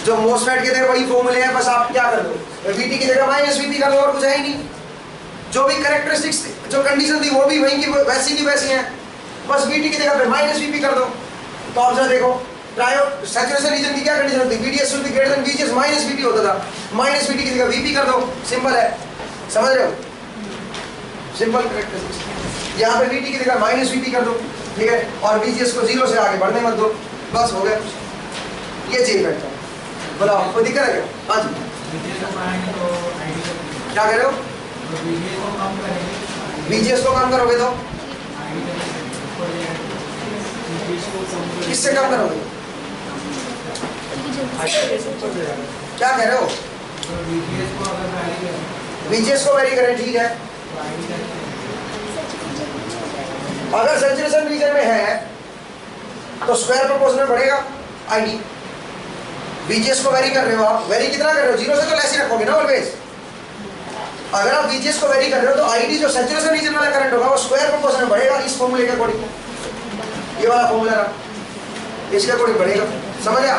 जो मोसफेट के थे वही फॉर्मूले हैं, बस आप क्या कर दो, VT की जगह माइनस VP कर दो, और कुछ है ही नहीं। जो भी कैरेक्टरिस्टिक्स जो कंडीशन थी वो भी वहीं की वैसी की वैसी हैं, बस VT की जगह पे माइनस VP कर दो। तो आप जरा देखो, ट्रायो सैचुरेशन रीजन की क्या कंडीशन थी, VDS should be greater than VGS minus VT होता था, माइनस VT की जगह VP कर दो, सिंपल है, समझ रहे हो, सिंपल कैरेक्टरिस्टिक्स। यहाँ पे VT की जगह माइनस VP कर दो, ठीक है, और VGS को 0 से आगे बढ़ने मत दो, बस हो गया, ये जेफेट था। बताओ कोई दिक्कत है क्या? हाँ जी, क्या कह रहे हो, VGS को कम करोगे तो किससे कम करोगे, क्या कह रहे हो, VGS को वेरी करें, ठीक है। अगर सैचुरेशन रीजन में है तो स्क्वायर प्रोपोर्शनल बढ़ेगा ID, VGS को वेरी कर रहे हो आप, वेरी कितना कर रहे हो, 0 से तो लेस ही रखोगे ना ऑलवेज। अगर आप VGS को वेरी कर रहे हो तो ID जो सैचुरेशन रीजन वाला करंट होगा वो स्क्वायर प्रोपोर्शनल बढ़ेगा, इस फॉर्मूले के अकॉर्डिंग, ये वाला फॉर्मूला रहा, इसके अकॉर्डिंग बढ़ेगा, समझ आ?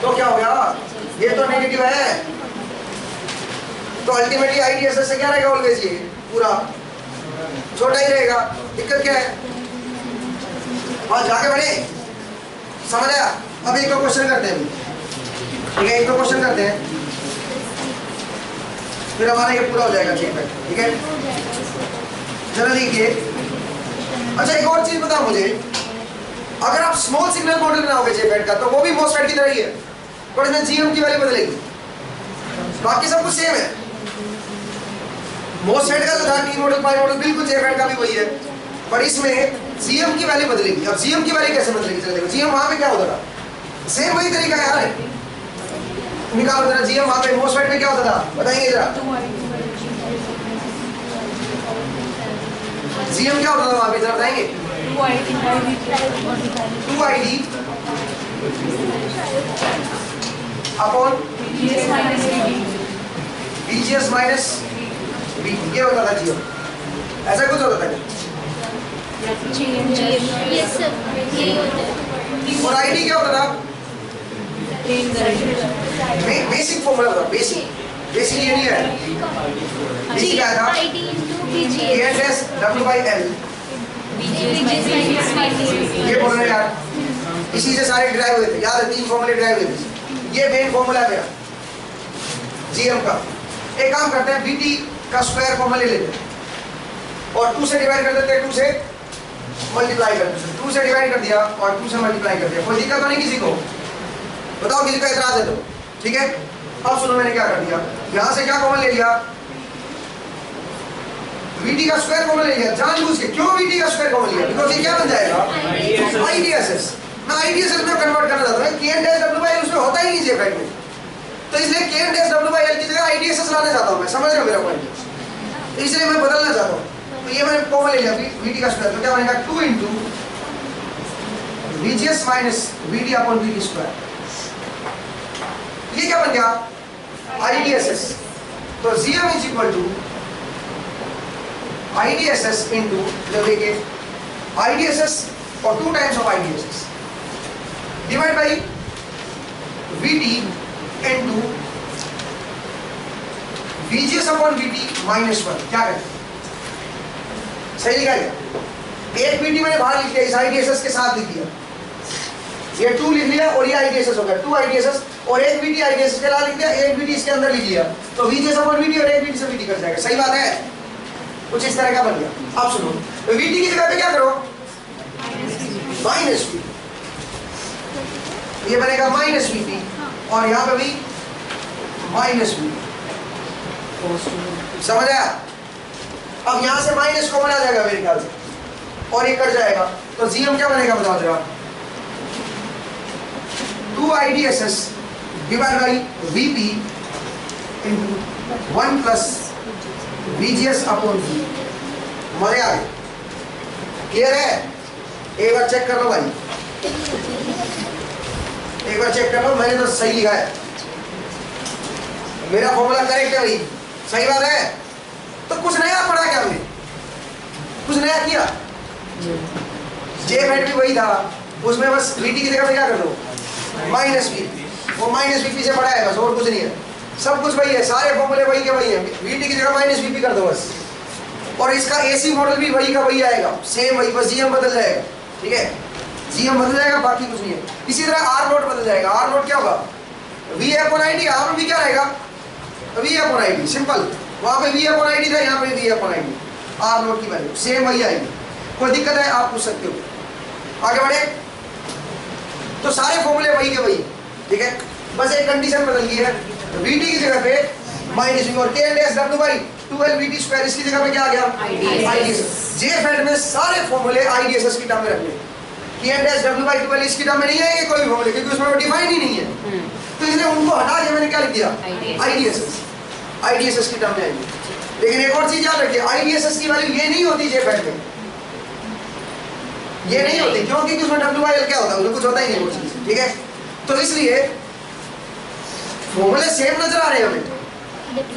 तो क्या हो गया, ये तो नेगेटिव है, तो अल्टीमेटली IDSS से क्या रहेगा ऑलवेज, ये पूरा छोटा ही रहेगा, दिक्कत क्या है। और जाके बढ़े, समझ आया। अब एक दो क्वेश्चन करते हैं, ठीक है, एक दो क्वेश्चन करते हैं। फिर हमारा ये पूरा हो जाएगा जे फैक्टर, ठीक है। चलो देखिए, अच्छा एक और चीज बताओ मुझे, अगर आप स्मॉल सिग्नल मॉडल बनाओगे जे फैक्टर का तो वो भी मोसफेट की तरह ही है, पर इसमें जीएम की वैल्यू बदलेगी, बाकी सब कुछ सेम है। मोसफेट का जो था टी मॉडल पाई मॉडल बिल्कुल जे फैक्टर का भी वही है, पर इसमें जीएम की वैल्यू बदलेगी। अब जीएम की वैल्यू कैसे बदलेगी, चलो देखो, जीएम वहां पे क्या होता था, सेम वही तरीका है यार, निकालो जरा जीएम वहां पे मोसफेट में क्या होता था, बताएंगे जरा। जीएम क्या होता था वहां पे, जरा बताएंगे। 2ID upon VGS minus VT, ये होता था जीएम, ऐसा कुछ होता था क्या? यस सर, यही होता है। और आईडी क्या होता था, बेसिक फॉर्मूला था, बेसिक ये नहीं है, बेसिक क्या था, ID into VGS KS W/L, ये बोल रहे यार, इसी से सारे ड्राइव हुए थे, याद है 3 फॉर्मूले ड्राइव हुए थे, ये मेन फॉर्मूला है मेरा जीएम का। एक काम करते हैं, VT का स्क्वायर फॉर्मूला ले लेते हैं और 2 से डिवाइड कर देते हैं, 2 से मल्टीप्लाई कर देते हैं, 2 से डिवाइड कर दिया और 2 से मल्टीप्लाई कर दिया, कोई दिक्कत तो नहीं किसी को, बताओ किसी का एतराज है तो, ठीक है। अब सुनो मैंने क्या कर दिया, यहां से क्या कॉमन ले लिया, VT का स्क्वायर कॉमन ले लिया, जानबूझ के। क्यों VT का स्क्वायर कॉमन लिया, बिकॉज़ ये क्या बन जाएगा, IDSS। मैं IDSS में कन्वर्ट करना चाहता हूं, K&W/L उसमें होता ही नहीं J5 में, तो इसलिए K&W/L की जगह IDSS लाना चाहता हूं मैं, समझ रहे हो मेरा पॉइंट, तो इसलिए मैं बदलना चाहता हूं। तो ये मैंने कॉमन ले लिया VT का स्क्वायर, तो क्या बनेगा 2 into VGS minus VT upon VT square, ये क्या बन गया IDSS। तो GM is equal to IDSS into, जब देखिए IDSS और 2 times of IDSS divide by VT into VGS upon VT minus 1, क्या करें, सही लिखा गया। एक VT मैंने बाहर लिख दिया, इस IDSS के साथ लिख दिया, ये 2 लिख लिया और ये IDSS हो गया 2 IDSS, और एक VT IDSS के साथ लिख दिया, एक VT इसके अंदर लिख लिया, तो VGS अपॉन VT और एक VT से VT कट जाएगा, सही बात है, कुछ इस तरह का बन गया। अब सुनो, तो VT की जगह पे क्या करो, माइनस VT, ये बनेगा माइनस VT और यहाँ पे भी माइनस VT, समझ आया। अब यहाँ से माइनस कॉमन आ जाएगा मेरे ख्याल से और ये कट जाएगा, तो जीएम क्या बनेगा बताओ जरा, 2 IDSS divide by VP into 1 plus VGS upon V, मजे आ गए, क्लियर है। एक बार चेक कर लो भाई, एक बार चेक कर लो, मैंने तो सही लिखा है, मेरा फॉर्मूला करेक्ट है भाई, सही बात है। तो कुछ नया पढ़ा क्या हमने, कुछ नया किया, J-फैट भी वही था, उसमें बस VT की जगह पे क्या कर दो माइनस VP, वो माइनस VP से पढ़ा है बस, और कुछ नहीं है, सब कुछ वही है, सारे फॉर्मूले वही के वही है, VT की जगह माइनस VP कर दो बस, और इसका AC मॉडल भी वही का वही आएगा, सेम वही, बस GM बदल जाएगा, ठीक है, GM बदल जाएगा, बाकी कुछ नहीं है। इसी तरह R नोट बदल जाएगा, R नोट क्या होगा V/ID, यहाँ पर भी क्या रहेगा V/ID, सिंपल, वहाँ पे V/ID था, यहाँ पे V/ID, R नोट की वैल्यू सेम वही आएगी, कोई दिक्कत है आप पूछ सकते हो। आगे बढ़े, तो सारे फॉर्मूले वही के वही, ठीक है, बस एक कंडीशन बदल गई है, VT की जगह पे माइनस V और K&W/12 VT स्क्वायर, इसकी जगह पे क्या आ गया IDSS। J-फैट में सारे फॉर्मूले IDSS की टर्म में रखने, K&W/12 इसकी टर्म में नहीं आएंगे कोई भी फॉर्मूले, क्योंकि उसमें वो डिफाइन ही नहीं है, तो इसलिए उनको हटा के मैंने क्या लिख दिया IDSS की टर्म में आएंगे। लेकिन एक और चीज याद रखिए, IDSS की वैल्यू ये नहीं होती J-फैट में, ये नहीं होती, क्योंकि उसमें W/L क्या होता है, उसमें कुछ होता ही नहीं वो चीज, ठीक है। तो इसलिए फॉर्मूले सेम नजर आ रहे हैं हमें,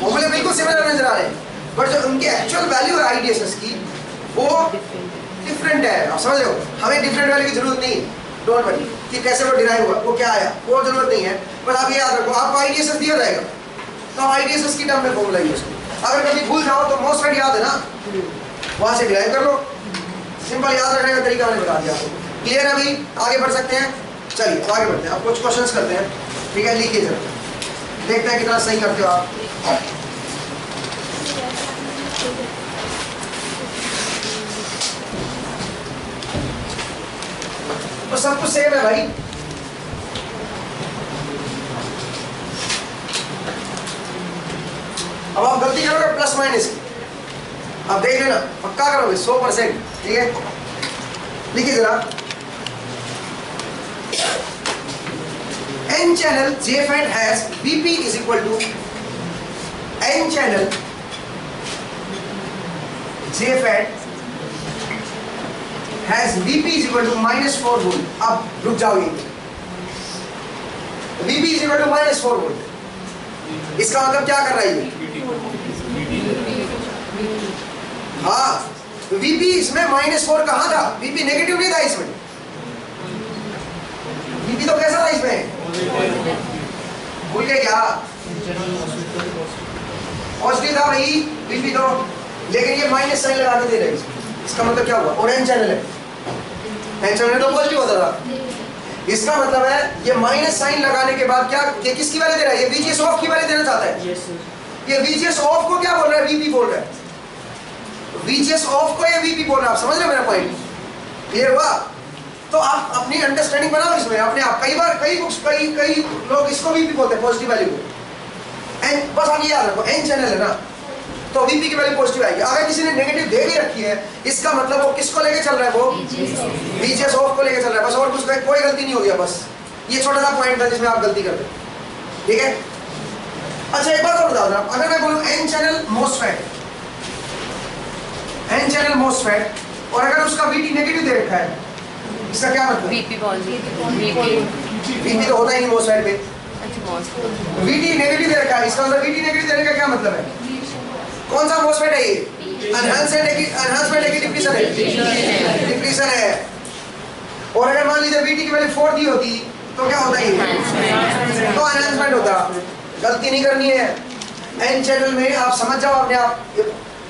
फॉर्मूले बिल्कुल सिमिलर नजर आ रहे हैं, बट जो उनकी एक्चुअल वैल्यू है IDSS की वो डिफरेंट है, आप समझ रहे हो। हमें डिफरेंट वैल्यू की जरूरत नहीं है, डोंट वरी कि कैसे वो डिराइव हुआ, वो क्या आया, वो जरूरत नहीं है, बस आप ये याद रखो, आपको IDSS दिया जाएगा तो IDSS की टर्म में फॉर्मूला यूज करो। अगर कभी भूल जाओ तो मोसफेट याद है ना, वहां से डिराइव कर लो, सिंपल याद रखने का तरीका मैंने बता दिया आपको, क्लियर है भाई। आगे बढ़ सकते हैं, चलिए तो आगे बढ़ते हैं, अब कुछ क्वेश्चंस करते हैं, ठीक है, लिखिए जरा, देखते हैं कितना सही करते हो आप। तो सब कुछ सेम है भाई। अब आप गलती करोगे प्लस माइनस की, अब देख लेना पक्का करोगे 100%, ठीक है। लिखिए जरा, n channel JFET has VP is equal to n channel JFET has VP is equal to -4 volt। अब रुक जाओ, ये VP is equal to -4 volt, इसका मतलब क्या कर रहा है ये? हाँ, VP इसमें -4 कहाँ था? VP नेगेटिव नहीं था इसमें, VP तो कैसा था इसमें? भूल गए क्या? पॉजिटिव था भाई VP तो, लेकिन ये माइनस साइन लगा के दे रहे हैं, इसका मतलब क्या हुआ? और n चैनल है, n चैनल तो पॉजिटिव होता था, इसका मतलब है ये माइनस साइन लगाने के बाद क्या किसकी वैल्यू दे रहा है? ये VGS ऑफ की वैल्यू देना चाहता है। ये VGS ऑफ को क्या बोल रहा है? VP बोल रहा है। VGS ऑफ को ये VP बोल रहा है। आप समझ रहे हो मेरा पॉइंट? क्लियर हुआ? तो आप अपनी अंडरस्टैंडिंग बनाओ इसमें अपने आप। कई बार कई लोग इसको VP बोलते हैं, पॉजिटिव वैल्यू को। एन बस आप ये याद रखो, n चैनल है ना, तो VP की वैल्यू पॉजिटिव आएगी। अगर किसी ने नेगेटिव दे भी रखी है, इसका मतलब वो किसको लेके चल रहा है? वो VGS ऑफ को लेके चल रहा है, बस। और कुछ कोई गलती नहीं हो गया, बस ये छोटा सा पॉइंट था जिसमें आप गलती करते, ठीक है। अच्छा एक बात और बता दूं, अगर मैं बोलूं n चैनल MOSFET और अगर उसका VT नेगेटिव दे रखा है, इसका क्या मतलब? VP VP तो होता ही नहीं MOSFET पे, अच्छा MOSFET VT नेगेटिव दे रखा है, इसका मतलब VT नेगेटिव देने का क्या मतलब है? कौन सा MOSFET है ये? एनहांसमेंट है कि डिप्लीशन है? डिप्लीशन है। और अगर मान लीजिए VT की वैल्यू 4 दी होती तो क्या होता है? तो एनहांसमेंट होता। गलती नहीं करनी है, n चैनल में आप समझ जाओ अपने आप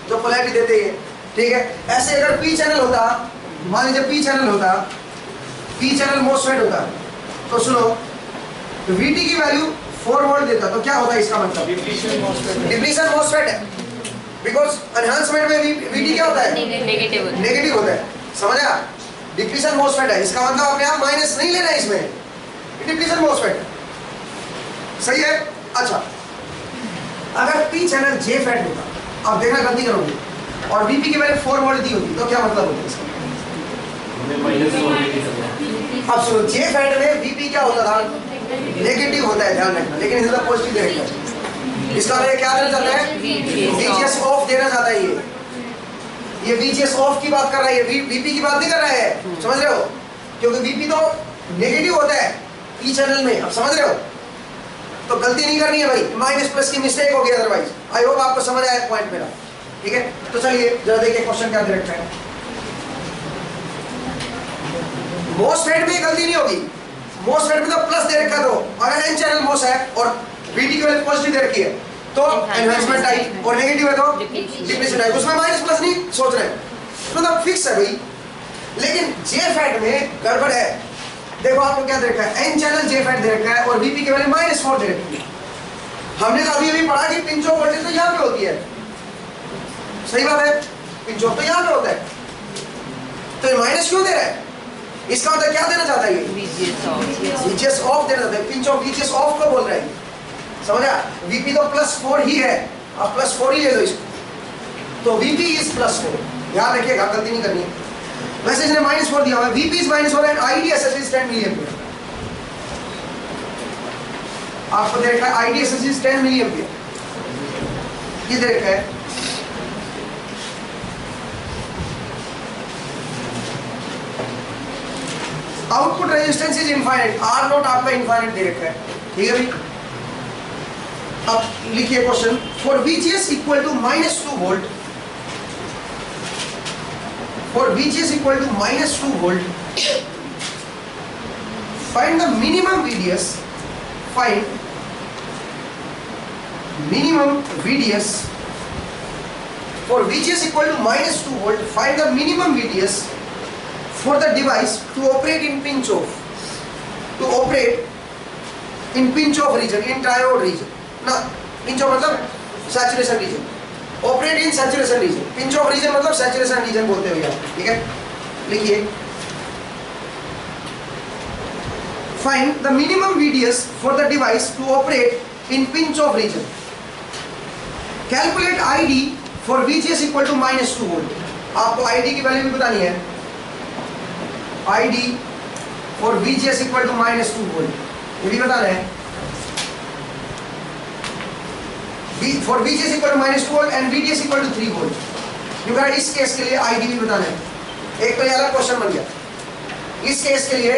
जो पोलैरिटी देते हैं, ठीक है। ऐसे अगर P चैनल होता, मान लीजिए P चैनल MOSFET होता, तो सुनो, तो VT की वैल्यू 4 वोल्ट देता तो क्या होता है? इसका मतलब डिप्लीशन MOSFET है, बिकॉज एनहांसमेंट में VT क्या होता है? नेगेटिव होता है, समझा? डिप्लीशन MOSFET है, इसका मतलब अपने आप माइनस नहीं लेना है इसमें, डिप्लीशन MOSFET, सही है। अच्छा, अगर P चैनल JFET होता, अब देखना गलती करोगे, और VP की वैल्यू 4 वोल्ट दी होती तो क्या मतलब होता है इसका? अब सुनो, JFET में VP क्या होता था? नेगेटिव होता है, ध्यान रखना, लेकिन इसका पॉजिटिव देगा। इसका मतलब क्या देना चाहता है? VGS ऑफ देना चाहता है। ये VGS ऑफ की बात कर रहा है, ये VP की बात नहीं कर रहा है, समझ रहे हो? क्योंकि VP तो नेगेटिव होता है P चैनल में, अब समझ रहे हो? तो गलती नहीं करनी है भाई, माइनस प्लस की मिस्टेक होगी अदरवाइज। आई होप आपको समझ आया पॉइंट मेरा, ठीक है। तो चलिए जरा देखिए क्वेश्चन क्या दे रखा है। MOSFET में गलती नहीं होगी, MOSFET में तो प्लस दे रखा, तो अगर n चैनल MOS है और VT की वैल्यू पॉजिटिव दे रखी है तो एनहांसमेंट टाइप, और नेगेटिव है तो डिप्लीशन टाइप, उसमें माइनस प्लस नहीं सोच रहे, मतलब फिक्स है भाई। लेकिन JFET में गड़बड़ है, देखो आपको क्या दे रखा है? n चैनल JFET दे रखा है और VP की वैल्यू -4 दे रखी है। हमने तो अभी पढ़ा कि पिंच ऑफ वोल्टेज तो यहाँ पे होती है, सही बात है, पिंच ऑफ तो यहाँ पे होता है, तो ये माइनस क्यों दे रहा है? इसका मतलब क्या देना चाहता है? ये VGS ऑफ देना चाहता है, पिंच ऑफ VGS ऑफ को बोल रहा है, समझा? VP तो +4 ही है, आप +4 ही ले लो इसको, तो VP इज +4, ध्यान रखिएगा, गलती नहीं करनी है। वैसे इसने -4 दिया हुआ है, VP is -4 and IDSS is 10 milliampere. आपको दे रखा है IDSS इज 10 मिलीएम्पियर, ये दे रखा है। Output resistance is infinite, R naught आपका इनफाइनाइट दे रखा है, ठीक है भाई। अब लिखिए question, for VGS equal to -2 volt, for VGS equal to -2 volt, find the minimum VDS, find minimum VDS, for VGS equal to -2 volt, find the minimum VDS for the device to operate in pinch off, region, in triode region, ना pinch off मतलब saturation region, operate in saturation region. Pinch off region मतलब सैचुरेशन रीजन बोलते हैं भैया, ठीक है। लिखिए, find the minimum VDS for the device to operate in pinch off region. Calculate ID for VGS equal to -2 volt. आपको ID की वैल्यू भी बतानी है। ID for VGS equal to -2 volt, ये भी बताना है। For VGS equal to -2 volt and VDS equal to 3 volt. क्योंकि इस केस के लिए ID भी बताना है। एक तो ये अलग क्वेश्चन बन गया। इस केस के लिए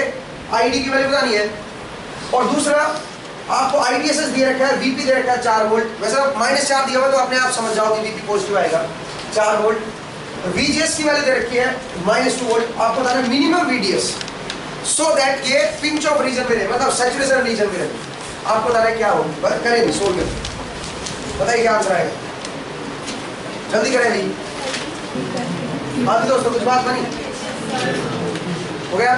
ID की वैल्यू बतानी है, और दूसरा आपको IDSS दिया रखा है, VP दे रखा है 4 वोल्ट। वैसे -4 दिया हुआ तो अपने आप समझ जाओ कि VP पॉजिटिव आएगा, 4 वोल्ट। VGS की वैल्यू दे रखी है -2 वोल्ट। आपको बताना है मिनिमम VDS सो दैट ये पिंच ऑफ रीजन में रहे, मतलब सैचुरेशन रीजन में रहे। आपको बताना है क्या हो, करेंगे सोल्व में, बताइए क्या आंसर आएगा, जल्दी करें भाई। हाँ जी दोस्तों, कुछ बात बनी, हो गया?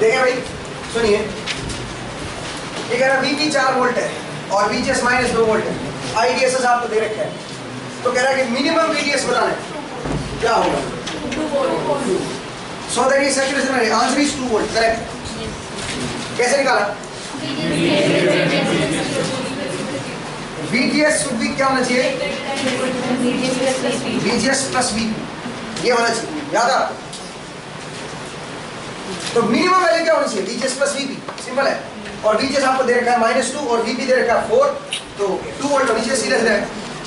देखिए भाई, सुनिए, ये कह रहा है VP 4 वोल्ट है और VGS -2 वोल्ट है। IDSS आपको दे रखा है, तो कह रहा है कि मिनिमम VDS बताना है, क्या होगा? 2 सो दैट ये सैचुरेशन में, आंसर इज 2 वोल्ट, करेक्ट। कैसे निकाला? VGS शुड भी क्या होना चाहिए? VGS प्लस VP, ये होना चाहिए, याद है? तो मिनिमम वैल्यू क्या होनी चाहिए? VGS प्लस VP, सिंपल है। और VGS आपको दे रखा है -2 और VP दे रखा है 4, तो 2 वोल्ट होनी चाहिए, सीधे सीधे।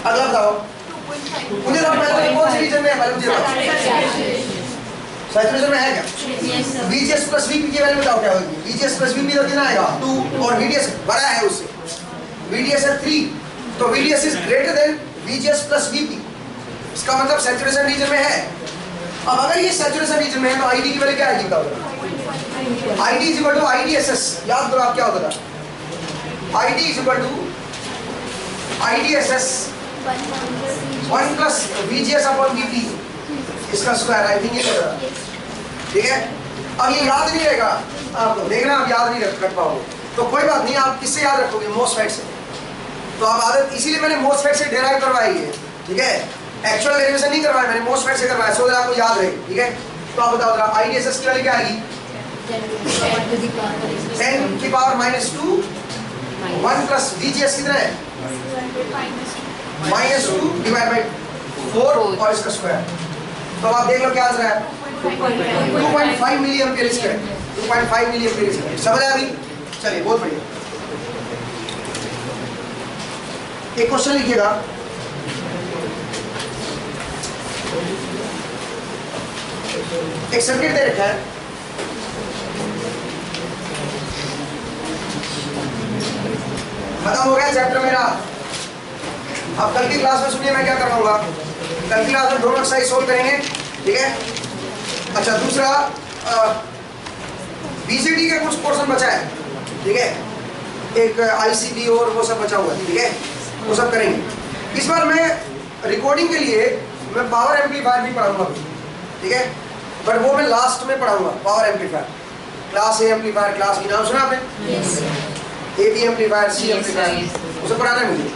अगला बताओ, मुझे बताओ पहले कौन से रीजन में है, पहले मुझे बताओ। सैचुरेशन में है क्या? VGS प्लस VP की वैल्यू बताओ क्या होगी? VGS प्लस VP तो कितना आएगा? 2, और VDS बड़ा है उससे, VDS है 3, तो VDS is greater than VGS plus VP। इसका मतलब सैचुरेशन रीजन में है। अब अगर ये सैचुरेशन रीजन में है तो ID की वैल्यू क्या आएगी बताओ? ID is equal to IDSS। याद करो आप क्या होता था, ID is equal to IDSS 1 plus VGS upon VP, इसका स्क्वायर। आई थिंक ये होता था, ठीक है। अब ये याद नहीं रहेगा आपको, देखना आप याद नहीं रख पाओगे, तो कोई बात नहीं, आप किससे याद रखोगे? मोसफेट से। तो आप आदत, इसीलिए मैंने मोसफेट से डेराइव करवाई है, ठीक है। एक्चुअल डेरिवेशन नहीं करवाया मैंने, मोसफेट से करवाया, सो दैट आपको याद रहे, ठीक है। तो आप बताओ जरा, IDSS की वैल्यू क्या आएगी? 10 की पावर -2, 1 प्लस VGS कितना है? -2 डिवाइड बाई 4 और इसका स्क्वायर। तो आप देख लो क्या आंसर है, 2.5 milli ampere square, 2.5 milli ampere square. समझ आया अभी? चलिए, बहुत बढ़िया। एक क्वेश्चन लिखिएगा, एक सर्किट दे रखा है, खत्म हो गया चैप्टर मेरा। अब कल की क्लास में सुनिए मैं क्या करवाऊंगा। कल की क्लास में दोनों एक्सरसाइज सोल्व करेंगे, ठीक है। अच्छा, दूसरा BCD के कुछ पोर्शन बचा है, ठीक है। एक ICD और वो सब बचा हुआ है, ठीक है, वो सब करेंगे। इस बार मैं रिकॉर्डिंग के लिए मैं पावर एम्पलीफायर भी पढ़ाऊंगा, ठीक है, बट वो मैं लास्ट में पढ़ाऊंगा। Power amplifier, class A amplifier, class B, नाम सुना आपने? AB एम्पलीफायर, C एम्पलीफायर, उसे पढ़ाना है मुझे।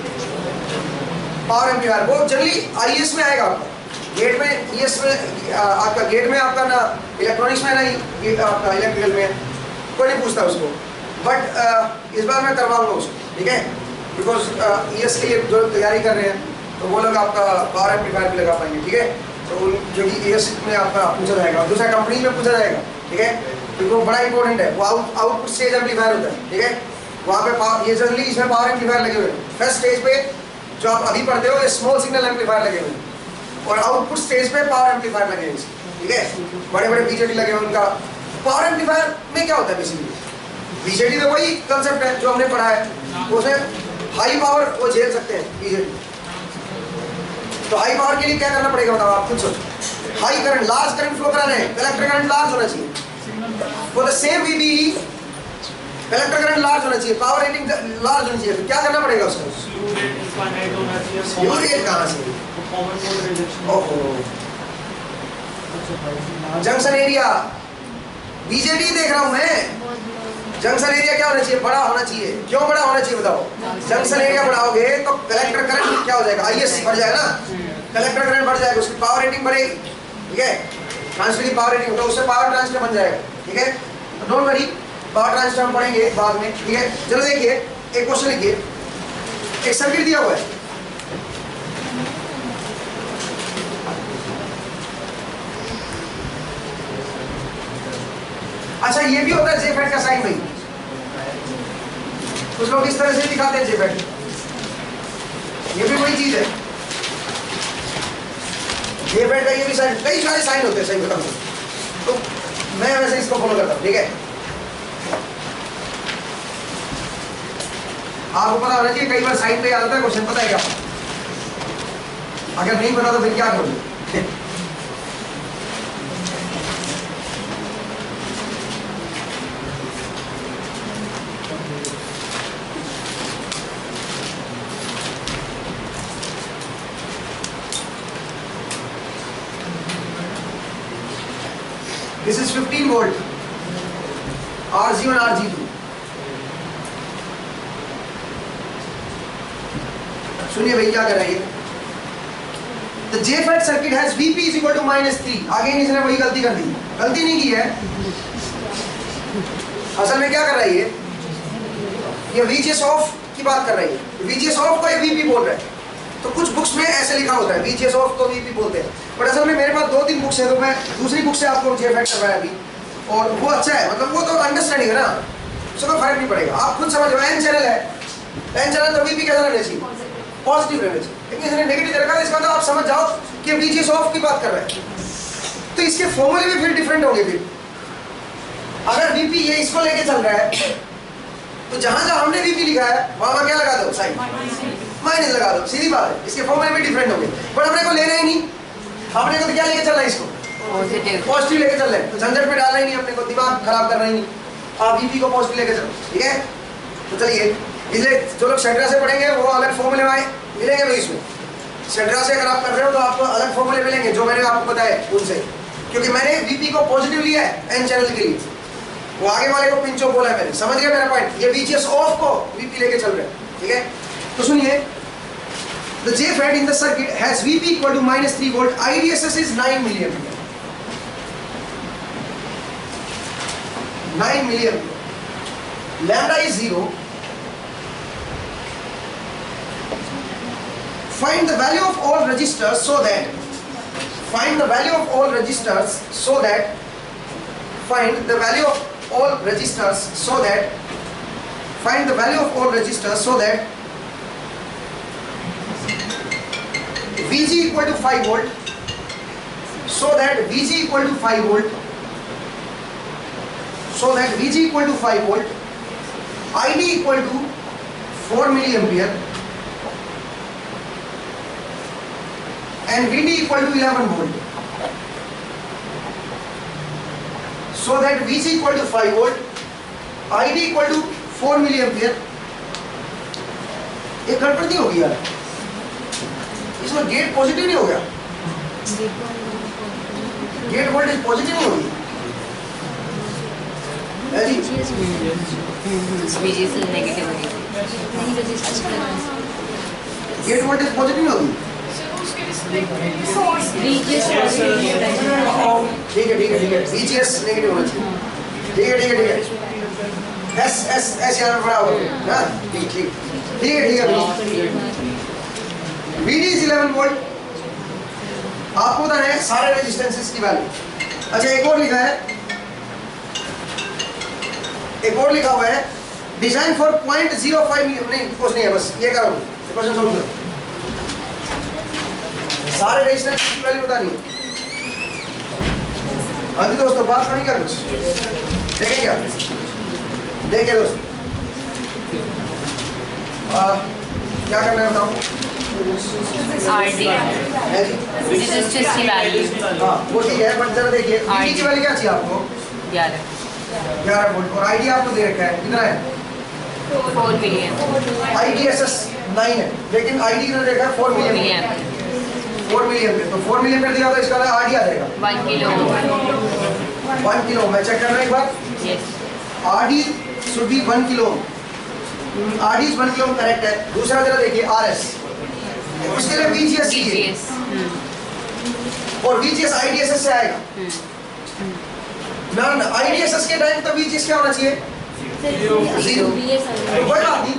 पावर एम्पलीफायर वो जनरली IES में आएगा आपका, गेट में, ES में, आपका गेट में आपका ना इलेक्ट्रॉनिक्स में, ना आपका इलेक्ट्रिकल में, कोई नहीं पूछता उसको। बट इस बार मैं करवाऊंगा उसको, ठीक है, बिकॉज ES के लिए जो तैयारी कर रहे हैं तो वो लोग आपका पावर एम्पलीफायर भी लगा पाएंगे, ठीक है। तो जो कि ES में आपका पूछा जाएगा, दूसरा कंपनी में पूछा जाएगा, ठीक है, क्योंकि वो बड़ा इंपॉर्टेंट है। वो आउटपुट स्टेज एम्पलीफायर होता है, ठीक है। वहाँ पे ये जनरली इसमें पावर एम्पलीफायर लगे हुए हैं। फर्स्ट स्टेज पे जो आप अभी पढ़ते हो ये स्मॉल सिग्नल एम्पलीफायर लगे हुए हैं, और आउटपुट स्टेज पे पावर एम्पलीफायर लगे हुए हैं, ठीक है। बड़े बड़े BJT लगे हुए उनका। पावर एम्पलीफायर में क्या होता है बेसिकली? BJT तो वही कंसेप्ट है जो हमने पढ़ा है, उसमें हाई पावर वो झेल सकते हैं BJT। तो हाई पावर के लिए क्या करना पड़ेगा बताओ आप खुद सोचो। High current, large current flow कराना है, कलेक्टर करंट लार्ज होना चाहिए। For the same VBE collector current large होना चाहिए, पावर रेटिंग लार्ज होनी चाहिए। तो क्या करना पड़ेगा उसको? स्लू रेट कहाँ से? ओहो, जंक्शन एरिया BJT देख रहा हूँ मैं, जंक्शन एरिया क्या होना चाहिए? बड़ा होना चाहिए। क्यों बड़ा होना चाहिए बताओ? जंक्शन एरिया बढ़ाओगे तो कलेक्टर करंट क्या हो जाएगा? IS बढ़ जाएगा ना, कलेक्टर करंट बढ़ जाएगा, उसकी पावर रेटिंग बढ़ेगी, ठीक है, ट्रांसफर की पावर रेटिंग, तो उससे पावर ट्रांसफर बन जाएगा, ठीक है। डोंट वरी, पावर ट्रांसफर हम पढ़ेंगे बाद में, ठीक है। चलो देखिए एक क्वेश्चन लिखिए, एक सर्किट दिया हुआ है, अच्छा ये भी होता है जेफेट का साइन भाई, कुछ लोग इस तरह से दिखाते हैं जेफेट, ये भी वही चीज है, जेफेट का ये भी साइन, कई सारे साइन होते हैं, सही बताऊं तो मैं वैसे इसको फॉलो करता हूं, ठीक है। आपको पता होना चाहिए, कई बार साइन पे आता है क्वेश्चन, पता है क्या? अगर नहीं पता तो फिर क्या करोगे? This is 15 volt, RG1, RG2. सुनिए भाई क्या कर रहा है ये? The JFET circuit has VP is equal to -3. आगे इसने वही गलती कर दी, गलती नहीं की है, असल में क्या कर रहा है ये VGS ऑफ की बात कर रही है, VGS ऑफ को ये VP बोल रहा है, तो कुछ बुक्स में ऐसे लिखा होता है VGS ऑफ को VP बोलते हैं, बट असल में मेरे पास 2-3 बुक्स है, तो मैं दूसरी बुक से आपको JFET करवाया अभी, और वो अच्छा है, मतलब वो तो अंडरस्टैंडिंग है ना, उसका कोई फर्क नहीं पड़ेगा, आप खुद समझो। N चैनल है, N चैनल तो VP कैसा रहना चाहिए? पॉजिटिव रहना चाहिए, लेकिन इसने नेगेटिव रखा, इसका मतलब आप समझ जाओ कि VGS ऑफ की बात कर रहा है, तो इसके फॉर्मूले भी फिर डिफरेंट होंगे। फिर अगर VP ये इसको लेके चल रहा है, तो जहां जहां हमने VP लिखा है वहां क्या लगा दो? साइन माइनस लगा दो, सीधी बात है, इसके फॉर्मूले भी डिफरेंट होंगे, बट हमने को लेना ही नहीं, हमने को तो क्या लेके चलना है? इसको पॉजिटिव लेके चल रहे हैं, तो झंझट में डालना ही नहीं, अपने को दिमाग खराब करना ही नहीं, आप VP को पॉजिटिव लेके चलो, ठीक है। तो चलिए, इसलिए जो लोग शेड्रा से पढ़ेंगे वो अलग फॉर्मूले मिलेंगे भाई, इसमें शेड्रा से अगर आप कर रहे हो तो आपको अलग फॉर्मूले मिलेंगे जो मैंने आपको बताया उनसे, क्योंकि मैंने VP को पॉजिटिव लिया है N चैनल के लिए, वो आगे वाले को पिंच ऑफ बोला है मैंने, समझ गया मेरा पॉइंट? ये VGS ऑफ को VP लेके चल रहे हैं, ठीक है। तो सुनिए, the JFET in the circuit has VP equal to -3 volt, IDSS is 9 milliampere, 9 milliampere, lambda is 0. Find the value of all resistors so that find the value of all resistors so that find the value of all resistors so that find the value of all resistors so that VG equal to 5 volt, so that VG equal to 5 volt, so that VG equal to 5 volt, ID equal to 4 milliampere and VD equal to 11 volt, so that VG equal to 5 volt, ID equal to 4 milliampere। एक गड़बड़ नहीं होगी यार, इसमें गेट पॉजिटिव नहीं हो गया, गेट वोल्टेज पॉजिटिव नहीं होगी है जी, VGS नेगेटिव होगी, गेट वोल्टेज पॉजिटिव नहीं होगी, ठीक है ठीक है ठीक है, VGS नेगेटिव होना चाहिए, ठीक है ठीक है ठीक है, S यहाँ पर बड़ा होगा ना, ठीक ठीक ठीक है ठीक है। VD is 11 वोल्ट, आपको पता है सारे रेजिस्टेंसेस की वैल्यू। अच्छा एक और लिखा है, एक और लिखा हुआ है, डिजाइन फॉर 0.05 नहीं कुछ नहीं है, बस ये करो, क्वेश्चन सॉल्व करो, सारे रेजिस्टेंस की वैल्यू बतानी है। हाँ जी दोस्तों, बात नहीं कर कुछ देखें क्या, देखिए दोस्तों क्या करना है बताओ? RD रेजिस्टेंस की वैल्यू, हाँ वो ठीक है, बट जरा देखिए VD की वैल्यू क्या चाहिए आपको? 11 वोल्ट, और ID आपको दे रखा है कितना है? 4 मिलियन, IDSS 9 है, लेकिन ID कितना देखा है? 4 मिलियन, 4 मिलियन पे, तो 4 मिलियन पे दिया तो इसका RD आ जाएगा 1 किलो, 1 किलो। मैं चेक कर रहा हूँ एक बार, yes, RD should be 1 kilo, RD is 1 kilo correct है। दूसरा जरा देखिए RS, उसके लिए VGS चाहिए और VGS IDSS से आएगा ना। IDSS के टाइम तो VGS क्या होना चाहिए? 0। कोई बात नहीं,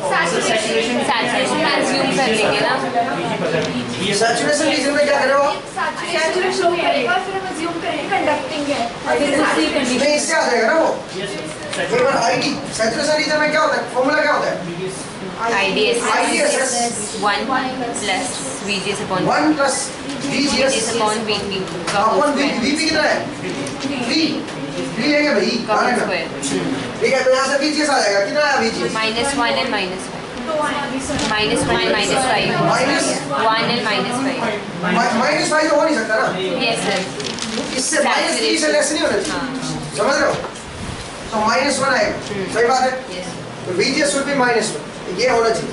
सैचुरेशन एज्यूम कर लेंगे ना। ये सैचुरेशन रीजन में क्या करेगा? सैचुरेशन करेगा, फिर हम अज्यूम करेंगे कंडक्टिंग है। नहीं, इससे आ जाएगा ना वो। एक बार ID सैचुरेशन रीजन में क्या होता है? फॉर्मूला क्या होता है? IDSS 1 plus VGS upon 1 plus VGS upon VT upon VP कितना है? 3 लेंगे भाई, का स्क्वायर। ठीक है, तो यहाँ से VGS आ जाएगा। कितना है VGS? -1 and -5 -1 -5 -1 and -5 -5 तो हो नहीं सकता ना। yes sir। इससे -3 से लेस नहीं होना चाहिए, समझ रहे हो? तो -1 आएगा, सही बात है। yes तो VGS शुड बी -1, ये होना चाहिए।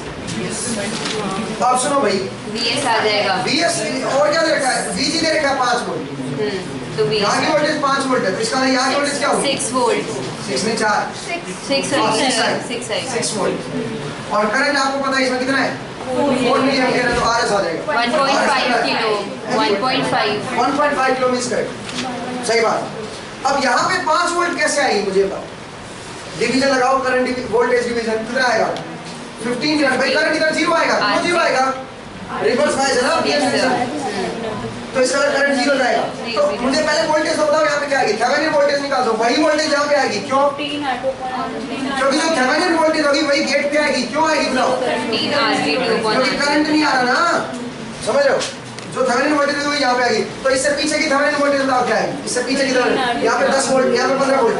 तो आप सुनो भाई, VS आ जाएगा। VS और क्या दे रखा है? VG दे रखा है 5 वोल्ट, तो VS यहाँ की वोल्टेज 5 वोल्ट है, तो इसका यहाँ की वोल्टेज क्या होगी? 6 वोल्ट 6 नहीं 4 6 वोल्ट। और करंट आपको पता है इसमें कितना है? 4 मिली एम्पियर है, तो RS आ जाएगा 1.5 किलो 1.5 1.5 किलो मीन्स करेक्ट, सही बात। अब यहाँ पे 5 वोल्ट कैसे आएगी मुझे बताओ? डिवीजन लगाओ, करंट वोल्टेज डिवीजन कितना आएगा? 15 करंट। भाई करंट इधर 0 आएगा, क्यों 0 आएगा? रिवर्स वाइज है ना डिवीजन, तो इसका करंट 0 जाएगा। तो मुझे पहले वोल्टेज बताओ यहाँ पे क्या आएगी? थेवेनिन वोल्टेज निकाल दो, वही वोल्टेज यहाँ पे आएगी। क्यों? क्योंकि जो थेवेनिन वोल्टेज होगी वही गेट पे आएगी। क्यों आएगी बताओ? 15 RG2 क्योंकि करंट नहीं आ रहा ना, समझ रहे हो? जो थेवेनिन वोल्टेज होगी यहाँ पे आएगी। तो इससे पीछे की थेवेनिन वोल्टेज बताओ क्या आएगी? इससे पीछे की थेवेनिन, यहाँ पे 10 वोल्ट, यहाँ पे 15 वोल्ट,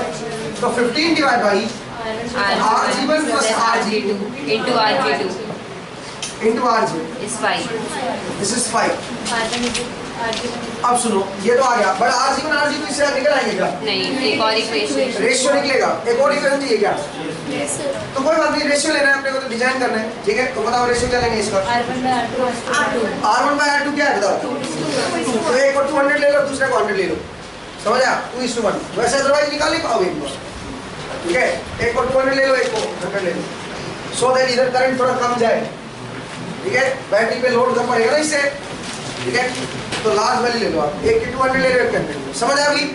तो 15 divide by RG1 plus RG2 into RG2 into RG is 5 this is 5। अब सुनो, ये तो आ गया, बट RG1 RG2 इससे निकल आएंगे क्या? नहीं, एक और इक्वेशन रेशियो निकलेगा, एक और इक्वेशन चाहिए क्या? तो कोई बात नहीं, रेशियो लेना है अपने को, तो डिजाइन करना है, ठीक है? तो बताओ रेशियो क्या लेंगे इसका? R1/R2 क्या है बताओ? तो एक को 200 ले लो, दूसरे को 100 ले लो, समझ आया? 2:1। वैसे अदरवाइज निकाल नहीं पाओगे इनको, ठीक है? एक को 200 ले लो, एक को 100 ले लो, सो दैट इधर करंट थोड़ा कम जाए, ठीक है? बैटरी पे लोड कम पड़ेगा ना इससे, ठीक है? तो लार्ज वैल्यू ले लो आप, एक की 200 ले लो, एक की 100 ले लो, समझ आ गई?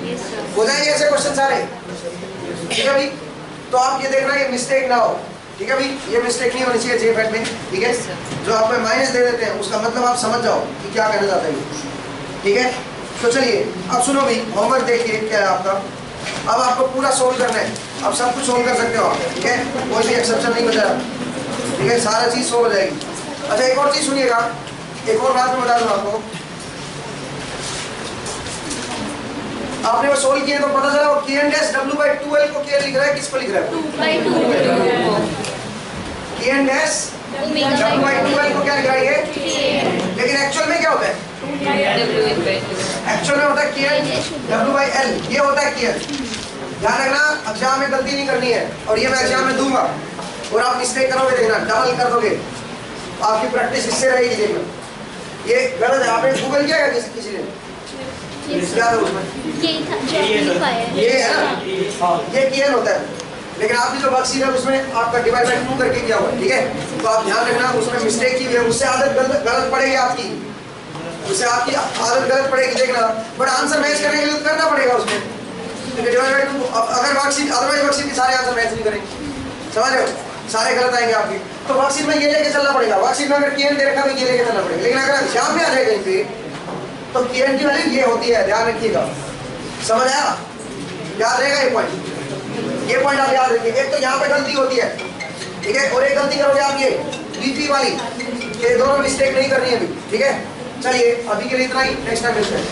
हो जाएंगे ऐसे क्वेश्चन सारे, ठीक है भाई? तो आप ये देखना ये मिस्टेक ना हो, ठीक है भाई? ये मिस्टेक नहीं होनी चाहिए JFET में, ठीक है? जो आप में माइनस दे देते हैं उसका मतलब आप समझ जाओ कि क्या कहना चाहते हैं, ठीक है? तो चलिए अब सुनो भाई, होमवर्क देखिए क्या है आपका। अब आपको पूरा सोल्व करना है, अब सब कुछ सोल्व कर सकते हो आप, ठीक है? कोई भी एक्सेप्शन नहीं बचा, ठीक है? सारा चीज सोल्व हो जाएगी। अच्छा एक और चीज सुनिएगा, एक और बात मैं बता दूं आपको, आपने वो सोल्व किए तो पता चला वो K&S/W/2L को क्या लिख रहा है, किसको लिख रहा है? K&S/W/2L को क्या लिख रहा है ये? लेकिन एक्चुअल में क्या होता है? एक्चुअल में होता है K/W/L, ये होता है KL। ध्यान रखना, एग्जाम में गलती नहीं करनी है, और ये मैं एग्जाम में दूंगा और आप मिस्टेक करोगे देखना, डबल कर दोगे, आपकी प्रैक्टिस इससे रहेगी देखना। ये गलत है, आपने गूगल किया है किसी ने? क्या था उसमें? ये है ना, ये KL होता है, लेकिन आपकी जो वर्कशीट है उसमें आपका डिवाइड बाय 2 करके किया हुआ है, ठीक है? तो आप ध्यान रखना, उसमें मिस्टेक की हुई है, उससे आदत गलत पड़ेगी आपकी, उससे आपकी आदत गलत पड़ेगी देखना, बट आंसर मैच करने के लिए करना पड़ेगा उसमें, डिवाइड बाय 2। अगर वर्कशीट अदरवाइज वर्कशीट के सारे आंसर मैच नहीं करेंगे, समझ रहे हो? सारे गलत आएंगे आपके, तो वर्कशीट में ये लेके चलना पड़ेगा। वर्कशीट में अगर KL दे रखा तो ये लेके चलना पड़ेगा, लेकिन अगर एग्जाम में आ जाए कहीं पे तो KL की वैल्यू ये होती है, ध्यान रखिएगा, समझ आया? याद रहेगा ये पॉइंट आप याद रखिए। एक तो यहाँ पे गलती होती है, ठीक है? और एक गलती करोगे आप ये VP वाली, ये दोनों मिस्टेक नहीं करनी है अभी, ठीक है? चलिए अभी के लिए इतना ही, नेक्स्ट टाइम मिलते हैं।